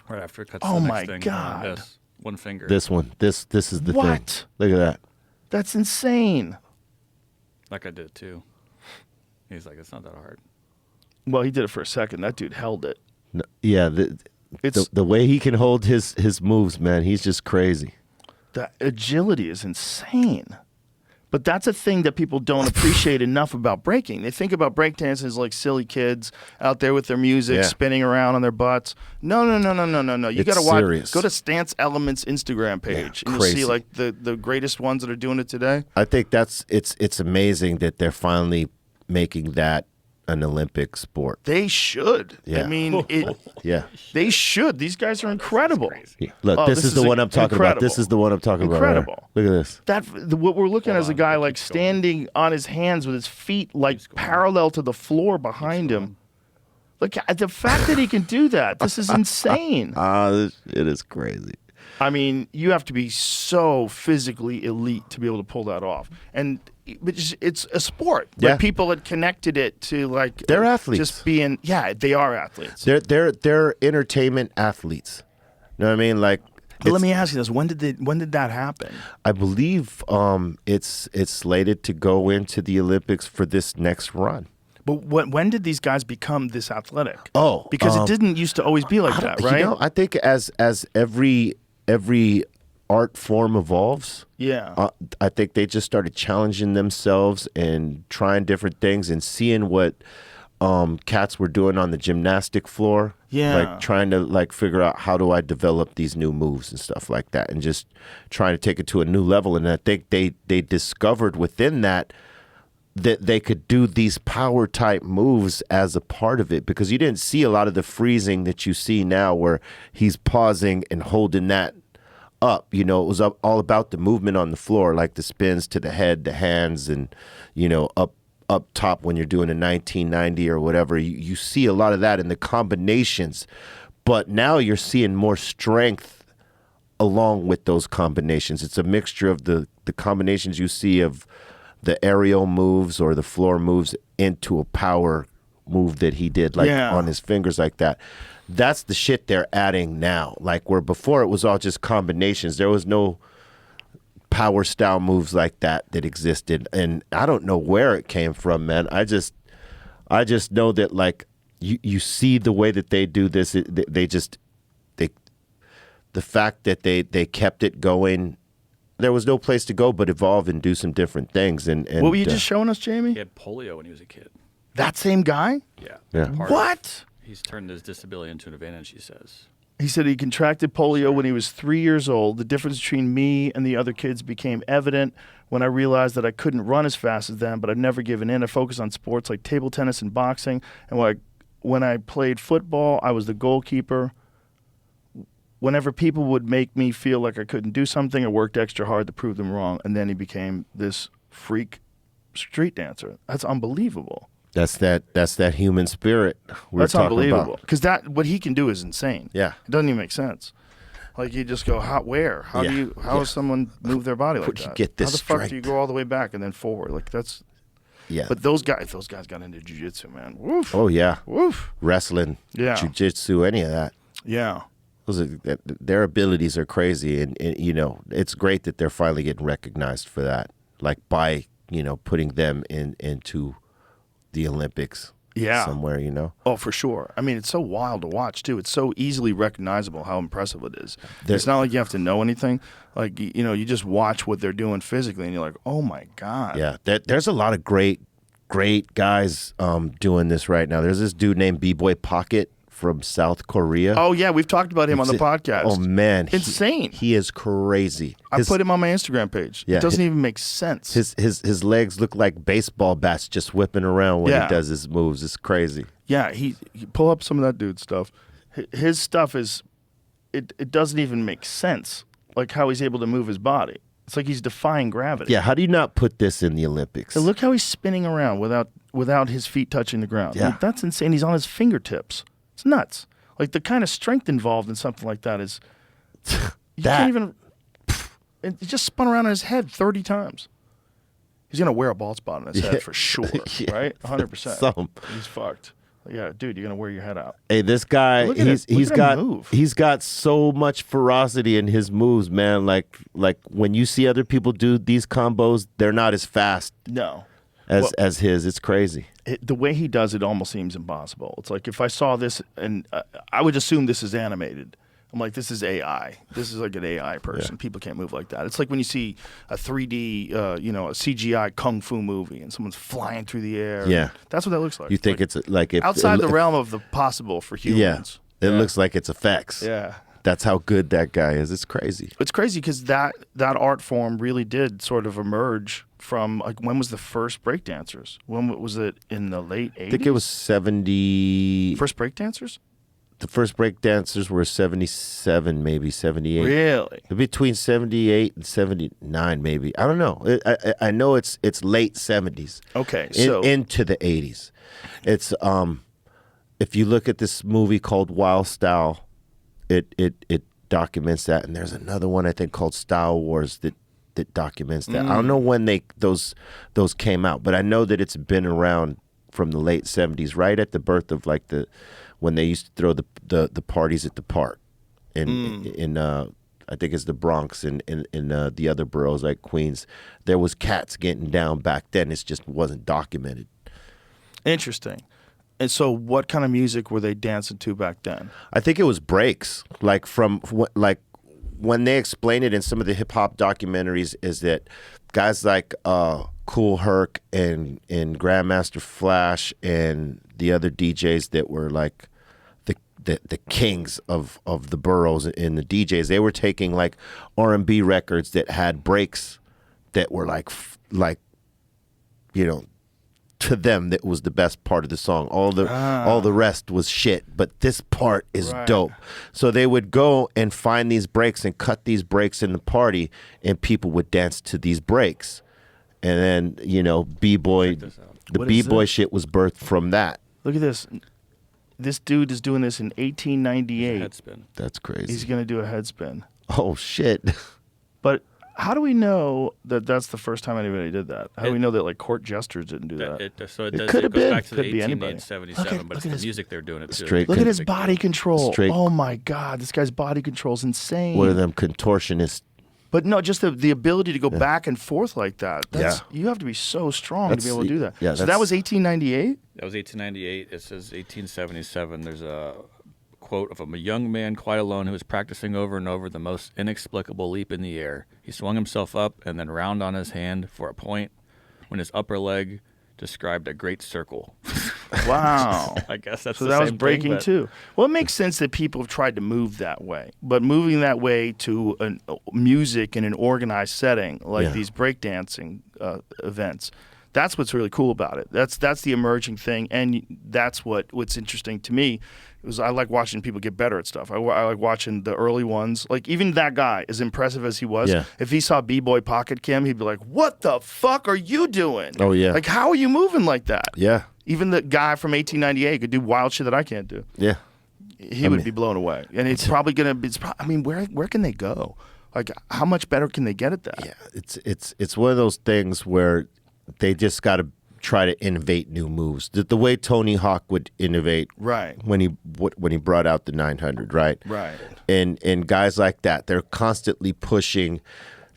Right after it cuts Oh the my next thing. God. This one finger. This one. This is the thing. What? Look at that. That's insane. Like I did too. He's like, it's not that hard. Well, he did it for a second. That dude held it. No, yeah, It's the way he can hold his moves, man, he's just crazy. the agility is insane. But that's a thing that people don't appreciate enough about breaking. They think about breakdancing as like silly kids out there with their music, spinning around on their butts. No. You got to watch. serious. Go to Stance Elements Instagram page, and you'll crazy. see like the greatest ones that are doing it today. I think it's amazing that they're finally making that an Olympic sport. They should. Yeah. I mean, Yeah. they should. These guys are incredible. Yeah. Look, Oh, this is the one I'm talking about. This is the one I'm talking about. Incredible. Right here. Look at this. What we're looking at is a guy like standing on his hands with his feet like parallel to the floor behind him. Look, the fact that he can do that, this is insane. It is crazy. I mean, you have to be so physically elite to be able to pull that off. And it's a sport. Yeah. Like people had connected it to like They're athletes. Just being, they are athletes. They're entertainment athletes. You know what I mean? Like, But let me ask you this: when did that happen? I believe it's slated to go into the Olympics for this next run. But when did these guys become this athletic? Oh, because it didn't used to always be like that, right? You know, I think as every art form evolves, I think they just started challenging themselves and trying different things and seeing what cats were doing on the gymnastic floor. Yeah. Like trying to like figure out how do I develop these new moves and stuff like that, and just trying to take it to a new level. And I think they discovered within that they could do these power type moves as a part of it, because you didn't see a lot of the freezing that you see now where he's pausing and holding that up. You know, it was all about the movement on the floor, like the spins to the head, the hands, and, you know, up top when you're doing a 1990 or whatever. You see a lot of that in the combinations, but now you're seeing more strength along with those combinations. It's a mixture of the combinations you see of the aerial moves or the floor moves into a power move that he did, like on his fingers like that. That's the shit they're adding now. Like where before it was all just combinations. There was no power style moves like that existed. And I don't know where it came from, man. I just know that like you see the way that they do this. The fact that they kept it going. There was no place to go but evolve and do some different things. And what were you just showing us, Jamie? He had polio when he was a kid. That same guy? Yeah. Yeah. What? He's turned his disability into an advantage, he says. He said he contracted polio when he was 3 years old. The difference between me and the other kids became evident when I realized that I couldn't run as fast as them, but I've never given in. I focused on sports like table tennis and boxing. And when I played football, I was the goalkeeper. Whenever people would make me feel like I couldn't do something, I worked extra hard to prove them wrong. And then he became this freak street dancer. That's unbelievable. That's that human spirit we're That's talking unbelievable. about. Because what he can do is insane. Yeah. It doesn't even make sense. Like you just go, where? How Yeah. does someone move their body like Where'd you that? get this How the fuck do strength? you go all the way back and then forward? Like that's. Yeah. But those guys got into jiu-jitsu, man. Woof. Oh yeah. Woof. Wrestling, Yeah. jiu-jitsu, any of that. Yeah. Their abilities are crazy, and it's great that they're finally getting recognized for that. Like by putting them into the Olympics. Yeah. Somewhere, Oh, for sure. I mean, it's so wild to watch too. It's so easily recognizable how impressive it is. It's not like you have to know anything. Like you just watch what they're doing physically, and you're like, oh my god. Yeah, there's a lot of great guys doing this right now. There's this dude named B-Boy Pocket from South Korea. Oh yeah, we've talked about him on the podcast. Oh man, insane. He is crazy. I put him on my Instagram page. Yeah, it doesn't even make sense. His legs look like baseball bats just whipping around when Yeah. he does his moves. It's crazy. Yeah, he pull up some of that dude's stuff. His stuff is, it doesn't even make sense. Like how he's able to move his body. It's like he's defying gravity. Yeah, how do you not put this in the Olympics? And look how he's spinning around without his feet touching the ground. Yeah. Like, that's insane. He's on his fingertips. It's nuts. Like the kind of strength involved in something like that is, you can't even. He just spun around on his head 30 times. He's gonna wear a bald spot on his head for sure, Yeah, right? 100%. some. He's fucked. Yeah, dude, you're gonna wear your head out. Hey, this guy, Look at it. he's Look at him got move. he's got so much ferocity in his moves, man. Like when you see other people do these combos, they're not as fast No. as his. It's crazy. The way he does it almost seems impossible. It's like if I saw this, and I would assume this is animated. I'm like, this is AI. This is like an AI person. People can't move like that. It's like when you see a 3D, a CGI kung fu movie, and someone's flying through the air. Yeah. That's what that looks like. You think like, it's like if outside the realm of the possible for humans. Yeah, it looks like it's effects. Yeah. That's how good that guy is. It's crazy. It's crazy because that art form really did sort of emerge from, like, when was the first breakdancers? When was it, in the late 80s? I think it was 70. First breakdancers? The first breakdancers were 77, maybe 78. Really? Between 78 and 79, maybe. I don't know. I know it's late 70s. Okay, so into the 80s. It's if you look at this movie called Wild Style, it documents that, and there's another one I think called Style Wars that documents that. I don't know when those came out, but I know that it's been around from the late 70s, right at the birth of like when they used to throw the parties at the park in I think it's the Bronx and in the other boroughs like Queens. There was cats getting down back then. It just wasn't documented. interesting. And so, what kind of music were they dancing to back then? I think it was breaks. Like when they explain it in some of the hip hop documentaries, is that guys like Kool Herc and Grandmaster Flash and the other DJs that were like the kings of the boroughs and the DJs, they were taking like R&B records that had breaks that were like to them that was the best part of the song. All the rest was shit, but this part is dope. So they would go and find these breaks and cut these breaks in the party, and people would dance to these breaks. And then, B-boy, the What is B-boy this? shit was birthed from that. Look at this. This dude is doing this in 1898. Head spin. That's crazy. He's going to do a head spin. Oh, shit. But how do we know that that's the first time anybody did that? How do we know that, like, court jesters didn't do that? It goes could have been. back to the Could be anybody. 1877, Look but at it's the his- music they're doing it to. Straight Look at his Big body deal. control. Straight- Oh, my God. This guy's body control is insane. One of them contortionists. But no, just the ability to go back and forth like that. That's, you have to be so strong to be able to do that. Yeah, so that was 1898? That was 1898. It says 1877. There's a quote of a young man quite alone who was practicing over and over the most inexplicable leap in the air. He swung himself up and then round on his hand for a point when his upper leg described a great circle. Wow. I guess that's So the that was same breaking thing, but- too. Well, it makes sense that people have tried to move that way, but moving that way to music in an organized setting like these breakdancing events, that's what's really cool about it. That's the emerging thing, and that's what's interesting to me. I like watching people get better at stuff. I like watching the early ones. Like even that guy, as impressive as he was, if he saw B-Boy Pocket Kim, he'd be like, "What the fuck are you doing? Oh, yeah. Like how are you moving like that?" Yeah. Even the guy from 1898 could do wild shit that I can't do. Yeah. He would be blown away, and it's probably gonna be. I mean, where can they go? Like, how much better can they get at that? Yeah, it's one of those things where they just got to try to innovate new moves. The way Tony Hawk would innovate, Right. when he brought out the 900, right? Right. And guys like that, they're constantly pushing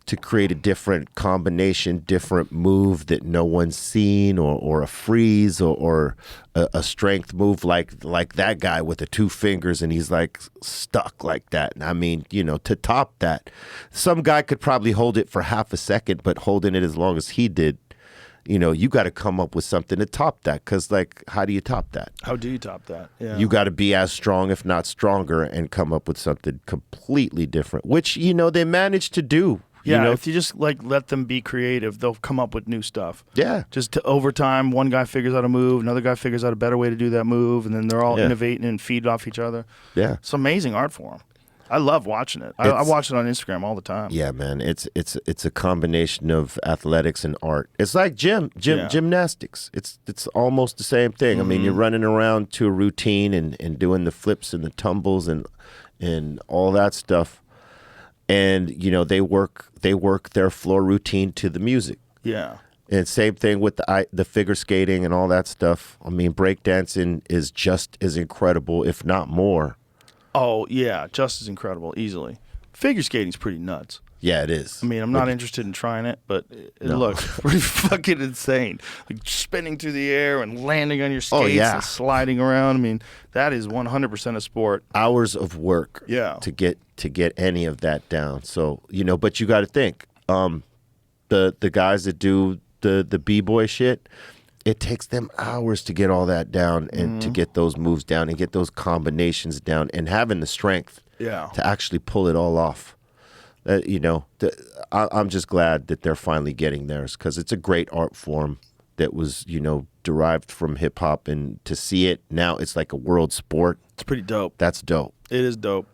to create a different combination, different move that no one's seen, or a freeze, or a strength move like that guy with the two fingers and he's like stuck like that. And I mean, to top that, some guy could probably hold it for half a second, but holding it as long as he did, you got to come up with something to top that, because like, how do you top that? How do you top that? Yeah. You got to be as strong, if not stronger, and come up with something completely different, which they managed to do. Yeah, if you just like let them be creative, they'll come up with new stuff. Yeah. Just over time, one guy figures out a move, another guy figures out a better way to do that move, and then they're all innovating and feed off each other. Yeah. It's amazing art form. I love watching it. I watch it on Instagram all the time. Yeah, man. It's a combination of athletics and art. It's like gymnastics. It's almost the same thing. I mean, you're running around to a routine and doing the flips and the tumbles and all that stuff. And they work their floor routine to the music. Yeah. And same thing with the figure skating and all that stuff. I mean, breakdancing is just as incredible, if not more. Oh yeah, just as incredible, easily. Figure skating's pretty nuts. Yeah, it is. I mean, I'm not interested in trying it, but it looks pretty fucking insane. Like spinning through the air and landing on your skates and sliding around. I mean, that is 100% a sport. Hours of work to get any of that down. So, but you got to think, the guys that do the B-boy shit, it takes them hours to get all that down and to get those moves down and get those combinations down and having the strength to actually pull it all off. I'm just glad that they're finally getting theirs, because it's a great art form that was, derived from hip hop, and to see it now, it's like a world sport. It's pretty dope. That's dope. It is dope.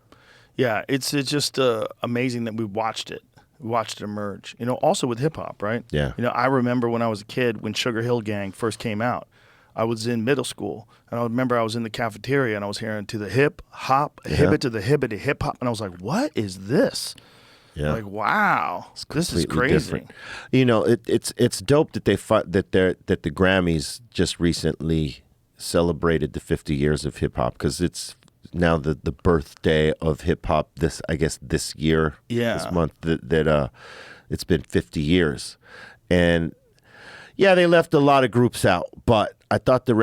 Yeah, it's just amazing that we watched it. We watched it emerge. Also with hip hop, right? Yeah. I remember when I was a kid, when Sugar Hill Gang first came out. I was in middle school, and I remember I was in the cafeteria, and I was hearing to the hip hop, hibbit to the hibbit, hip hop, and I was like, "What is this?" Yeah. Like, wow, this is Completely crazy. different. It's dope that that the Grammys just recently celebrated the 50 years of hip hop, because it's now the birthday of hip hop this year, this month, that it's been 50 years. And yeah, they left a lot of groups out, but I thought the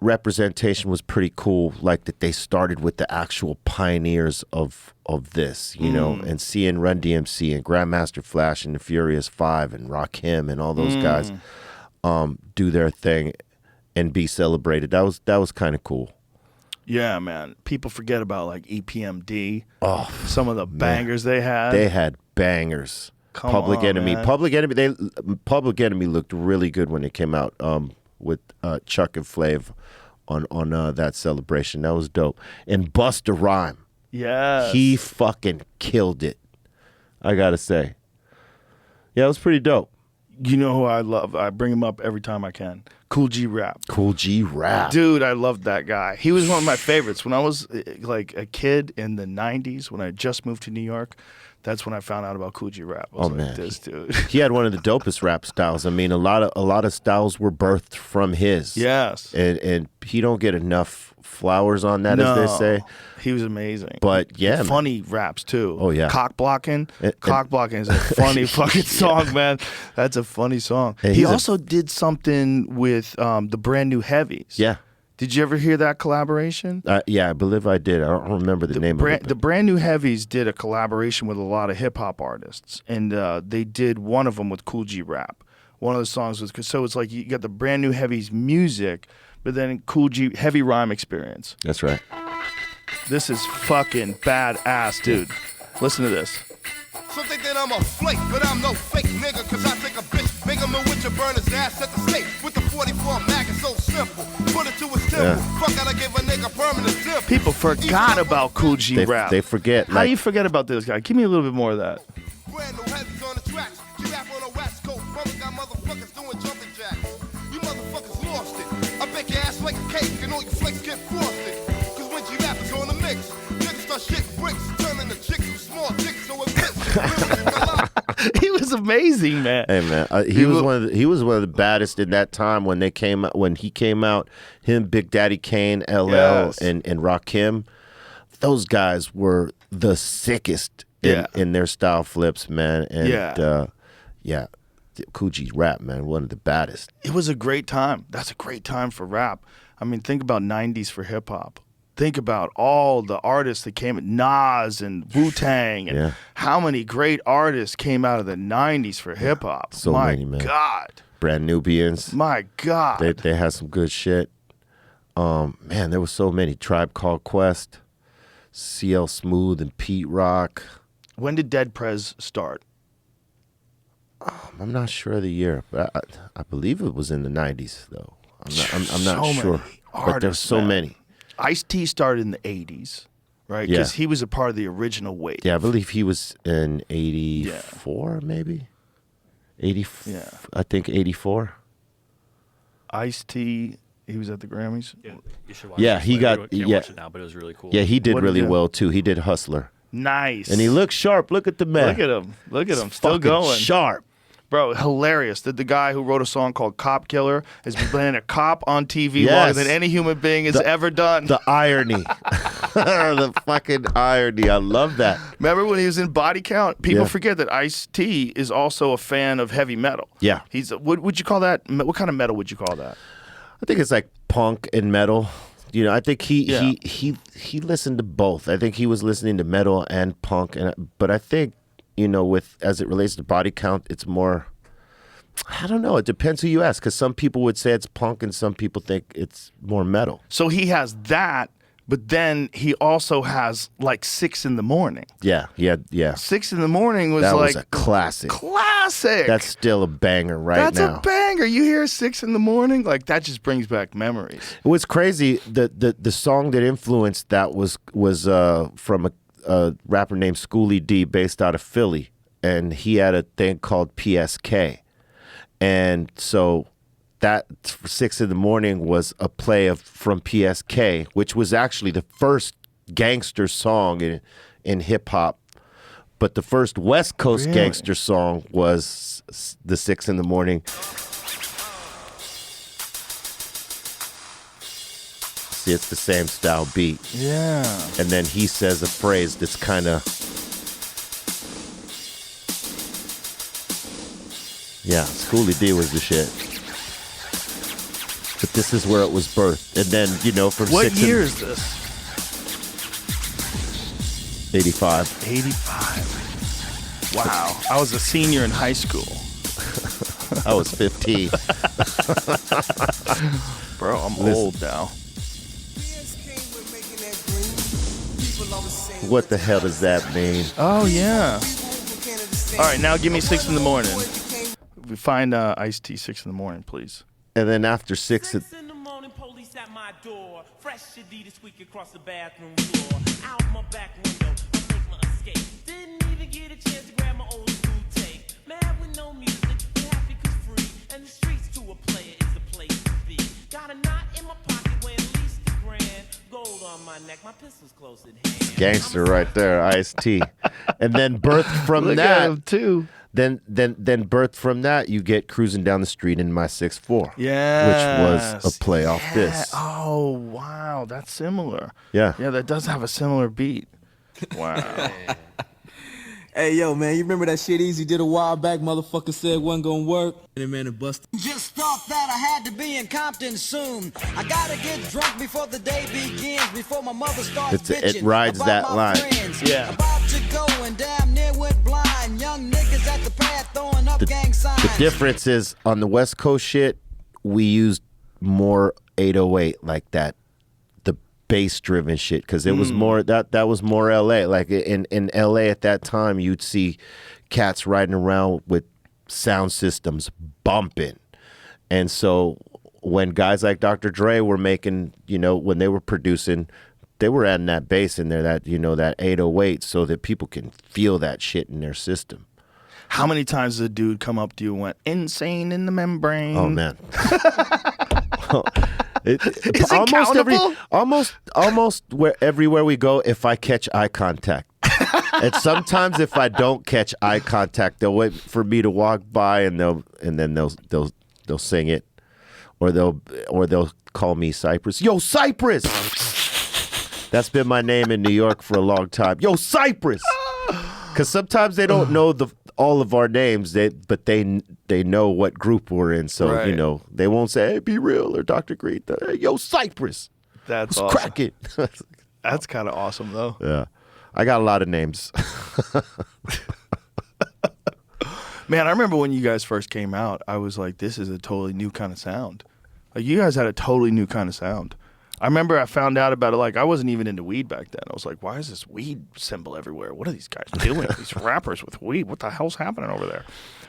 representation was pretty cool, like that they started with the actual pioneers of this, and seeing Run DMC and Grandmaster Flash and the Furious Five and Rakim and all those guys do their thing and be celebrated. That was kind of cool. Yeah, man. People forget about like EPMD. Oh, some of the bangers they had. They had bangers. Public Enemy. Man. Public Enemy looked really good when it came out with Chuck and Flav on that celebration. That was dope. And Busta Rhyme. Yeah. He fucking killed it, I gotta say. Yeah, it was pretty dope. You know who I love? I bring him up every time I can. Cool G Rap. Cool G Rap. Dude, I loved that guy. He was one of my favorites. When I was like a kid in the 90s, when I just moved to New York, that's when I found out about Cool G Rap. I was like, man. this dude. He had one of the dopest rap styles. I mean, a lot of styles were birthed from his. Yes. And he don't get enough flowers on that, as they say. He was amazing. But yeah, man. funny raps too. Oh, yeah. Cock blocking. And- Cock blocking is a funny fucking song, man. That's a funny song. And He he's also did something with the Brand New Heavies. Yeah. Did you ever hear that collaboration? Yeah, I believe I did. I don't remember the name of it. The Brand New Heavies did a collaboration with a lot of hip hop artists, and they did one of them with Cool G Rap. One of the songs was so it's like you got the Brand New Heavies music, but then Cool G heavy rhyme experience. That's right. This is fucking badass, dude. Listen to this. Some think that I'm a flake, but I'm no fake nigga, cause I take a bitch, make him a witcher, burn his ass at the stake. With the 44 mag, it's so simple. Put it to his temple. Yeah. Fuck, gotta give a nigga permanent dimple. People forgot about Cool G Rap. They forget. How do you forget about this guy? Give me a little bit more of that. Brand new heavies on the tracks. G-rap on the west coast. Brother got motherfuckers doing jumping jacks. You motherfuckers lost it. I bake your ass like a cake and all your flakes get frosted. Cause when G-rap is on the mix, niggas start shitting bricks, turning the chicks to small dicks so it fits. He was amazing, man. Hey man, he was one of the baddest in that time when they came out. When he came out, him, Big Daddy Kane, LL, Yes. and Rakim, those guys were the sickest in their style flips, man. And yeah, Cool G Rap, man, one of the baddest. It was a great time. That's a great time for rap. I mean, think about 90s for hip hop. Think about all the artists that came, Nas and Wu-Tang, and how many great artists came out of the 90s for hip hop. So My many, man. God. Brand Nubians. My God. They had some good shit. Man, there was so many. Tribe Called Quest, CL Smooth, and Pete Rock. When did Dead Prez start? I'm not sure of the year, but I believe it was in the 90s, though. I'm So not many sure. But there's artists, so man. many. Ice-T started in the 80s, right? Yeah. Because he was a part of the original wave. Yeah, I believe he was in 84, maybe? 80, Yeah. I think 84. Ice-T, he was at the Grammys. Yeah, you should watch Yeah, this he later. got- Can't yeah. watch it now, but it was really cool. Yeah, he did What did really he do? well, too. He did Hustler. Nice. And he looks sharp. Look at the man. Look at him. Look at him. Still Fucking going. sharp. Bro, hilarious. The guy who wrote a song called Cop Killer has been playing a cop on TV Yes. longer than any human being has ever done. The irony. The fucking irony. I love that. Remember when he was in Body Count? People Yeah. forget that Ice-T is also a fan of heavy metal. Yeah. He's what would you call that? What kind of metal would you call that? I think it's like punk and metal. You know, I think Yeah. he listened to both. I think he was listening to metal and punk, but I think, you know, with as it relates to Body Count, it's more. I don't know. It depends who you ask, because some people would say it's punk, and some people think it's more metal. So he has that, but then he also has like 6 in the morning. Yeah. 6 in the morning was That like was a classic. classic. That's still a banger right That's now. a banger. You hear 6 in the morning, like that just brings back memories. It was crazy. The song that influenced that was from a rapper named Schoolie D, based out of Philly, and he had a thing called PSK, and so that 6 in the morning was a play from PSK, which was actually the first gangster song in hip hop. But the first West Coast Really? gangster song was the 6 in the morning. See, it's the same style beat. Yeah. And then he says a phrase that's kind of, yeah, Schoolie D was the shit. But this is where it was birthed. And then, you know, from What 6 year is this? 85. 85. Wow. I was a senior in high school. I was 15. Bro, I'm old now. What the hell does that mean? Oh, yeah. All right, now give me 6 in the morning. We find Ice-T 6 in the morning, please. And then after 6, in the morning, police at my door. Fresh Adidas squeak across the bathroom floor. Out my back window, I make my escape. Didn't even get a chance to grab my old school tape. Mad with no music, be happy 'cause free. And the streets to a player is the place to be. pistols close at hand. Gangster right there, Ice-T. And then birthed from Look at that, him too. then birthed from that, you get Cruising Down the Street in My 6'4", Yeah, which was a play off this. Oh wow, that's similar. Yeah. Yeah, that does have a similar beat. Wow. Hey, yo, man, you remember that shit Easy did a while back? Motherfucker said wasn't gonna work. And man, it busted. Just thought that I had to be in Compton soon. I gotta get drunk before the day begins, before my mother starts It rides about that my line. friends. Yeah. About to go and damn near went blind. Young niggas at the pad throwing up gang signs. The difference is on the West Coast shit, we used more 808 like that, the bass driven shit, because it was more that was more LA. Like in LA at that time, you'd see cats riding around with sound systems bumping, and so when guys like Dr. Dre were making, when they were producing, they were adding that bass in there, that that 808, so that people can feel that shit in their system. How many times did a dude come up to you and went insane in the membrane? Oh man. Is it almost countable? Everywhere we go, if I catch eye contact. And sometimes if I don't catch eye contact, they'll wait for me to walk by and then they'll sing it, or they'll call me Cypress. Yo, Cypress. That's been my name in New York for a long time. Yo, Cypress. Because sometimes they don't know all of our names, but they know what group we're in. So, Right. they won't say, hey, Be Real or Dr. Green. Hey, yo, Cypress. That's What's awesome. cracking? That's kind of awesome though. Yeah. I got a lot of names. Man, I remember when you guys first came out, I was like, this is a totally new kind of sound. Like, you guys had a totally new kind of sound. I remember I found out about it, like, I wasn't even into weed back then. I was like, why is this weed symbol everywhere? What are these guys doing? These rappers with weed? What the hell's happening over there?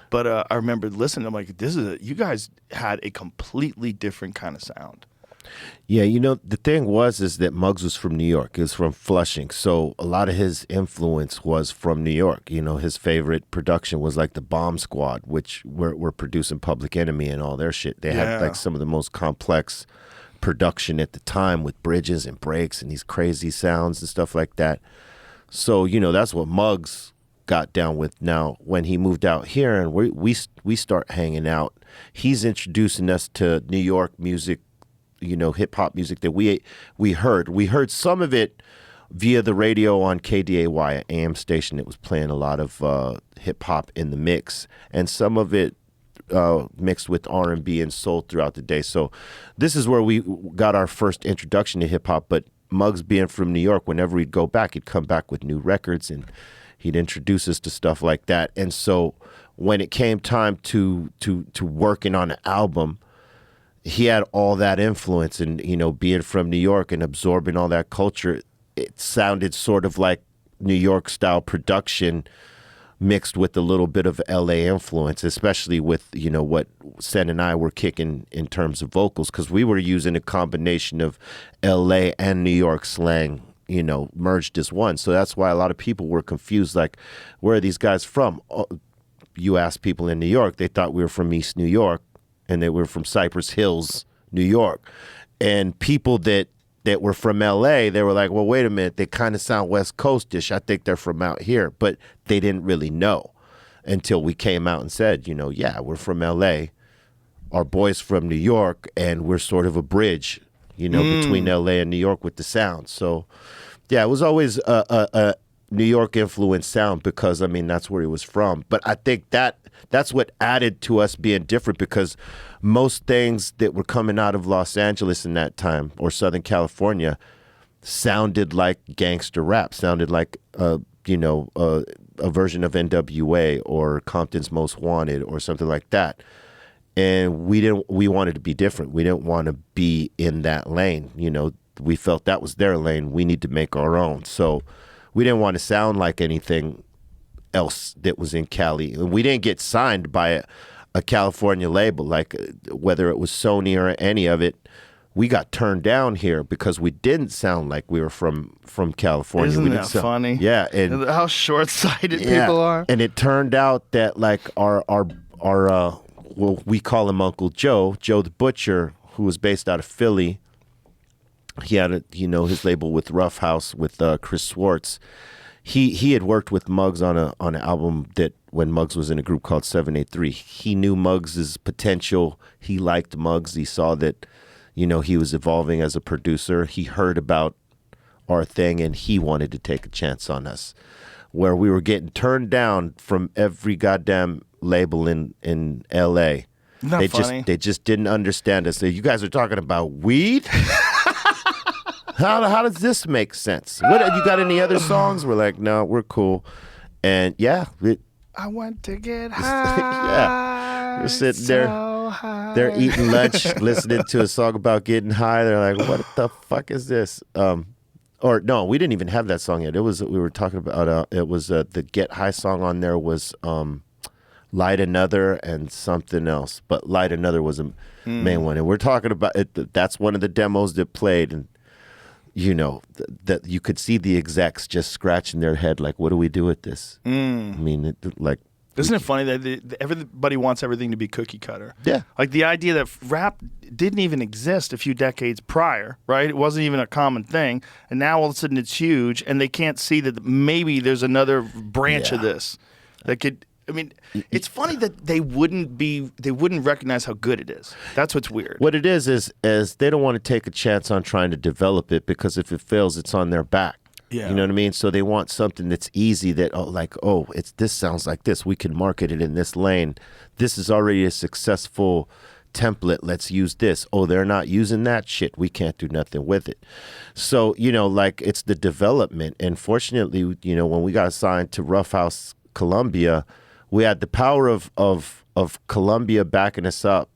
But I remember listening, I'm like, you guys had a completely different kind of sound. Yeah, the thing is that Muggs was from New York. He was from Flushing. So a lot of his influence was from New York. His favorite production was like the Bomb Squad, which were producing Public Enemy and all their shit. They had like some of the most complex production at the time with bridges and breaks and these crazy sounds and stuff like that. So, that's what Muggs got down with. Now, when he moved out here and we start hanging out, he's introducing us to New York music, hip hop music that we heard. We heard some of it via the radio on KDAY, an AM station that was playing a lot of hip hop in the mix, and some of it mixed with R&B and soul throughout the day. So this is where we got our first introduction to hip hop. But Muggs, being from New York, whenever he'd go back, he'd come back with new records and he'd introduce us to stuff like that. And so when it came time to working on an album, he had all that influence, and being from New York and absorbing all that culture, it sounded sort of like New York style production mixed with a little bit of LA influence, especially with what Sen and I were kicking in terms of vocals, because we were using a combination of LA and New York slang, merged as one. So that's why a lot of people were confused, like, where are these guys from? You ask people in New York, they thought we were from East New York, and they were from Cypress Hills, New York. And people that were from LA, they were like, well, wait a minute, they kind of sound West Coast-ish. I think they're from out here. But they didn't really know until we came out and said, yeah, we're from LA. Our boy's from New York, and we're sort of a bridge, between LA and New York with the sound. So, yeah, it was always a New York influenced sound because, that's where he was from. But I think that's what added to us being different, because most things that were coming out of Los Angeles in that time, or Southern California, sounded like gangster rap, sounded like a version of NWA or Compton's Most Wanted or something like that. And we wanted to be different. We didn't want to be in that lane. We felt that was their lane. We need to make our own. So we didn't want to sound like anything else that was in Cali. And we didn't get signed by a California label, like whether it was Sony or any of it. We got turned down here because we didn't sound like we were from California. Isn't we that didn't sound, funny? Yeah, and How short-sighted yeah, people are. And it turned out that like our well, we call him Uncle Joe the Butcher, who was based out of Philly. he had his label with Rough House with Chris Swartz. He had worked with Muggs on an album that when Muggs was in a group called 783. He knew Muggs' potential. He liked Muggs. He saw that, he was evolving as a producer. He heard about our thing and he wanted to take a chance on us. Where we were getting turned down from every goddamn label in LA. Not funny. They just didn't understand us. You guys are talking about weed? How does this make sense? What you got any other songs? We're like, no, we're cool. And yeah, I want to get high. yeah. We're sitting there. High. They're eating lunch, listening to a song about getting high. They're like, what the fuck is this? Or no, we didn't even have that song yet. We were talking about it was the Get High song on there was Light Another and something else, but Light Another was a main one. And we're talking about it. That's one of the demos that played, and that you could see the execs just scratching their head, like, what do we do with this? I mean, isn't it funny that everybody wants everything to be cookie cutter? Yeah. Like the idea that rap didn't even exist a few decades prior, right? It wasn't even a common thing. And now all of a sudden it's huge and they can't see that maybe there's another branch of this that could, it's funny that they wouldn't recognize how good it is. That's what's weird. What it is they don't want to take a chance on trying to develop it because if it fails, it's on their back. Yeah. You know what I mean? So they want something that's easy that, this sounds like this. We can market it in this lane. This is already a successful template. Let's use this. Oh, they're not using that shit. We can't do nothing with it. So, it's the development. And fortunately, when we got signed to Rough House Columbia, we had the power of Columbia backing us up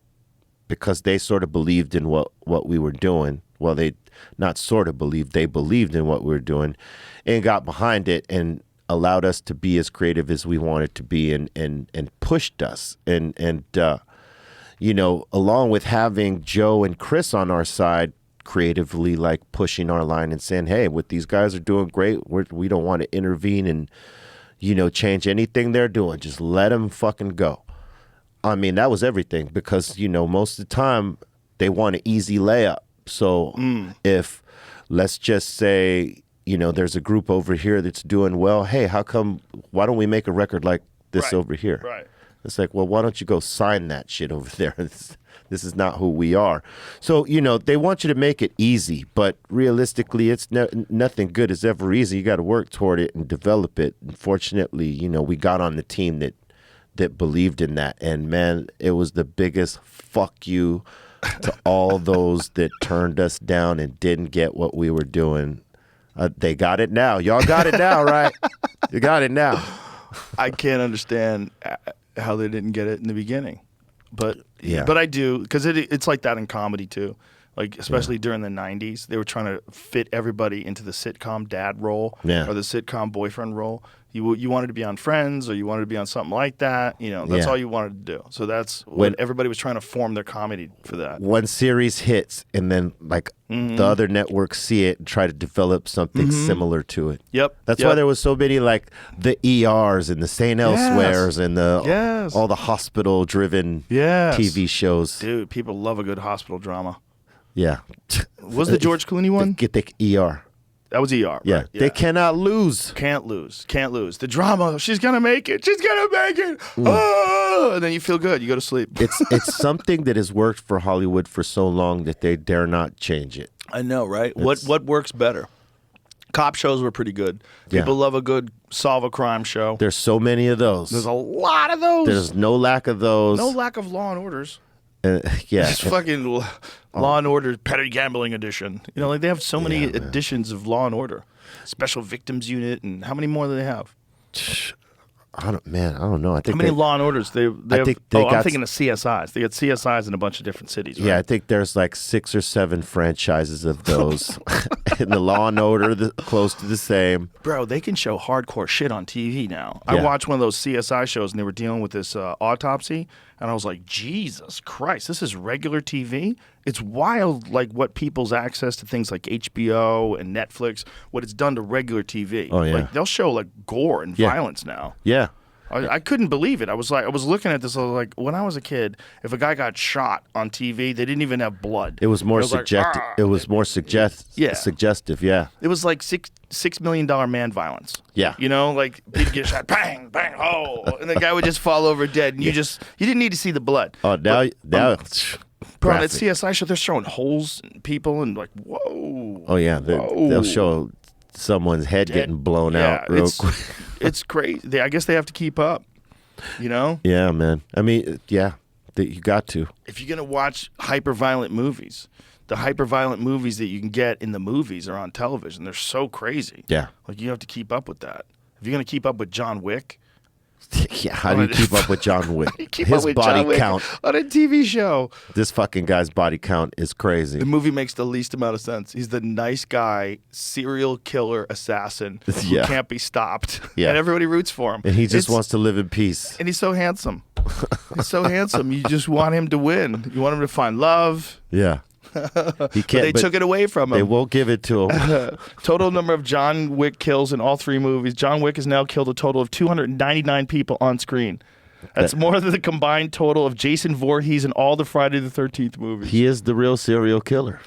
because they sort of believed in what we were doing. Well, they not sort of believed, they believed in what we were doing and got behind it and allowed us to be as creative as we wanted to be and pushed us. And along with having Joe and Chris on our side, creatively like pushing our line and saying, hey, what these guys are doing great, we don't want to intervene and change anything they're doing. Just let them fucking go. I mean, that was everything because, most of the time they want an easy layup. So if, let's just say, there's a group over here that's doing well, hey, why don't we make a record like this over here? Right. It's like, well, why don't you go sign that shit over there? This is not who we are. So, they want you to make it easy, but realistically, it's nothing good is ever easy. You got to work toward it and develop it. And fortunately, we got on the team that believed in that. And man, it was the biggest fuck you to all those that turned us down and didn't get what we were doing. They got it now. Y'all got it now, right? You got it now. I can't understand how they didn't get it in the beginning. But Yeah. but I do, because it's like that in comedy too. Like especially during the 90s, they were trying to fit everybody into the sitcom dad role or the sitcom boyfriend role. You wanted to be on Friends or you wanted to be on something like that. That's all you wanted to do. So that's when everybody was trying to form their comedy for that. One series hits and then the other networks see it and try to develop something similar to it. Yep. That's why there was so many like the ERs and the St. Elsewheres and all the hospital driven TV shows. Dude, people love a good hospital drama. Yeah. Was the George Clooney one? Get the ER. That was ER. Yeah. Right? They cannot lose. Can't lose. The drama. She's gonna make it. She's gonna make it. Oh! And then you feel good. You go to sleep. It's something that has worked for Hollywood for so long that they dare not change it. I know, right? What works better? Cop shows were pretty good. People love a good solve a crime show. There's so many of those. There's a lot of those. There's no lack of those. No lack of Law and Orders. Yeah. It's fucking Law and Order Petty Gambling Edition. They have so many editions of Law and Order. Special Victims Unit, and how many more do they have? I don't know. I think how many Law and Orders they have? I'm thinking of CSIs. They got CSIs in a bunch of different cities. Right? Yeah, I think there's like 6 or 7 franchises of those. And the Law and Order close to the same. Bro, they can show hardcore shit on TV now. I watched one of those CSI shows, and they were dealing with this autopsy, and I was like, Jesus Christ, this is regular TV? It's wild, like what people's access to things like HBO and Netflix, what it's done to regular TV. Oh, yeah. Like they'll show like gore and violence now. Yeah. I couldn't believe it. I was looking at this. I was like, when I was a kid, if a guy got shot on TV, they didn't even have blood. It was more like, suggestive. "Ah." It was more suggestive. Yeah. It was like $6 million man violence. Yeah. You know, like he'd get shot, bang, bang, oh, and the guy would just fall over dead, and you didn't need to see the blood. Oh, now. Bro, on that graphic. CSI show, they're showing holes in people and like, whoa. Oh yeah, whoa. they'll show someone's head getting blown out real quick. It's crazy. I guess they have to keep up. You know? Yeah, man. I mean, yeah, you got to. If you're gonna watch hyper-violent movies, the hyper-violent movies that you can get in the movies are on television. They're so crazy. Yeah. Like you have to keep up with that. If you're gonna keep up with John Wick. Yeah, how do you keep up with John Wick? Keep His up with body John Wick count. on a TV show. This fucking guy's body count is crazy. The movie makes the least amount of sense. He's the nice guy, serial killer assassin who Yeah. can't be stopped. Yeah. And everybody roots for him. And he just wants to live in peace. And he's so handsome. He's so handsome. You just want him to win. You want him to find love. Yeah. He can't. They took it away from him. They won't give it to him. Total number of John Wick kills in all 3 movies. John Wick has now killed a total of 299 people on screen. That's more than the combined total of Jason Voorhees in all the Friday the 13th movies. He is the real serial killer.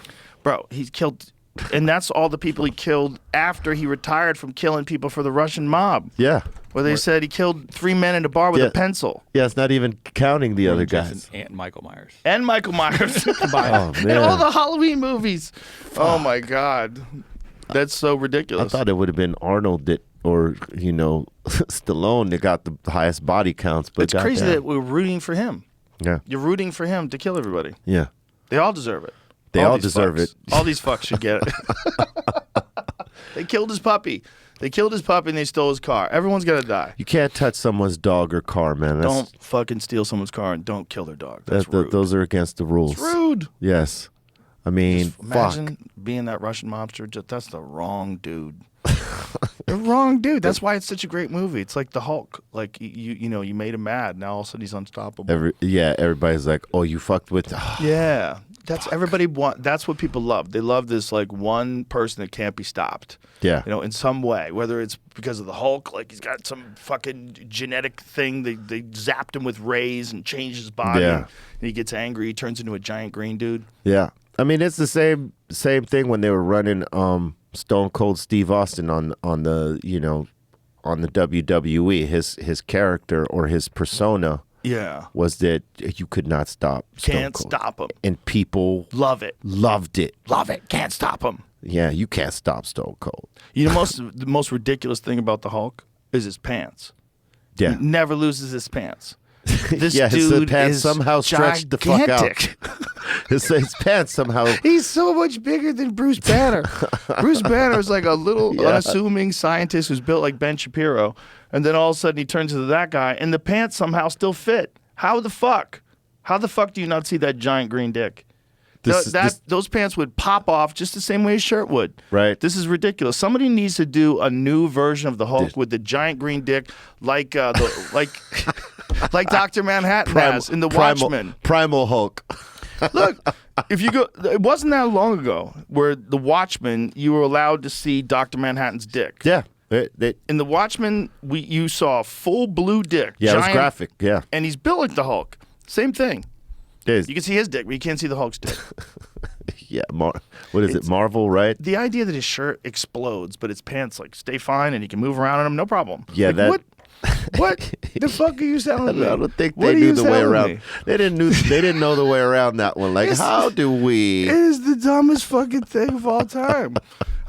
Bro, he's killed, and that's all the people he killed after he retired from killing people for the Russian mob. Yeah. Where they said he killed 3 men in a bar with Yeah. a pencil. Yeah, it's not even counting the other Jason guys. and Michael Myers. And Michael Myers combined. Oh, And man. all the Halloween movies. Oh, my God. That's so I ridiculous. thought it would have been Arnold or Stallone that got the highest body counts. But It's crazy goddamn. that we're rooting for him. Yeah. You're rooting for him to kill everybody. Yeah. They all deserve it. They all these deserve fucks. it. All these fucks should get it. They killed his puppy. They killed his puppy and they stole his car. Everyone's gonna die. You can't touch someone's dog or car, man. Don't fucking steal someone's car and don't kill their dog. That's rude. Those are against the rules. It's rude. Yes. I mean, Imagine being that Russian mobster. That's the wrong dude. The wrong dude. That's why it's such a great movie. It's like the Hulk. Like you made him mad. Now all of a sudden he's unstoppable. Everybody's like, "Oh, you fucked with." Yeah, that's everybody want. That's what people love. They love this like one person that can't be stopped. Yeah. In some way, whether it's because of the Hulk, like he's got some fucking genetic thing. They zapped him with rays and changed his body. Yeah. And he gets angry. He turns into a giant green dude. Yeah. I mean, it's the same thing when they were running Stone Cold Steve Austin on the WWE. His character or his persona Yeah. was that you could not stop Stone Can't Cold. stop him. And people Love it. loved it. Love it. Can't stop him. Yeah, you can't stop Stone Cold. You know, the most ridiculous thing about the Hulk is his pants. Yeah. He never loses his pants. This Yeah, his dude pants is somehow stretched the fuck out. gigantic. His pants somehow. He's so much bigger than Bruce Banner. Bruce Banner is like a little Yeah. unassuming scientist who's built like Ben Shapiro, and then all of a sudden he turns into that guy, and the pants somehow still fit. How the fuck? How the fuck do you not see that giant green dick? Those pants would pop off just the same way his shirt would. Right. This is ridiculous. Somebody needs to do a new version of the Hulk with the giant green dick, like like Dr. Manhattan has in the Watchmen. Primal Hulk. Look, if you go, it wasn't that long ago where the Watchmen, you were allowed to see Dr. Manhattan's dick. Yeah. In the Watchmen, you saw a full blue dick. Yeah, it was giant, graphic. Yeah. and he's built like the Hulk. Same thing. It You can see his dick, but you can't see the Hulk's dick. Yeah. What is it? Marvel, right? The idea that his shirt explodes, but his pants like stay fine and he can move around in them, no problem. Yeah, Like, that- What the fuck are you telling me? I don't think What they are knew you the way telling around. me? They didn't know the way around that one. Like, It's- how do we? It is the dumbest fucking thing of all time.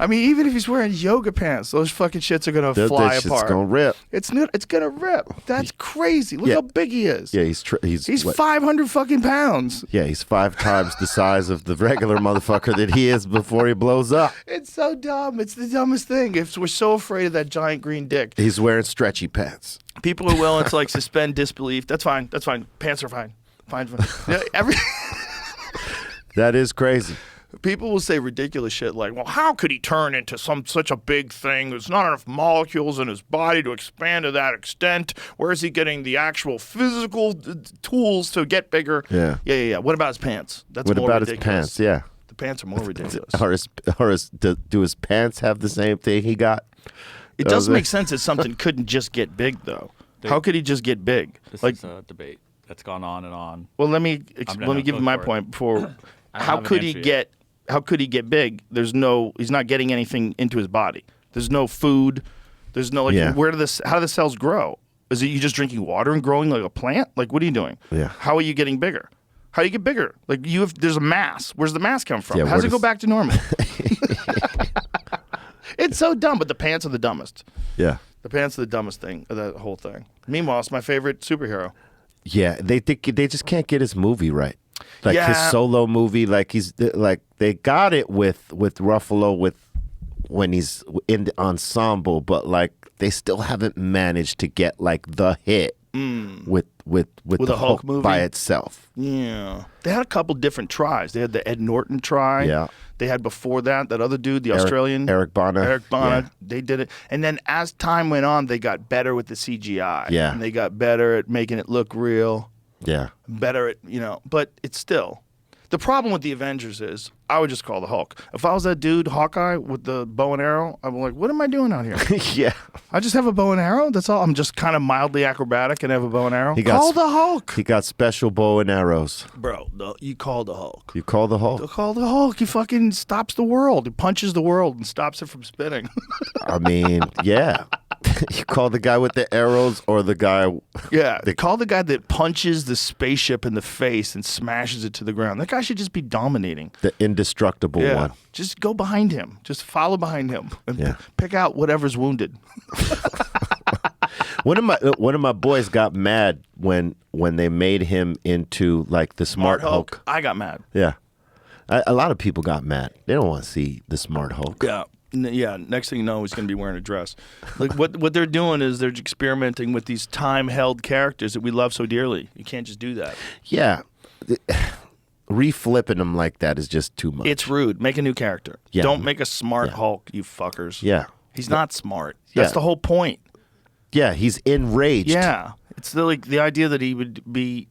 I mean, even if he's wearing yoga pants, those fucking shits are gonna fly That shit's apart. gonna rip. It's gonna rip. That's crazy. Look Yeah. how big he is. Yeah, he's what? 500 fucking pounds. Yeah, he's 5 times the size of the regular motherfucker that he is before he blows up. It's so dumb. It's the dumbest thing. If we're so afraid of that giant green dick, He's wearing stretchy pants. people are willing to like suspend disbelief. That's fine. That's fine. Pants are fine. Fine. Yeah, That is crazy. People will say ridiculous shit like, well, how could he turn into such a big thing? There's not enough molecules in his body to expand to that extent. Where is he getting the actual physical tools to get bigger? Yeah. Yeah. What about his pants? That's What more about ridiculous. his pants? Yeah. The pants are more ridiculous. Do his pants have the same thing he got? It does make sense that something couldn't just get big, though. How could he just get big? This Like, is a debate that's gone on and on. well, let me give you my for it. point before. I How haven't could he answered yet. How could he get big? He's not getting anything into his body. There's no food. There's no Yeah. how do the cells grow? Is it you just drinking water and growing like a plant? Like, what are you doing? Yeah. How are you getting bigger? How do you get bigger? Like, there's a mass. Where's the mass come from? Yeah, How does where it go does- back to normal? It's so dumb, but the pants are the dumbest. Yeah. The pants are the dumbest thing of that whole thing. Meanwhile, it's my favorite superhero. Yeah, they just can't get his movie right. Like his Yeah. solo movie, like they got it with Ruffalo when he's in the ensemble, but like they still haven't managed to get like the hit with With the a Hulk movie? by itself. Yeah. They had a couple different tries. They had the Ed Norton try. Yeah. They had before that other dude, the Australian. Eric Bana. Eric Bana. Yeah. They did it. And then as time went on, they got better with the CGI. Yeah. And they got better at making it look real. Yeah. Better at, but it's still. The problem with the Avengers is I would just call the Hulk. If I was that dude, Hawkeye, with the bow and arrow, I'm like, what am I doing out here? Yeah. I just have a bow and arrow? That's all? I'm just kind of mildly acrobatic and have a bow and arrow? He got Call s- the Hulk. He got special bow and arrows. Bro, you call the Hulk. You call the Hulk? Call the Hulk. He fucking stops the world. He punches the world and stops it from spinning. I mean, yeah. You call the guy with the arrows or the guy. Yeah. They call the guy that punches the spaceship in the face and smashes it to the ground. That guy should just be dominating. The indestructible Yeah. one. Just go behind him. Just follow behind him and Yeah. pick out whatever's wounded. One of my boys got mad when they made him into like the smart Hulk. I got mad. Yeah, a lot of people got mad. They don't want to see the smart Hulk. Yeah. Yeah, next thing you know, he's going to be wearing a dress. Like what they're doing is they're experimenting with these time-held characters that we love so dearly. You can't just do that. Yeah, reflipping them like that is just too much. It's rude. Make a new character. Yeah. Don't make a smart Yeah. Hulk, you fuckers. Yeah, He's not smart. That's Yeah. the whole point. yeah, he's enraged. Yeah. It's the idea that he would be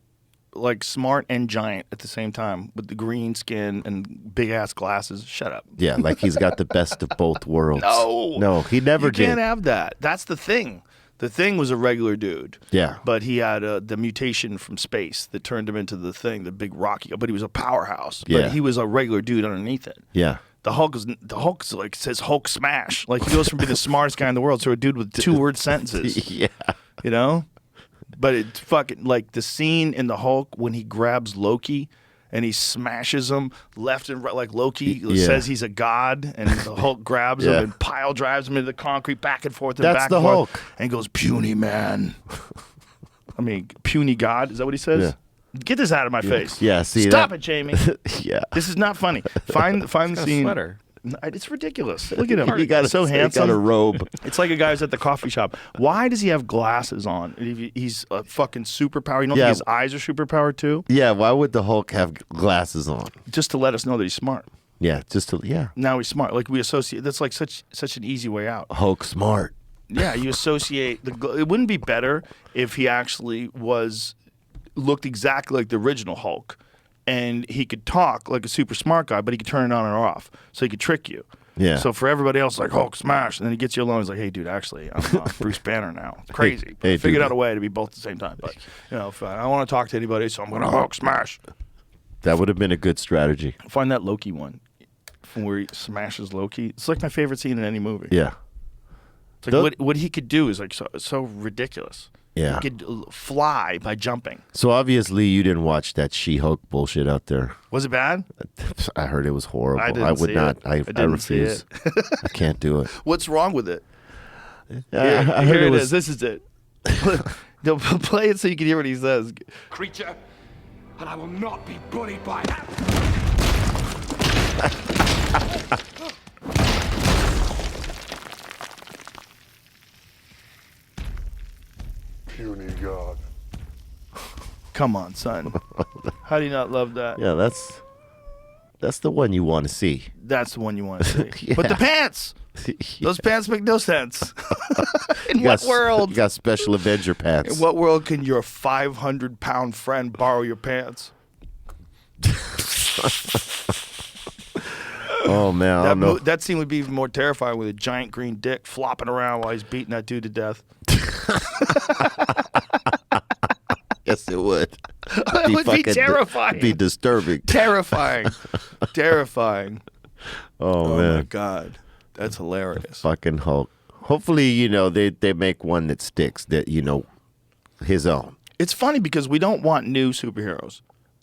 like smart and giant at the same time with the green skin and big ass glasses. Shut up. yeah, like he's got the best of both worlds. No, he never you did. can't have that. That's the thing. The Thing was a regular dude. Yeah. But he had the mutation from space that turned him into the Thing, the big rocky. But he was a powerhouse. Yeah. But he was a regular dude underneath it. Yeah, The Hulk's like says Hulk smash. Like he goes from being the smartest guy in the world to a dude with 2-word sentences. yeah, You know? But it's fucking like the scene in the Hulk when he grabs Loki and he smashes him left and right, like Loki Yeah. says he's a god, and the Hulk grabs Yeah. him and pile drives him into the concrete back and forth and That's back the and forth, Hulk. and goes puny man. I mean, puny god. Is that what he says? Yeah. Get this out of my face. yeah. See, Stop that, it, Jamie. Yeah, This is not funny. Find the Got a scene. sweater. It's ridiculous. Look at him. he got so handsome. He got a robe. It's like a guy who's at the coffee shop. Why does he have glasses on? He's a fucking superpower. You don't Yeah. think his eyes are superpower too? Yeah, why would the Hulk have glasses on? Just to let us know that he's smart. Yeah, just to Now he's smart. Like we associate. That's like such an easy way out. Hulk smart. Yeah, you associate. It wouldn't be better if he actually looked exactly like the original Hulk, and he could talk like a super smart guy, but he could turn it on and off, so he could trick you. Yeah. So for everybody else, like Hulk smash, and then he gets you alone. He's like, "Hey, dude, actually, I'm Bruce Banner now. It's crazy. Hey, I figured dude. out a way to be both at the same time. But if I don't want to talk to anybody, so I'm gonna Hulk smash. That would have been a good strategy. Find that Loki one, from where he smashes Loki. It's like my favorite scene in any movie. Yeah. It's like what he could do is like so ridiculous. Yeah. He could fly by jumping. So obviously you didn't watch that She-Hulk bullshit out there. Was it bad? I heard it was horrible. I didn't would see not. it. I didn't see refuse. it. I can't do it. What's wrong with it? I heard Here it it was. is. This is it. They'll play it so you can hear what he says. Creature, and I will not be bullied by that. Puny God. Come on, son. How do you not love that? Yeah, that's the one you want to see. That's the one you want to see. Yeah. But the pants! Those pants make no sense. In You what got, world? You got special Avenger pants. In what world can your 500-pound friend borrow your pants? Oh man, I don't know. That scene would be even more terrifying with a giant green dick flopping around while he's beating that dude to death. Yes, it would. It would be terrifying. It'd be disturbing. Terrifying. Terrifying. Oh my man, God. That's hilarious. fucking Hulk. Hopefully, they make one that sticks. That his own. It's funny because we don't want new superheroes.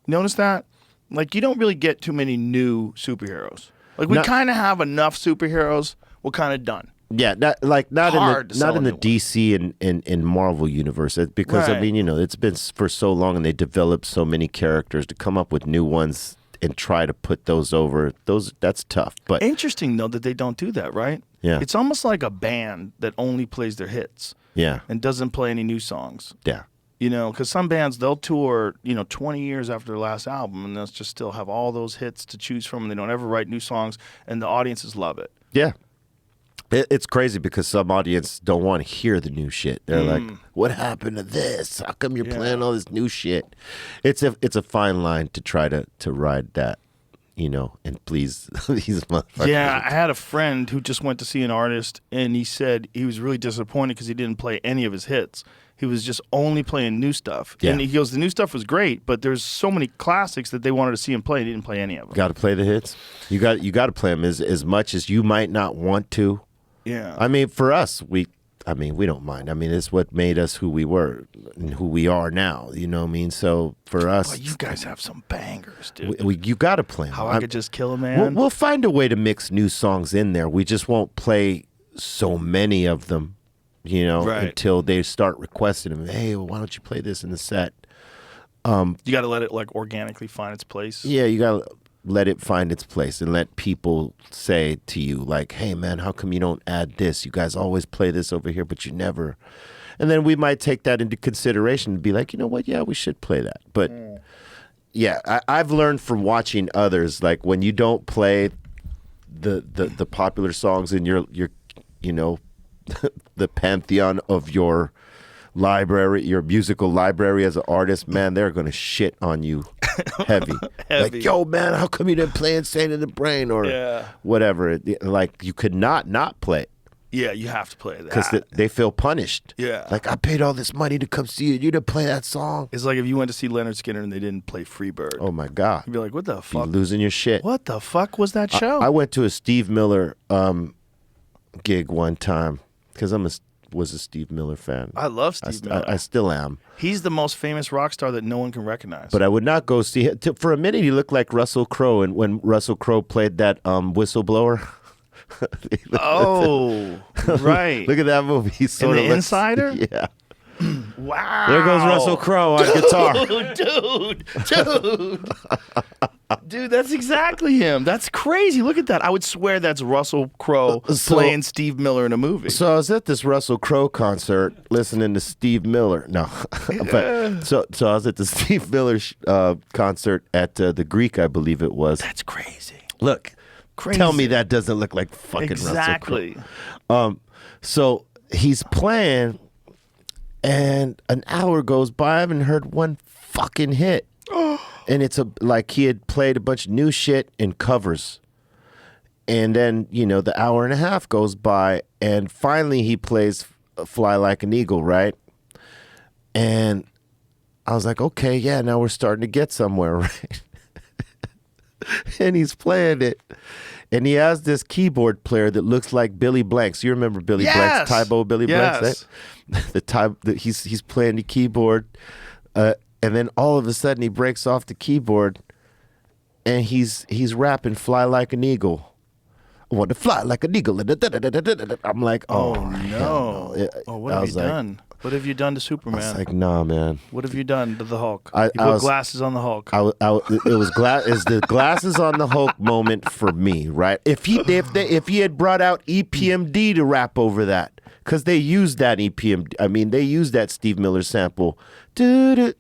Notice that? Like, you don't really get too many new superheroes. Like, we kind of have enough superheroes. We're kind of done. Yeah, not Hard to sell in the a new DC and Marvel universe because Right. I mean it's been for so long and they developed so many characters to come up with new ones and try to put those over. That's tough. But Interesting, though, that they don't do that, right? Yeah. It's almost like a band that only plays their hits yeah, and doesn't play any new songs. yeah, Because some bands, they'll tour, 20 years after their last album, and they'll just still have all those hits to choose from, and they don't ever write new songs, and the audiences love it. yeah. It's crazy because some audience don't want to hear the new shit. They're like, "What happened to this? How come you're playing all this new shit?" It's a fine line to try to ride that, and please these motherfuckers. Yeah, I had a friend who just went to see an artist, and he said he was really disappointed because he didn't play any of his hits. He was just only playing new stuff. Yeah. And he goes, the new stuff was great, but there's so many classics that they wanted to see him play, and he didn't play any of them. Got to play the hits. You got to play them as much as you might not want to. Yeah. I mean, for us, we don't mind. I mean, it's what made us who we were and who we are now. You know what I mean? So for us, Boy, you guys have some bangers, dude. you got to play them. How I Could Just Kill a Man. We'll find a way to mix new songs in there. We just won't play so many of them, Right. until they start requesting them. Hey, well, why don't you play this in the set? You got to let it like organically find its place. Yeah, you got to let it find its place and let people say to you, like, hey, man, how come you don't add this? You guys always play this over here, but you never. And then we might take that into consideration and be like, you know what? Yeah, we should play that. But, yeah, I've learned from watching others, like, when you don't play the popular songs in your the pantheon of your library, your musical library as an artist, man, they're going to shit on you heavy. Like, yo, man, how come you didn't play Insane in the Brain or whatever? Like, you could not play Yeah, you have to play that. because they feel punished. Yeah. Like, I paid all this money to come see you. You didn't play that song. It's like if you went to see Leonard Skinner and they didn't play Freebird. Oh, my God. You'd be like, what the You're fuck? losing your shit. What the fuck was that show? I went to a Steve Miller gig one time because was a Steve Miller fan. I love Steve Miller. I still am. He's the most famous rock star that no one can recognize. But I would not go see him. For a minute, he looked like Russell Crowe. And when Russell Crowe played that Whistleblower. Oh, right. Look at that movie. He's sort The of Insider? Yeah. Wow. There goes Russell Crowe on guitar. Dude, that's exactly him. That's crazy. Look at that. I would swear that's Russell Crowe playing Steve Miller in a movie. So I was at this Russell Crowe concert listening to Steve Miller. No, but so I was at the Steve Miller concert at the Greek, I believe it was. That's crazy. Look, Crazy. tell me that doesn't look like fucking Exactly. Russell Crowe. So he's playing, and an hour goes by. I haven't heard one fucking hit. And it's like he had played a bunch of new shit and covers. And then, the hour and a half goes by, and finally he plays Fly Like an Eagle, right? And I was like, okay, yeah, now we're starting to get somewhere, right? And he's playing it. And he has this keyboard player that looks like Billy Blanks. You remember Billy Blanks, Tybo Billy Blanks, right? He's playing the keyboard. And then all of a sudden he breaks off the keyboard and he's rapping Fly Like an Eagle. I want to fly like an eagle. I'm like, oh no. Oh, what have you done? What have you done to Superman? I was like, nah, man. What have you done to the Hulk? You put glasses on the Hulk. It's the glasses on the Hulk moment for me, right? If he had brought out EPMD to rap over that, because they used that EPMD. I mean, they used that Steve Miller sample, and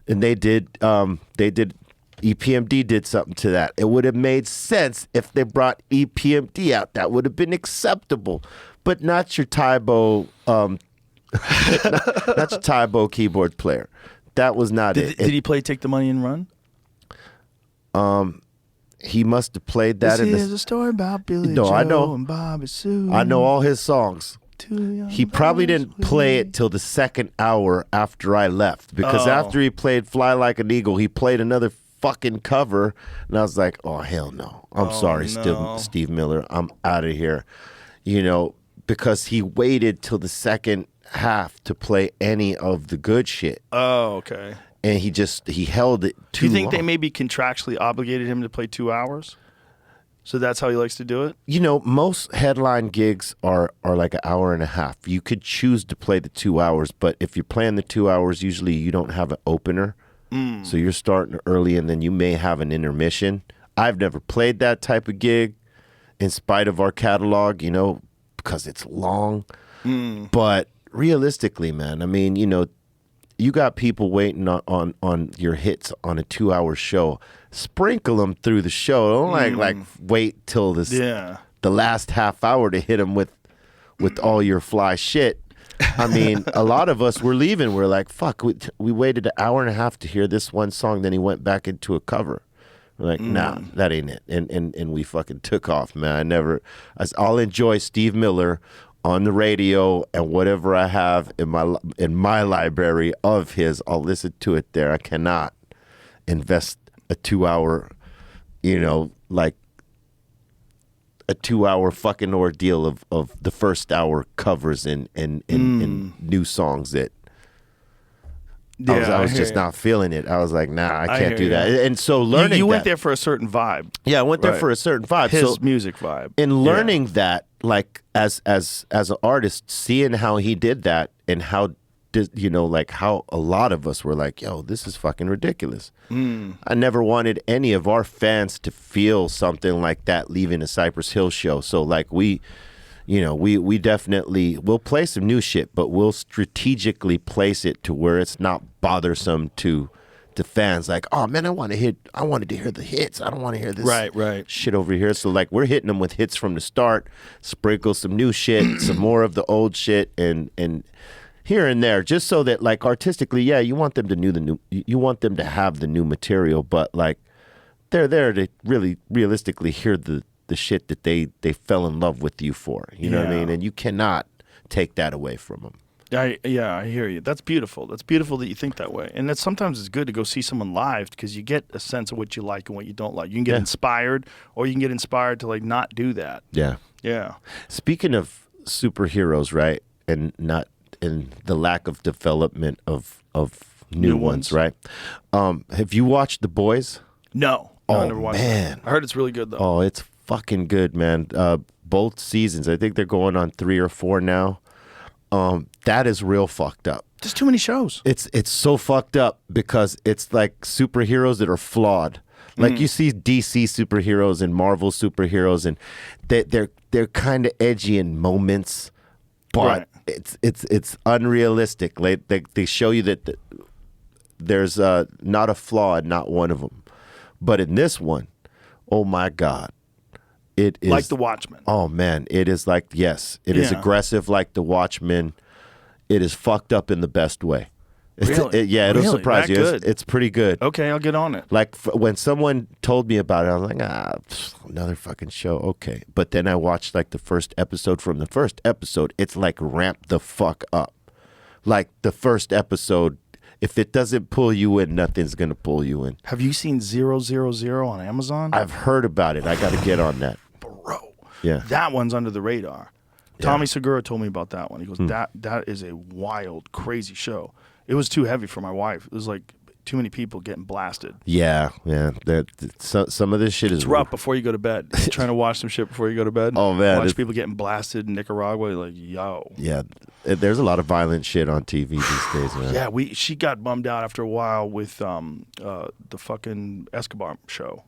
they did EPMD did something to that. It would have made sense if they brought EPMD out. That would have been acceptable, but not your Tybo. Not your Tybo keyboard player. That was not it. Did he play Take the Money and Run? he must have played that This in is a story about Billy No, Joe I know. and Bobby Sue. I know all his songs. Two young He probably boys didn't play it till the second hour after I left, because after he played Fly Like an Eagle, he played another fucking cover, and I was like, oh hell no, I'm sorry, no. Steve Miller, I'm out of here, you know, because he waited till the second half to play any of the good shit, Oh, okay. and he held it Do too you think long. they maybe contractually obligated him to play 2 hours? So that's how he likes to do it? You know, most headline gigs are like an hour and a half. You could choose to play the 2 hours, but if you're playing the 2 hours, usually you don't have an opener. So you're starting early, and then you may have an intermission. I've never played that type of gig in spite of our catalog, you know, because it's long. But realistically, man, I mean, you know, you got people waiting on your hits on a 2 hour show. Sprinkle them through the show. Don't like wait till this the last half hour to hit them with all your fly shit. I mean, a lot of us were leaving. We're like, fuck, we waited an hour and a half to hear this one song. Then he went back into a cover. We're like, nah, that ain't it. And we fucking took off, man. I'll enjoy Steve Miller on the radio, and whatever I have in my library of his, I'll listen to it there. I cannot invest a 2 hour, you know, like a 2 hour fucking ordeal of the first hour covers and new songs that I was just not feeling it. I was like, nah, I can't do that. And so learning you went that, there for a certain vibe. yeah, I went there Right. for a certain vibe. His So music vibe. in learning that, like as an artist, seeing how he did that and how you know, like how a lot of us were like, yo, this is fucking ridiculous. I never wanted any of our fans to feel something like that leaving a Cypress Hill show. So like we definitely will play some new shit, but we'll strategically place it to where it's not bothersome to fans. Like, oh man, I wanted to hear the hits. I don't want to hear this Right. shit over here. So like we're hitting them with hits from the start, sprinkle some new shit, some more of the old shit, and here and there, just so that like artistically, yeah, you want them to you want them to have the new material, but like they're there to really realistically hear the shit that they fell in love with you for. You know what I mean? And you cannot take that away from them. I hear you. That's beautiful. That's beautiful that you think that way. And that sometimes it's good to go see someone live because you get a sense of what you like and what you don't like. You can get inspired, or you can get inspired to like not do that. Yeah. Yeah. Speaking of superheroes, right? And the lack of development of new ones, right? Have you watched The Boys? No. I never watched man. it. I heard it's really good though. Oh, it's fucking good, man. Both seasons. I think they're going on 3 or 4 now. That is real fucked up. There's too many shows. It's so fucked up because it's like superheroes that are flawed. Like you see DC superheroes and Marvel superheroes, and they're kind of edgy in moments, but it's unrealistic. Like they show you that there's not a flaw in not one of them. But in this one, oh my God, it is Like The Watchmen. Oh man, it is like, yes, it is aggressive like The Watchmen. It is fucked up in the best way. Really? It'll Really? surprise That you. good? It's pretty good. Okay, I'll get on it. Like when someone told me about it, I was like, another fucking show. Okay. But then I watched like the first episode. From the first episode, it's like ramped the fuck up. Like the first episode, if it doesn't pull you in, nothing's going to pull you in. Have you seen 000 on Amazon? I've heard about it. I got to get on that. Bro. Yeah. That one's under the radar. Tommy Segura told me about that one. He goes, that is a wild, crazy show. It was too heavy for my wife. It was like too many people getting blasted. Yeah. Some of this shit is It's rough before you go to bed. Trying to watch some shit before you go to bed. Oh, man. Watch people getting blasted in Nicaragua. Like, yo. Yeah. There's a lot of violent shit on TV these days, man. Yeah, she got bummed out after a while with the fucking Escobar show.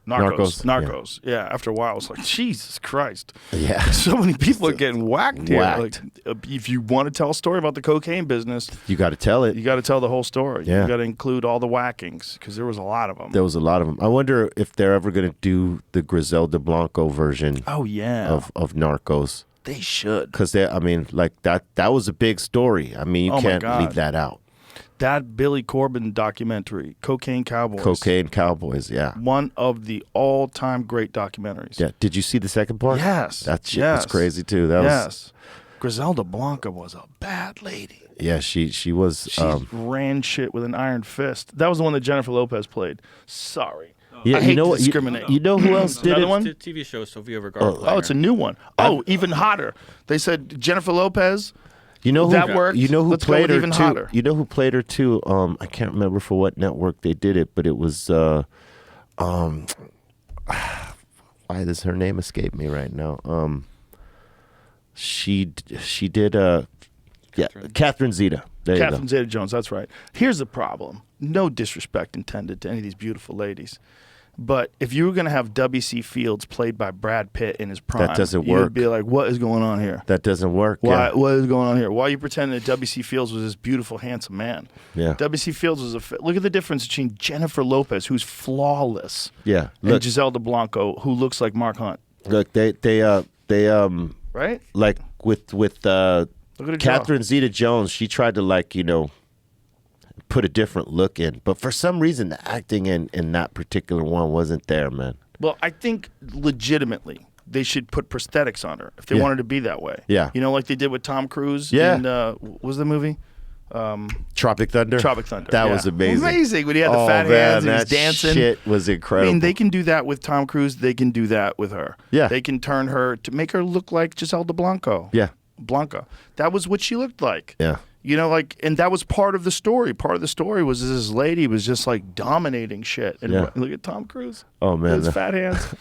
Narcos. Yeah, after a while, I was like, Jesus Christ. Yeah. So many people are getting whacked here. Whacked. Like, if you want to tell a story about the cocaine business, You got to tell it. you got to tell the whole story. Yeah. You got to include all the whackings because there was a lot of them. There was a lot of them. I wonder if they're ever going to do the Griselda Blanco version Oh, yeah. of Narcos. They should. Because, I mean, like that was a big story. I mean, you Oh, my can't God. leave that out. That Billy Corbin documentary, Cocaine Cowboys. Cocaine Cowboys, yeah. One of the all-time great documentaries. Yeah. Did you see the second part? Yes. That shit was crazy too. That was yes. Griselda Blanco was a bad lady. yeah, she was She ran shit with an iron fist. That was the one that Jennifer Lopez played. Sorry. yeah, I hate you know to what discriminate. you know who else did Another it? one? The TV show Sofia Vergara. Oh, it's a new one. Oh, even hotter. They said Jennifer Lopez. You know who That worked. You know who Let's go played with her even too. hotter. You know who played her too. I can't remember for what network they did it, but it was why does her name escape me right now? She did Catherine Zeta. There you Catherine go. Zeta-Jones, that's right. Here's the problem. No disrespect intended to any of these beautiful ladies. But if you were going to have W.C. Fields played by Brad Pitt in his prime, doesn't you'd work. be like, what is going on here? That doesn't work. Why? Yeah. What is going on here? Why are you pretending that W.C. Fields was this beautiful, handsome man? Yeah. W.C. Fields was look at the difference between Jennifer Lopez, who's flawless, Yeah. and Look, Giselle Blanco, who looks like Mark Hunt. look, they Right? like with Look at her jaw. Catherine Zeta-Jones, she tried to put a different look in, but for some reason the acting in that particular one wasn't there, man. Well, I think legitimately they should put prosthetics on her if they Yeah. wanted to be that way. Yeah. You know, like they did with Tom Cruise. Yeah. In, what was the movie? Tropic Thunder. Tropic Thunder. That yeah. was amazing. Amazing when he had the Oh, fat man, hands and he was that dancing. shit was I incredible. mean, they can do that with Tom Cruise. They can do that with her. Yeah. They can turn her to make her look like Giselle Blanco. Yeah. Blanca. That was what she looked like. Yeah. You know, and that was part of the story. Part of the story was this lady was just like dominating shit. And Yeah. look at Tom Cruise. Oh, man. His fat hands.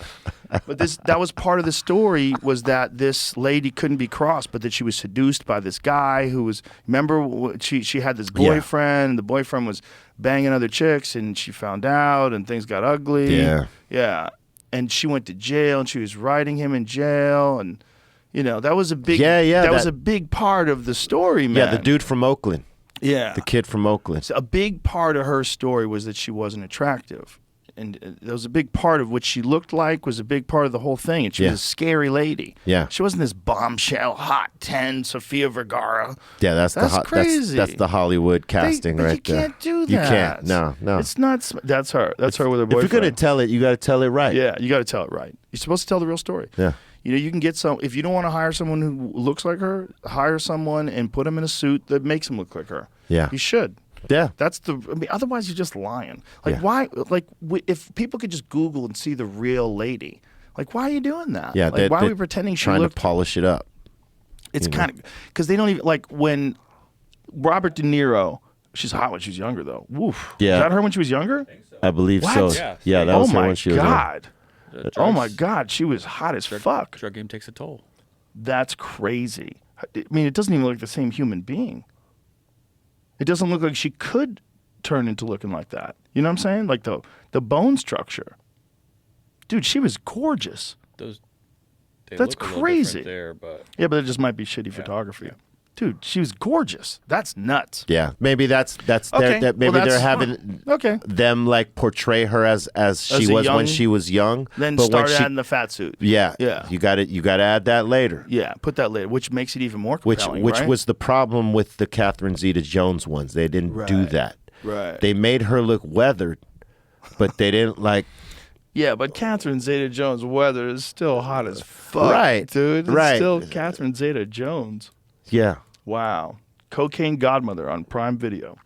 But that was part of the story, was that this lady couldn't be crossed, but that she was seduced by this guy who was, remember, she had this boyfriend, and the boyfriend was banging other chicks, and she found out, and things got ugly. Yeah. Yeah. And she went to jail, and she was writing him in jail, and, you know, that was a big, Yeah, that was that- a big part of the story, man. Yeah, the dude from Oakland. Yeah. The kid from Oakland. So a big part of her story was that she wasn't attractive. And that was a big part of what she looked like, was a big part of the whole thing. And she Yeah. was a scary lady. Yeah. She wasn't this bombshell, hot 10, Sofia Vergara. Yeah, that's That's the crazy. That's the Hollywood casting But right you there. can't do that. You can't. No. It's not. That's her. That's her with her If boyfriend. you're gonna tell it, you got to tell it right. Yeah, you got to tell it right. You're supposed to tell the real story. Yeah. You know, you can get if you don't want to hire someone who looks like her, hire someone and put him in a suit that makes him look like her. Yeah. You should. Yeah. Otherwise you're just lying. Like, Yeah. why? Like, if people could just Google and see the real lady, like, why are you doing that? Yeah. Like, why are they're we pretending she trying looked? to polish it up? It's kind of because they don't even like when Robert De Niro. She's hot when she was younger, though. Woof. Yeah. Is that her when she was younger? I believe What? so. Yeah. Yeah, that Oh was her my when she was young. god. Oh my Drugs- god, she was hot as fuck. Drug game takes a toll. That's crazy. I mean, it doesn't even look like the same human being. It doesn't look like she could turn into looking like that. You know what I'm saying? Like the bone structure. Dude, she was gorgeous. They That's look a little crazy. different there, but Yeah, but it just might be shitty photography. Dude, she was gorgeous. That's nuts. Yeah, maybe that's Okay, that maybe well, they're that's having Okay. them like portray her as she a was when young- she was young. Then but start when she, adding the fat suit. yeah, Yeah. You got to add that later. Yeah, put that later, which makes it even more Which compelling, which right? was the problem with the Catherine Zeta-Jones ones. They didn't do Right. that. Right. They made her look weathered, but they didn't like. Yeah, but Catherine Zeta-Jones' weather is still hot as fuck. Right, Dude. It's right. still Catherine Zeta-Jones. Yeah, Wow. Cocaine Godmother on Prime Video.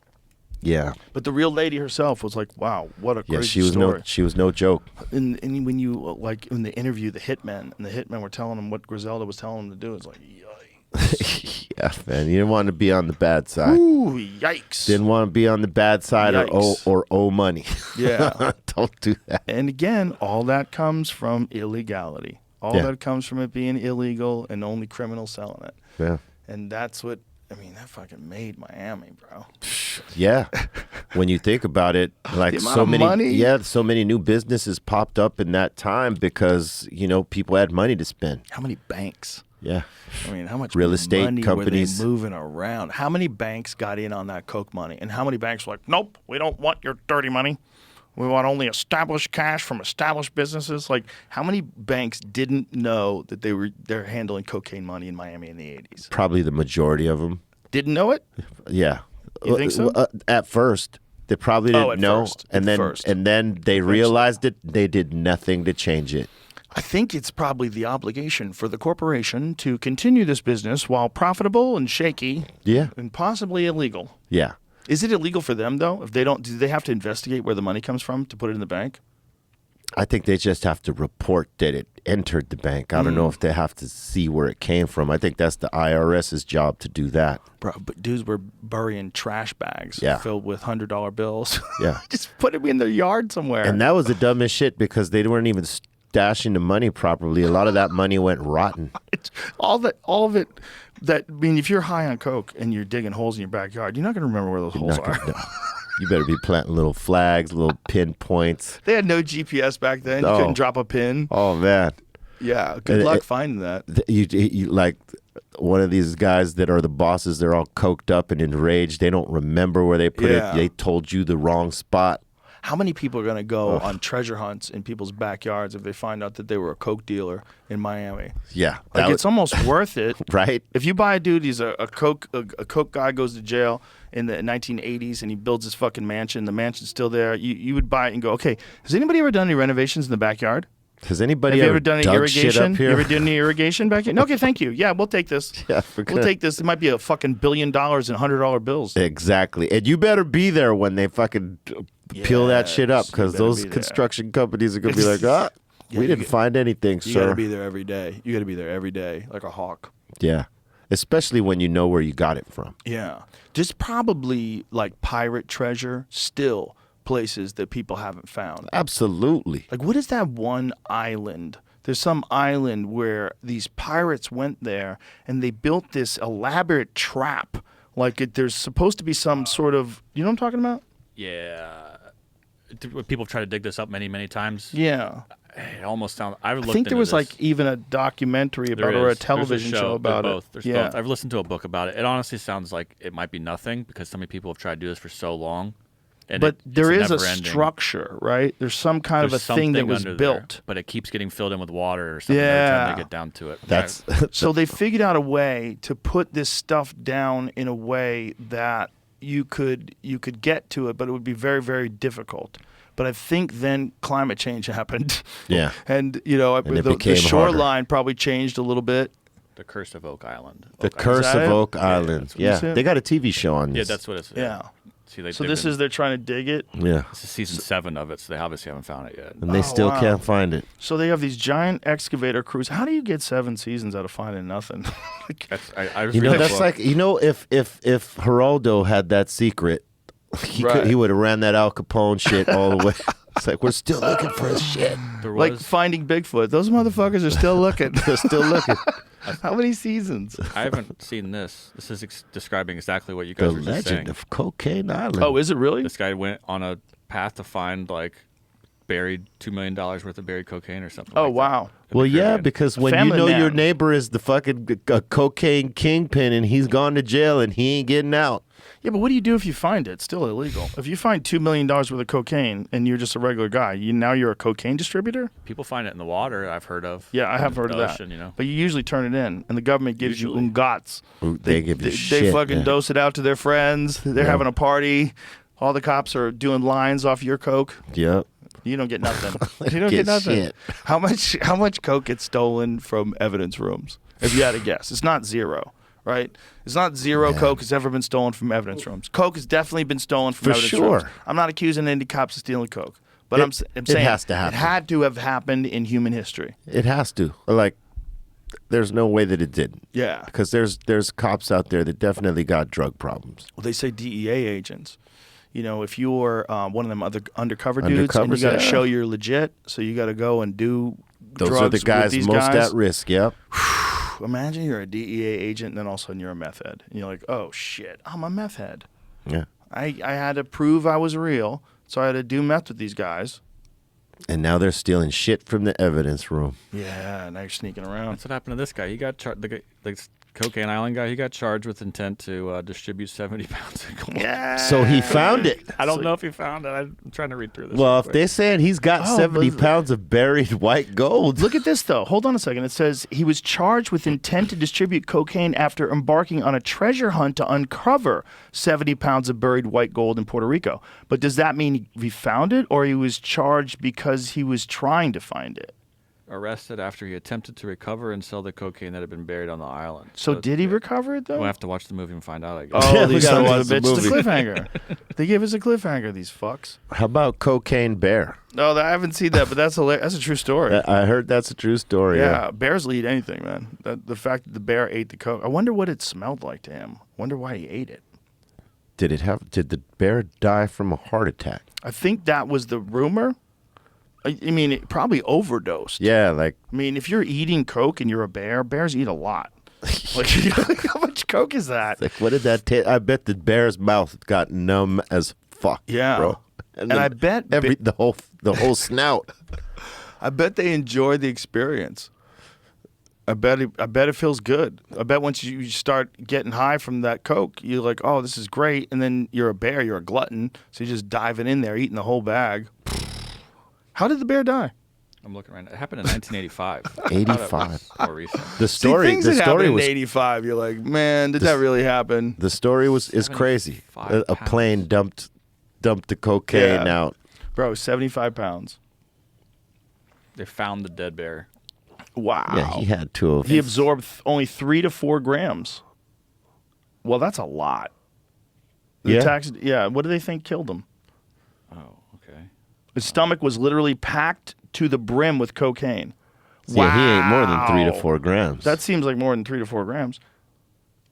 yeah, But the real lady herself was like, wow, what a yeah. crazy She was story. no joke. And when you, like, in the interview, the hitmen, and the hitmen were telling him what Griselda was telling him to do, it's like, yikes. Yeah, man. You didn't want to be on the bad side. Ooh, yikes. Didn't want to be on the bad side Yikes. or owe money. Yeah. Don't do that. And again, all that comes from illegality. All Yeah. that comes from it being illegal and only criminals selling it. Yeah. And that's what, I mean, that fucking made Miami, bro. Yeah. When you think about it, like the amount so of many money. so many new businesses popped up in that time because, people had money to spend. How many banks? Yeah. I mean, how much Real estate money companies. were they moving around? How many banks got in on that Coke money? And how many banks were like, nope, we don't want your dirty money. We want only established cash from established businesses. Like, how many banks didn't know that they're handling cocaine money in Miami in the 80s? Probably the majority of them. Didn't know it? Yeah. You think so? At first, they probably didn't at know, first. and At then first. they realized it. They did nothing to change it. I think it's probably the obligation for the corporation to continue this business while profitable and shaky. Yeah. And possibly illegal. Yeah. Is it illegal for them though? If they don't, do they have to investigate where the money comes from to put it in the bank? I think they just have to report that it entered the bank. I don't know if they have to see where it came from. I think that's the IRS's job to do that. Bro, but dudes were burying trash bags filled with $100 bills. Yeah. Just put them in their yard somewhere. And that was the dumbest shit because they weren't even stashing the money properly. A lot of that money went rotten. all of it. I mean, if you're high on coke and you're digging holes in your backyard, you're not going to remember where those holes are. You better be planting little flags, little pinpoints. They had no GPS back then. You couldn't drop a pin. Oh, man. Yeah, good luck finding that. You like one of these guys that are the bosses, they're all coked up and enraged. They don't remember where they put it. They told you the wrong spot. How many people are going to go on treasure hunts in people's backyards if they find out that they were a coke dealer in Miami? Yeah. Like it's almost worth it. Right? If you buy a dude, he's a coke guy, goes to jail in the 1980s and he builds his fucking mansion. The mansion's still there. You would buy it and go, okay, has anybody ever done any renovations in the backyard? Has anybody Have you ever done any dug irrigation? shit up here? You ever done any irrigation back here? No, okay, thank you. Yeah, we'll take this. Yeah, we'll take this. It might be a fucking $1 billion in $100 bills. Exactly. And you better be there when they fucking peel that shit up because better those be there. construction companies are going to be like, we didn't find anything, sir. You got to be there every day. You got to be there every day like a hawk. Yeah. Especially when you know where you got it from. Yeah. There's probably like pirate treasure still places that people haven't found. Absolutely. Like, what is that one island? There's some island where these pirates went there and they built this elaborate trap. Like, there's supposed to be some sort of, you know what I'm talking about? Yeah. People try to dig this up many, many times. Yeah. It almost sounds. I think there was like even a documentary about or a television show about it. Both. There's both. I've listened to a book about it. It honestly sounds like it might be nothing because so many people have tried to do this for so long. But there is a structure, right? There's some kind of a thing that was built. But it keeps getting filled in with water or something every time they get down to it. That's So they figured out a way to put this stuff down in a way that you could get to it, but it would be very, very difficult. But I think then climate change happened. Yeah. And, you know, the shoreline probably changed a little bit. The Curse of Oak Island. The Curse of Oak Island. Yeah. They got a TV show on this. Yeah, that's what it's. Yeah. See, so they're trying to dig it? Yeah. This is season 7 of it, so they obviously haven't found it yet. And they still can't find it. So they have these giant excavator crews. How do you get 7 seasons out of finding nothing? That's like, if Geraldo had that secret, he would have ran that Al Capone shit all the way. It's like, we're still looking for his shit. Like Finding Bigfoot. Those motherfuckers are still looking. They're still looking. How many seasons? I haven't seen this. This is describing exactly what you guys were just saying. The Legend of Cocaine Island. Oh, is it really? This guy went on a path to find buried $2 million worth of buried cocaine or something. Oh, wow. Well, yeah, because when Family man. your neighbor is the fucking cocaine kingpin and he's gone to jail and he ain't getting out. Yeah, but what do you do if you find it? It's still illegal. If you find $2 million worth of cocaine and you're just a regular guy, now you're a cocaine distributor? People find it in the water, I've heard of. Yeah, I have heard of that. You know? But you usually turn it in, and the government gives you ungats. They give you shit. They fucking dose it out to their friends. They're having a party. All the cops are doing lines off your coke. Yep. You don't get nothing. You don't get nothing. Shit. How much coke gets stolen from evidence rooms? If you had to guess, it's not zero, right? It's not zero coke has ever been stolen from evidence rooms. Coke has definitely been stolen from evidence rooms. I'm not accusing any cops of stealing coke, but I'm saying it has to happen. It had to have happened in human history. It has to. Like, there's no way that it didn't. Yeah. Because there's cops out there that definitely got drug problems. Well, they say DEA agents. You know, if you're one of them other undercover dudes and you got to show you're legit, so you got to go and do those drugs are the guys with these most guys. at risk. Yep. Imagine you're a DEA agent and then all of a sudden you're a meth head. And you're like, oh, shit, I'm a meth head. Yeah. I had to prove I was real, so I had to do meth with these guys. And now they're stealing shit from the evidence room. Yeah, now you're sneaking around. That's what happened to this guy. He got the Cocaine Island guy, he got charged with intent to distribute 70 pounds of gold. Yeah. So he found it. I don't know if he found it. I'm trying to read through this. Well, real if quick. they're saying he's got 70 pounds of buried white gold. Look at this, though. Hold on a second. It says he was charged with intent to distribute cocaine after embarking on a treasure hunt to uncover 70 pounds of buried white gold in Puerto Rico. But does that mean he found it, or he was charged because he was trying to find it? Arrested after he attempted to recover and sell the cocaine that had been buried on the island. So did he recover it, though? We'll have to watch the movie and find out, I guess. Oh, Yeah, we these gotta sons watch of the a bitch. It's a movie. cliffhanger. They gave us a cliffhanger, these fucks. How about Cocaine Bear? No, I haven't seen that, but that's hilarious. That's a true story. I heard that's a true story. Yeah, bears will eat anything, man. The fact that the bear ate the coke. I wonder what it smelled like to him. Wonder why he ate it. Did the bear die from a heart attack? I think that was the rumor. I mean, it probably overdosed. Yeah, like I mean, if you're eating coke and you're a bear, bears eat a lot. Like, how much coke is that? what did that taste? I bet the bear's mouth got numb as fuck. Yeah. bro. And I bet the whole snout. I bet they enjoy the experience. I bet it feels good. I bet once you start getting high from that coke, you're like, oh, this is great. And then you're a bear, you're a glutton, so you're just diving in there, eating the whole bag. How did the bear die? I'm looking right now. It happened in 1985. 85. More recent. The story. things The that story happened was. in '85. You're like, man, did that really happen? The story is crazy. 75 A plane dumped the cocaine Yeah. out. Bro, 75 pounds. They found the dead bear. Wow. Yeah, he had to have. He absorbed only 3 to 4 grams. Well, that's a lot. Yeah. What do they think killed him? Oh, okay. His stomach was literally packed to the brim with cocaine. Yeah, he ate more than 3 to Wow. 4 grams. That seems like more than 3 to 4 grams.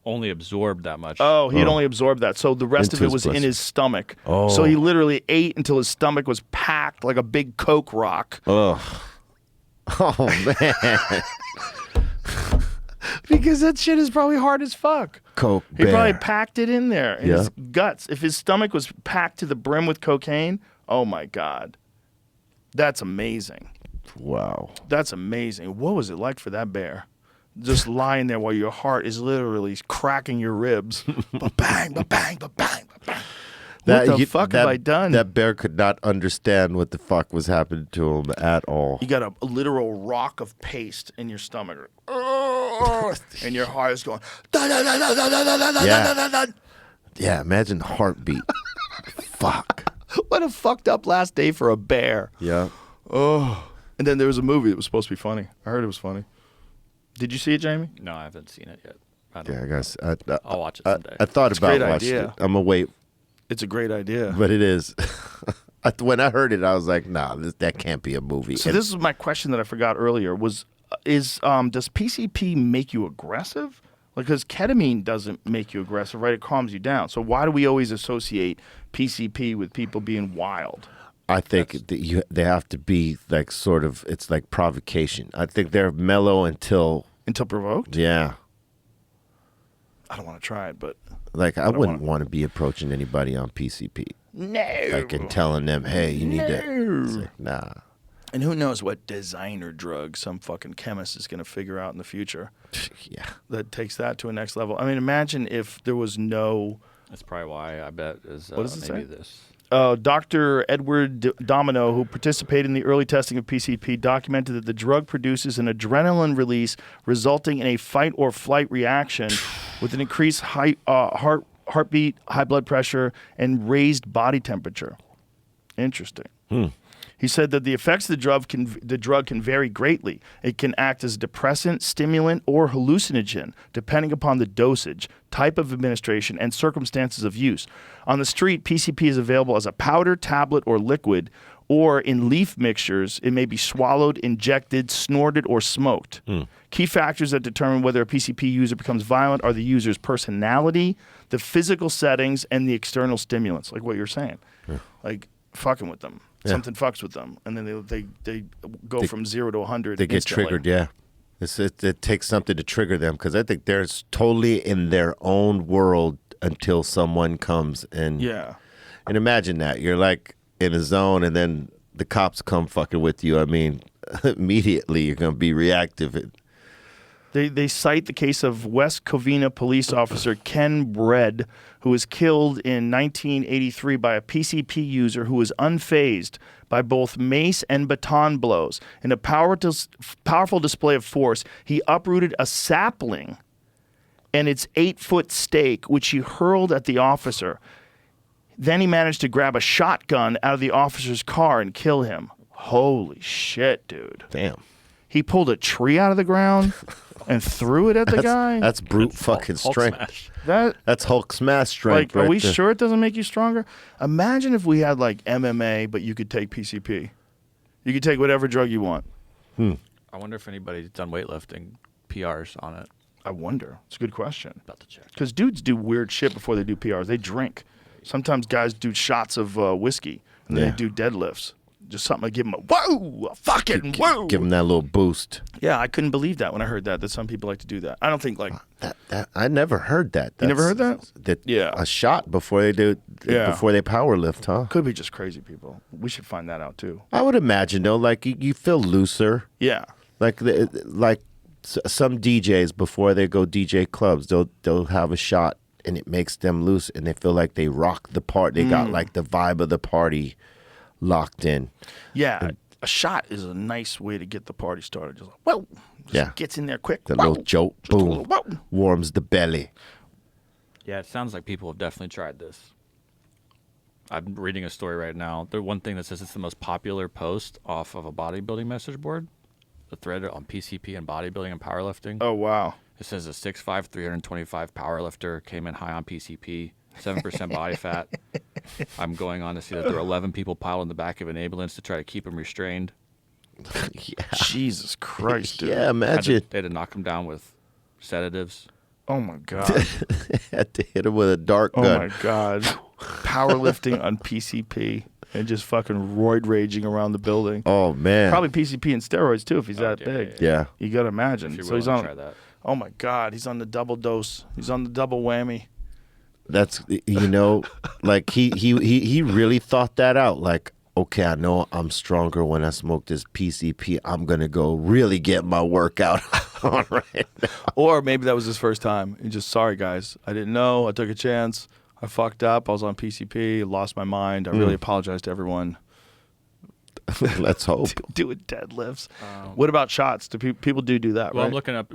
Only absorbed that much. Oh, he had only absorbed that. So the rest Into of it his was in pussy. his stomach. Oh. So he literally ate until his stomach was packed like a big Coke rock. Ugh. Oh man. Because that shit is probably hard as fuck. Coke He bear. probably packed it in there. In Yeah. his guts. If his stomach was packed to the brim with cocaine, oh my God. That's amazing. Wow. That's amazing. What was it like for that bear? Just lying there while your heart is literally cracking your ribs. Ba-bang, ba-bang, ba-bang, ba-bang. What the fuck have I done? That bear could not understand what the fuck was happening to him at all. You got a literal rock of paste in your stomach. And your heart is going. Yeah. Yeah, imagine the heartbeat. Fuck. What a fucked up last day for a bear. Yeah. Oh. And then there was a movie that was supposed to be funny. I heard it was funny. Did you see it, Jamie? No, I haven't seen it yet. I don't Yeah, I know. guess. I'll watch it someday. I thought It's a about great watching idea. it. I'm going to wait, It's a great idea. but it is. When I heard it, I was like, nah, that can't be a movie. So this is my question that I forgot earlier does PCP make you aggressive? Like, because ketamine doesn't make you aggressive, right? It calms you down. So why do we always associate PCP with people being wild? I think that they have to be like sort of, it's like provocation. I think they're mellow until, Provoked? yeah. I don't want to try it, but Like I wouldn't want to be approaching anybody on PCP. no. Like and telling them, hey, you need to. It's like, nah. And who knows what designer drug some fucking chemist is going to figure out in the future Yeah. that takes that to a next level. I mean, imagine if there was no... That's probably why I bet is What does it maybe say? this. Dr. Edward Domino, who participated in the early testing of PCP, documented that the drug produces an adrenaline release resulting in a fight or flight reaction with an increased heartbeat, high blood pressure, and raised body temperature. Interesting. He said that the effects of the drug can vary greatly. It can act as a depressant, stimulant, or hallucinogen, depending upon the dosage, type of administration, and circumstances of use. On the street, PCP is available as a powder, tablet, or liquid, or in leaf mixtures. It may be swallowed, injected, snorted, or smoked. Key factors that determine whether a PCP user becomes violent are the user's personality, the physical settings, and the external stimulants, like what you're saying. Like fucking with them. Something fucks with them, and then they go from 0 to 100. They get instantly. triggered, yeah. It takes something to trigger them because I think they're totally in their own world until someone comes and Yeah. And imagine that you're like in a zone and then the cops come fucking with you. I mean, immediately you're gonna be reactive. They cite the case of West Covina police officer Ken Bredd, who was killed in 1983 by a PCP user who was unfazed by both mace and baton blows. In a powerful display of force, he uprooted a sapling and its 8-foot stake, which he hurled at the officer. Then he managed to grab a shotgun out of the officer's car and kill him. Holy shit, dude. Damn. He pulled a tree out of the ground and threw it at the guy. That's brute fucking Hulk strength. smash. That's Hulk smash strength. Like, are right we there. sure it doesn't make you stronger? Imagine if we had like MMA, but you could take PCP. You could take whatever drug you want. I wonder if anybody's done weightlifting PRs on it. I wonder. It's a good question. About to check. Because dudes do weird shit before they do PRs. They drink. Sometimes guys do shots of whiskey and then Yeah. they do deadlifts. Just something to give them a whoa, a fucking whoa. Give him that little boost. Yeah, I couldn't believe that when I heard that some people like to do that. I don't think like That I never heard that. You never heard that? Yeah. A shot before they do. Yeah. Before they power lift, huh? could be just crazy people. We should find that out too. I would imagine though, like you feel looser. Yeah. Like some DJs before they go DJ clubs, they'll have a shot and it makes them loose and they feel like they rock the part. They got like the vibe of the party locked in. Yeah. A shot is a nice way to get the party started. Just like, whoa. Just Yeah. gets in there quick. The Whoa. little jolt, Just a boom, little whoa. warms the belly. Yeah, it sounds like people have definitely tried this. I'm reading a story right now. The one thing that says it's the most popular post off of a bodybuilding message board, the thread on PCP and bodybuilding and powerlifting. Oh, wow. It says a 6'5", 325 powerlifter came in high on PCP, 7% body fat. I'm going on to see that there were 11 people piled in the back of an ambulance to try to keep him restrained. Yeah. Jesus Christ, dude. Yeah, imagine. They had to knock him down with sedatives. Oh, my God. Had to hit him with a dart Oh, gun. my God. Powerlifting on PCP and just fucking roid raging around the building. Oh man. Probably PCP and steroids, too, if he's that big. Yeah. You got to imagine. If you're So he's willing on. to try that. Oh, my God. He's on the double dose. He's on the double whammy. That's like he really thought that out. Like, okay, I know I'm stronger when I smoke this PCP. I'm gonna go really get my workout on right now. Or maybe that was his first time. He just, sorry, guys. I didn't know. I took a chance. I fucked up. I was on PCP. Lost my mind. I really apologize to everyone. Let's hope. Doing deadlifts. What about shots? Do people do that, Well, right? I'm looking up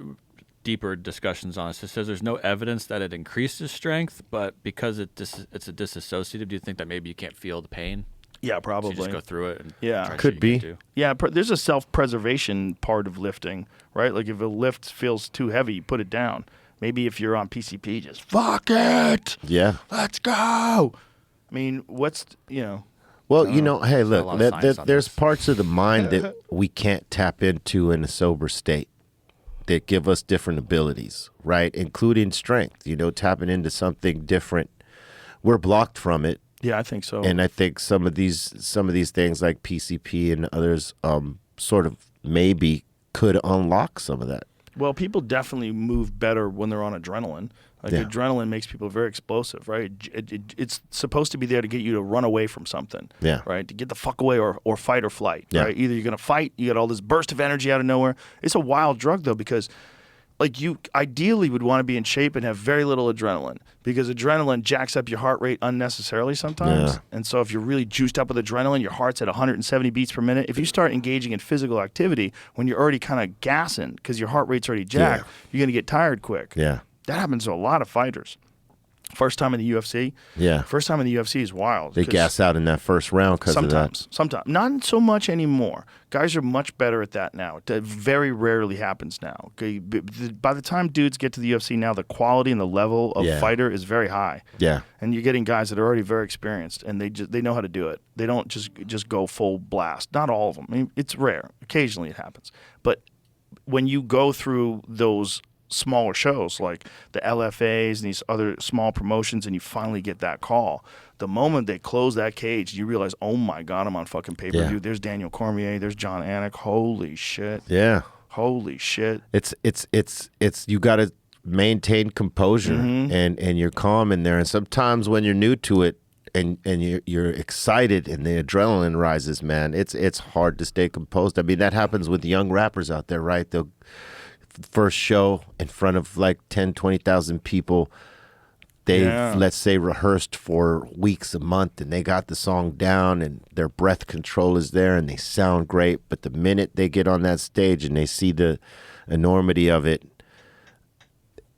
deeper discussions on it. It says there's no evidence that it increases strength, but because it's a disassociative, do you think that maybe you can't feel the pain? Yeah, So probably. you just go through it and Yeah. try Could shit you be. can't do. Yeah, there's a self-preservation part of lifting, right? Like if a lift feels too heavy, you put it down. Maybe if you're on PCP, just fuck it. Yeah. Let's go. I mean, Well, hey, a look, lot of science on there's this. parts of the mind that we can't tap into in a sober state that give us different abilities, right? Including strength, tapping into something different. We're blocked from it. yeah, I think so. And I think some of these things like PCP and others sort of maybe could unlock some of that. Well, people definitely move better when they're on adrenaline. Like Yeah. adrenaline makes people very explosive, right? It's supposed to be there to get you to run away from something, Yeah. right? To get the fuck away or fight or flight, Yeah. right? Either you're gonna fight, you got all this burst of energy out of nowhere. It's a wild drug though because, like, you ideally would want to be in shape and have very little adrenaline because adrenaline jacks up your heart rate unnecessarily sometimes. Yeah. And so if you're really juiced up with adrenaline, your heart's at 170 beats per minute. If you start engaging in physical activity when you're already kind of gassing because your heart rate's already jacked, you're going to get tired quick. Yeah. That happens to a lot of fighters. First time in the UFC. Yeah. First time in the UFC is wild. They 'cause ase out in that first round because of that. Sometimes. Not so much anymore. Guys are much better at that now. It very rarely happens now. Okay? By the time dudes get to the UFC now, the quality and the level of Yeah. fighter is very high. Yeah. And you're getting guys that are already very experienced, and they know how to do it. They don't just go full blast. Not all of them. I mean, it's rare. Occasionally it happens. But when you go through those smaller shows like the LFAs and these other small promotions and you finally get that call, the moment they close that cage, you realize, oh my God, I'm on fucking pay-per-view. Yeah. There's Daniel Cormier. There's John Anik. Holy shit. Yeah. Holy shit. It's you got to maintain composure Mm-hmm. and you're calm in there. And sometimes when you're new to it and you're excited and the adrenaline rises, man, it's hard to stay composed. I mean, that happens with young rappers out there, right? first show in front of like 10, 20,000 people. They've, let's say, rehearsed for weeks, a month, and they got the song down and their breath control is there and they sound great. But the minute they get on that stage and they see the enormity of it,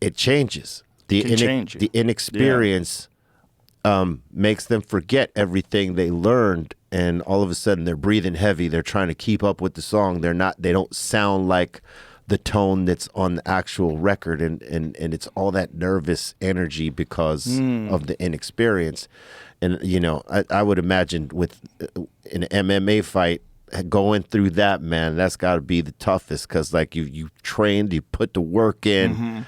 it changes. The inexperience makes them forget everything they learned, and all of a sudden they're breathing heavy. They're trying to keep up with the song. They don't sound like the tone that's on the actual record, and it's all that nervous energy because of the inexperience. And you know, I would imagine with an MMA fight, going through that, man, that's got to be the toughest, because like you trained, you put the work in,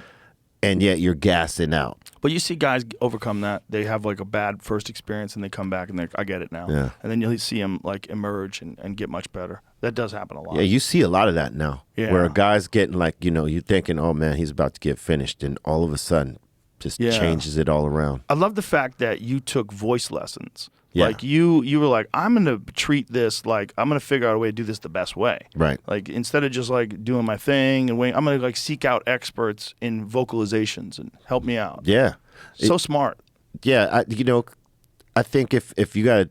and yet you're gassing out. But you see guys overcome that. They have like a bad first experience and they come back and they're, I get it now. Yeah. And then you'll see them like emerge and get much better. That does happen a lot. Yeah, you see a lot of that now. Yeah. Where a guy's getting like, you know, you're thinking, oh man, he's about to get finished, and all of a sudden just changes it all around. I love the fact that you took voice lessons. Yeah. Like you were like, I'm going to treat this like I'm going to figure out a way to do this the best way. Right. Like instead of just like doing my thing and waiting, I'm going to like seek out experts in vocalizations and help me out. Yeah. So smart. Yeah, I think if you got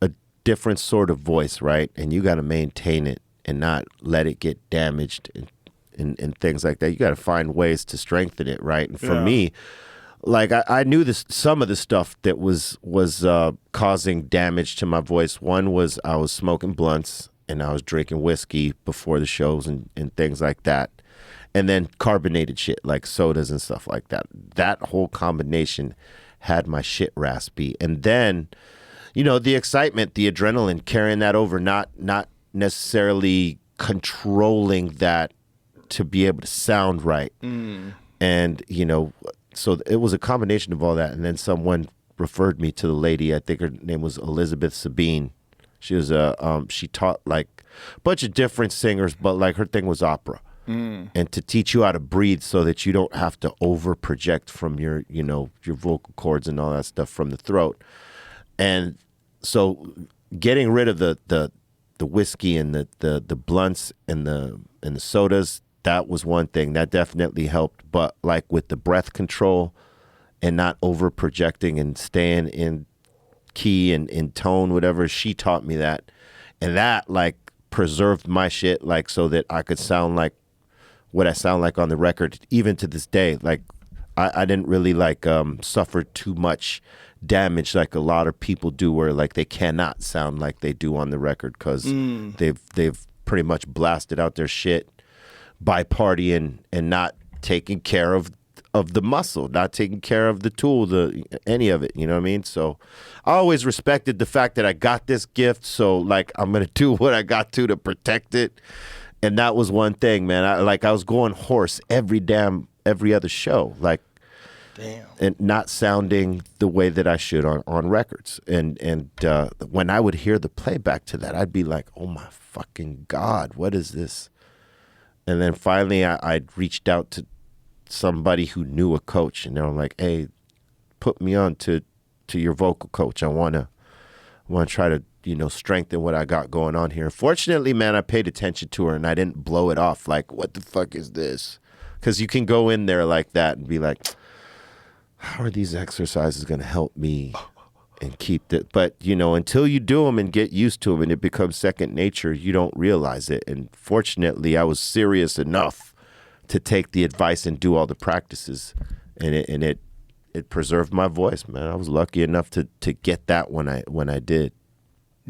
a different sort of voice, right, and you got to maintain it and not let it get damaged and things like that, you got to find ways to strengthen it, right? And for me, like I knew some of the stuff that was causing damage to my voice. One was I was smoking blunts and I was drinking whiskey before the shows and things like that. And then carbonated shit like sodas and stuff like that. That whole combination had my shit raspy. And then, you know, the excitement, the adrenaline, carrying that over, not necessarily controlling that to be able to sound right. And, you know, so it was a combination of all that. And then someone referred me to the lady, I think her name was Elizabeth Sabine. She was she taught like a bunch of different singers, but like her thing was opera. And to teach you how to breathe so that you don't have to over project from your vocal cords and all that stuff from the throat. And so getting rid of the whiskey and the blunts and the sodas, that was one thing that definitely helped. But like with the breath control and not over projecting and staying in key and in tone, whatever, she taught me that. And that like preserved my shit, like so that I could sound like what I sound like on the record, even to this day. Like I didn't really like suffer too much damage like a lot of people do, where like they cannot sound like they do on the record because they've pretty much blasted out their shit by partying and not taking care of the muscle, not taking care of the tool, any of it, you know what I mean? So I always respected the fact that I got this gift, so like I'm gonna do what I got to protect it. And that was one thing, man. I was going hoarse every other show, like, and not sounding the way that I should on records. And when I would hear the playback to that, I'd be like, oh my fucking God, what is this? And then finally I reached out to somebody who knew a coach, and they were like, hey, put me on to your vocal coach. I want to try to, strengthen what I got going on here. Fortunately, man, I paid attention to her and I didn't blow it off like, what the fuck is this? Because you can go in there like that and be like, how are these exercises going to help me and keep it? But, until you do them and get used to them and it becomes second nature, you don't realize it. And fortunately, I was serious enough to take the advice and do all the practices. And it preserved my voice, man. I was lucky enough to get that when I did.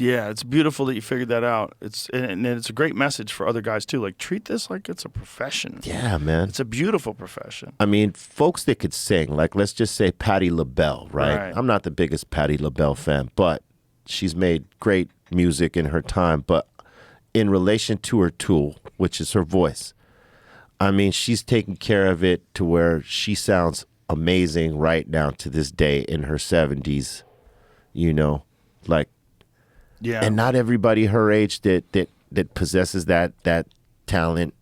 Yeah, it's beautiful that you figured that out. It's a great message for other guys too. Like, treat this like it's a profession. Yeah, man. It's a beautiful profession. I mean, folks that could sing, like let's just say Patti LaBelle, right? I'm not the biggest Patti LaBelle fan, but she's made great music in her time. But in relation to her tool, which is her voice, I mean, she's taking care of it to where she sounds amazing right now to this day in her 70s, like. Yeah. And not everybody her age that possesses that talent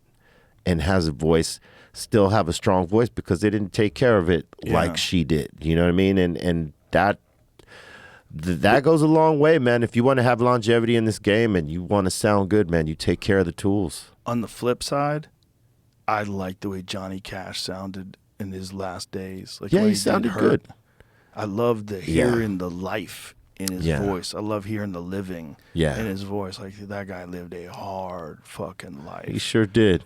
and has a voice still have a strong voice because they didn't take care of it like she did. You know what I mean? And that goes a long way, man. If you want to have longevity in this game and you want to sound good, man, you take care of the tools. On the flip side, I like the way Johnny Cash sounded in his last days. Like Yeah, when he did sounded Hurt. good. I love the Yeah. hearing the life in his Yeah. voice. I love hearing the living Yeah. in his voice. Like that guy lived a hard fucking life. He sure did.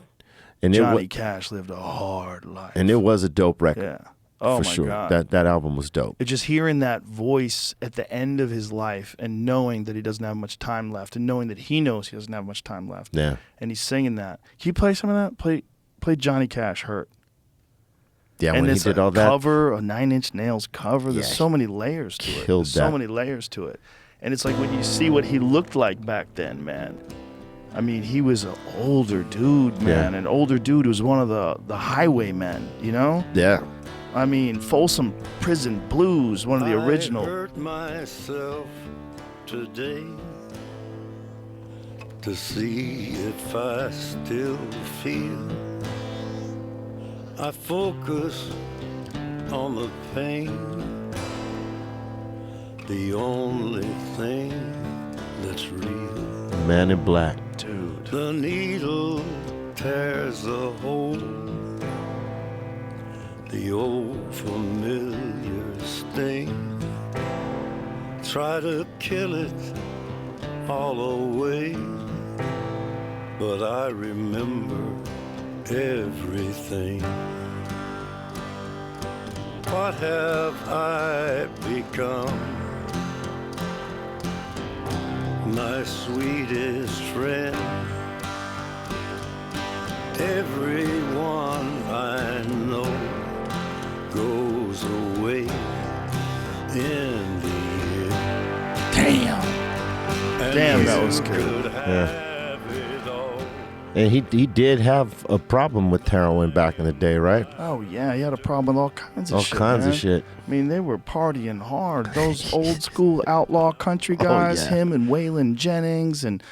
And Johnny Cash lived a hard life. and it was a dope record. Yeah. Oh for my sure. God. That album was dope. It's just hearing that voice at the end of his life and knowing that he doesn't have much time left and knowing that he knows he doesn't have much time left. Yeah. And he's singing that. Can you play some of that? Play Johnny Cash Hurt. Yeah, And when he it's did a all that. cover, a Nine Inch Nails cover. There's Yeah, so many layers to it. killed There's so that. many layers to it. And it's like when you see what he looked like back then, man. I mean, he was an older dude, man. Yeah. An older dude who was one of the highwaymen, you know? Yeah. I mean, Folsom Prison Blues, one of the original. I hurt myself today to see if I still feel. I focus on the pain, the only thing that's real. Man in Black. Dude. The needle tears a hole, the old familiar sting. Try to kill it all away, but I remember everything. What have I become? My sweetest friend. Everyone I know goes away in the end. Damn. And Damn, that you was good. could have it all. And he did have a problem with heroin back in the day, right? Oh, yeah, he had a problem with all kinds of All shit. kinds of man. shit. I mean, they were partying hard. Those old school outlaw country guys, yeah. him and Waylon Jennings, and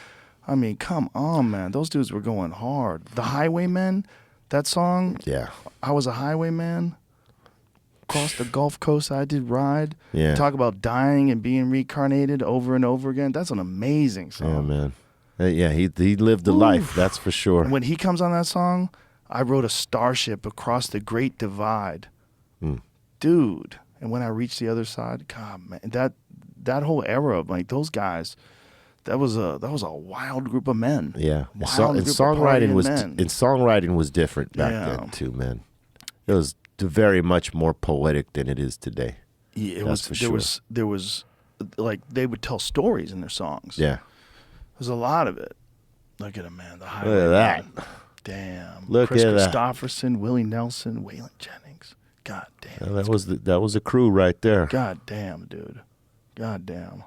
I mean, come on, man. Those dudes were going hard. The Highwaymen, that song, Yeah. I was a highwayman. Across the Gulf Coast, I did ride. Yeah. Talk about dying and being reincarnated over and over again. That's an amazing song. Yeah, man. Yeah, he lived a life, that's for sure. And when he comes on that song, I rode a starship across the Great Divide. Dude. And when I reached the other side, God, man, that whole era of like those guys, that was a wild group of men. Yeah. And, Wild and group of songwriting partying was men. and songwriting was different back Yeah. then too, man. It was very much more poetic than it is today. Yeah, That's for sure. there was like they would tell stories in their songs. Yeah. There's a lot of it. Look at him, man. The Look highway. at that. Damn. Look Chris at that. Christopherson, Willie Nelson, Waylon Jennings. God damn. That was a crew right there. God damn, dude. God damn.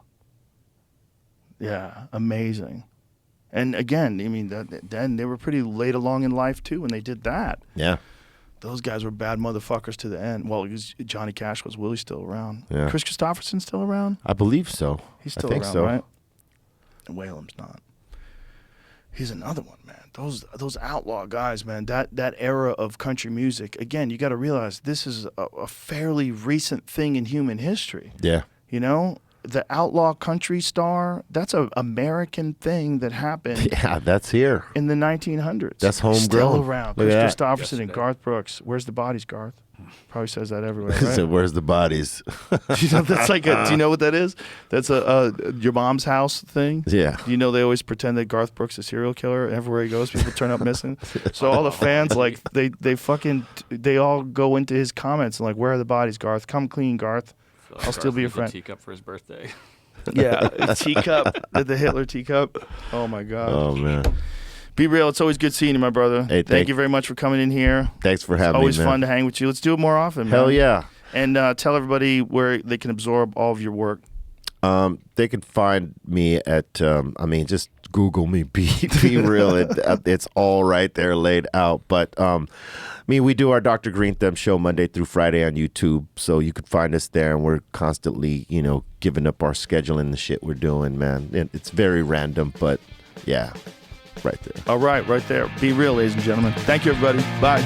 Yeah, amazing. And again, I mean, then they were pretty late along in life too when they did that. Yeah. Those guys were bad motherfuckers to the end. Well, Johnny Cash was. Willie's still around. Yeah. Chris Christopherson still around? I believe so. He's still I think around, so. right? And Waylon's not. He's another one, man. Those outlaw guys, man. That era of country music. Again, you got to realize this is a fairly recent thing in human history. Yeah. You know, the outlaw country star. That's an American thing that happened Yeah, that's here. in the 1900s. That's homegrown. Still around. Look Chris at that. Christopherson and Garth Brooks. Where's the bodies, Garth? Probably says that everywhere, right? So where's the bodies? You know, that's like do you know what that is? That's a your mom's house thing. Yeah. You know, they always pretend that Garth Brooks is a serial killer. Everywhere he goes, people turn up missing. So all the fans, like, they all go into his comments and like, where are the bodies, Garth? Come clean, Garth. I'll still be your friend. Teacup for his birthday. Yeah, a teacup, the Hitler teacup. Oh my God. Oh man. Be real. It's always good seeing you, my brother. Hey, thank you very much for coming in here. Thanks for having Always me, man. fun to hang with you. Let's do it more often, man. Hell yeah. And tell everybody where they can absorb all of your work. They can find me at, just Google me, be real. It's all right there laid out. But we do our Dr. Green Thumb show Monday through Friday on YouTube. So you can find us there, and we're constantly, giving up our schedule and the shit we're doing, man. It's very random, but yeah, right there. All right, right there. Be real, ladies and gentlemen. Thank you, everybody. Bye.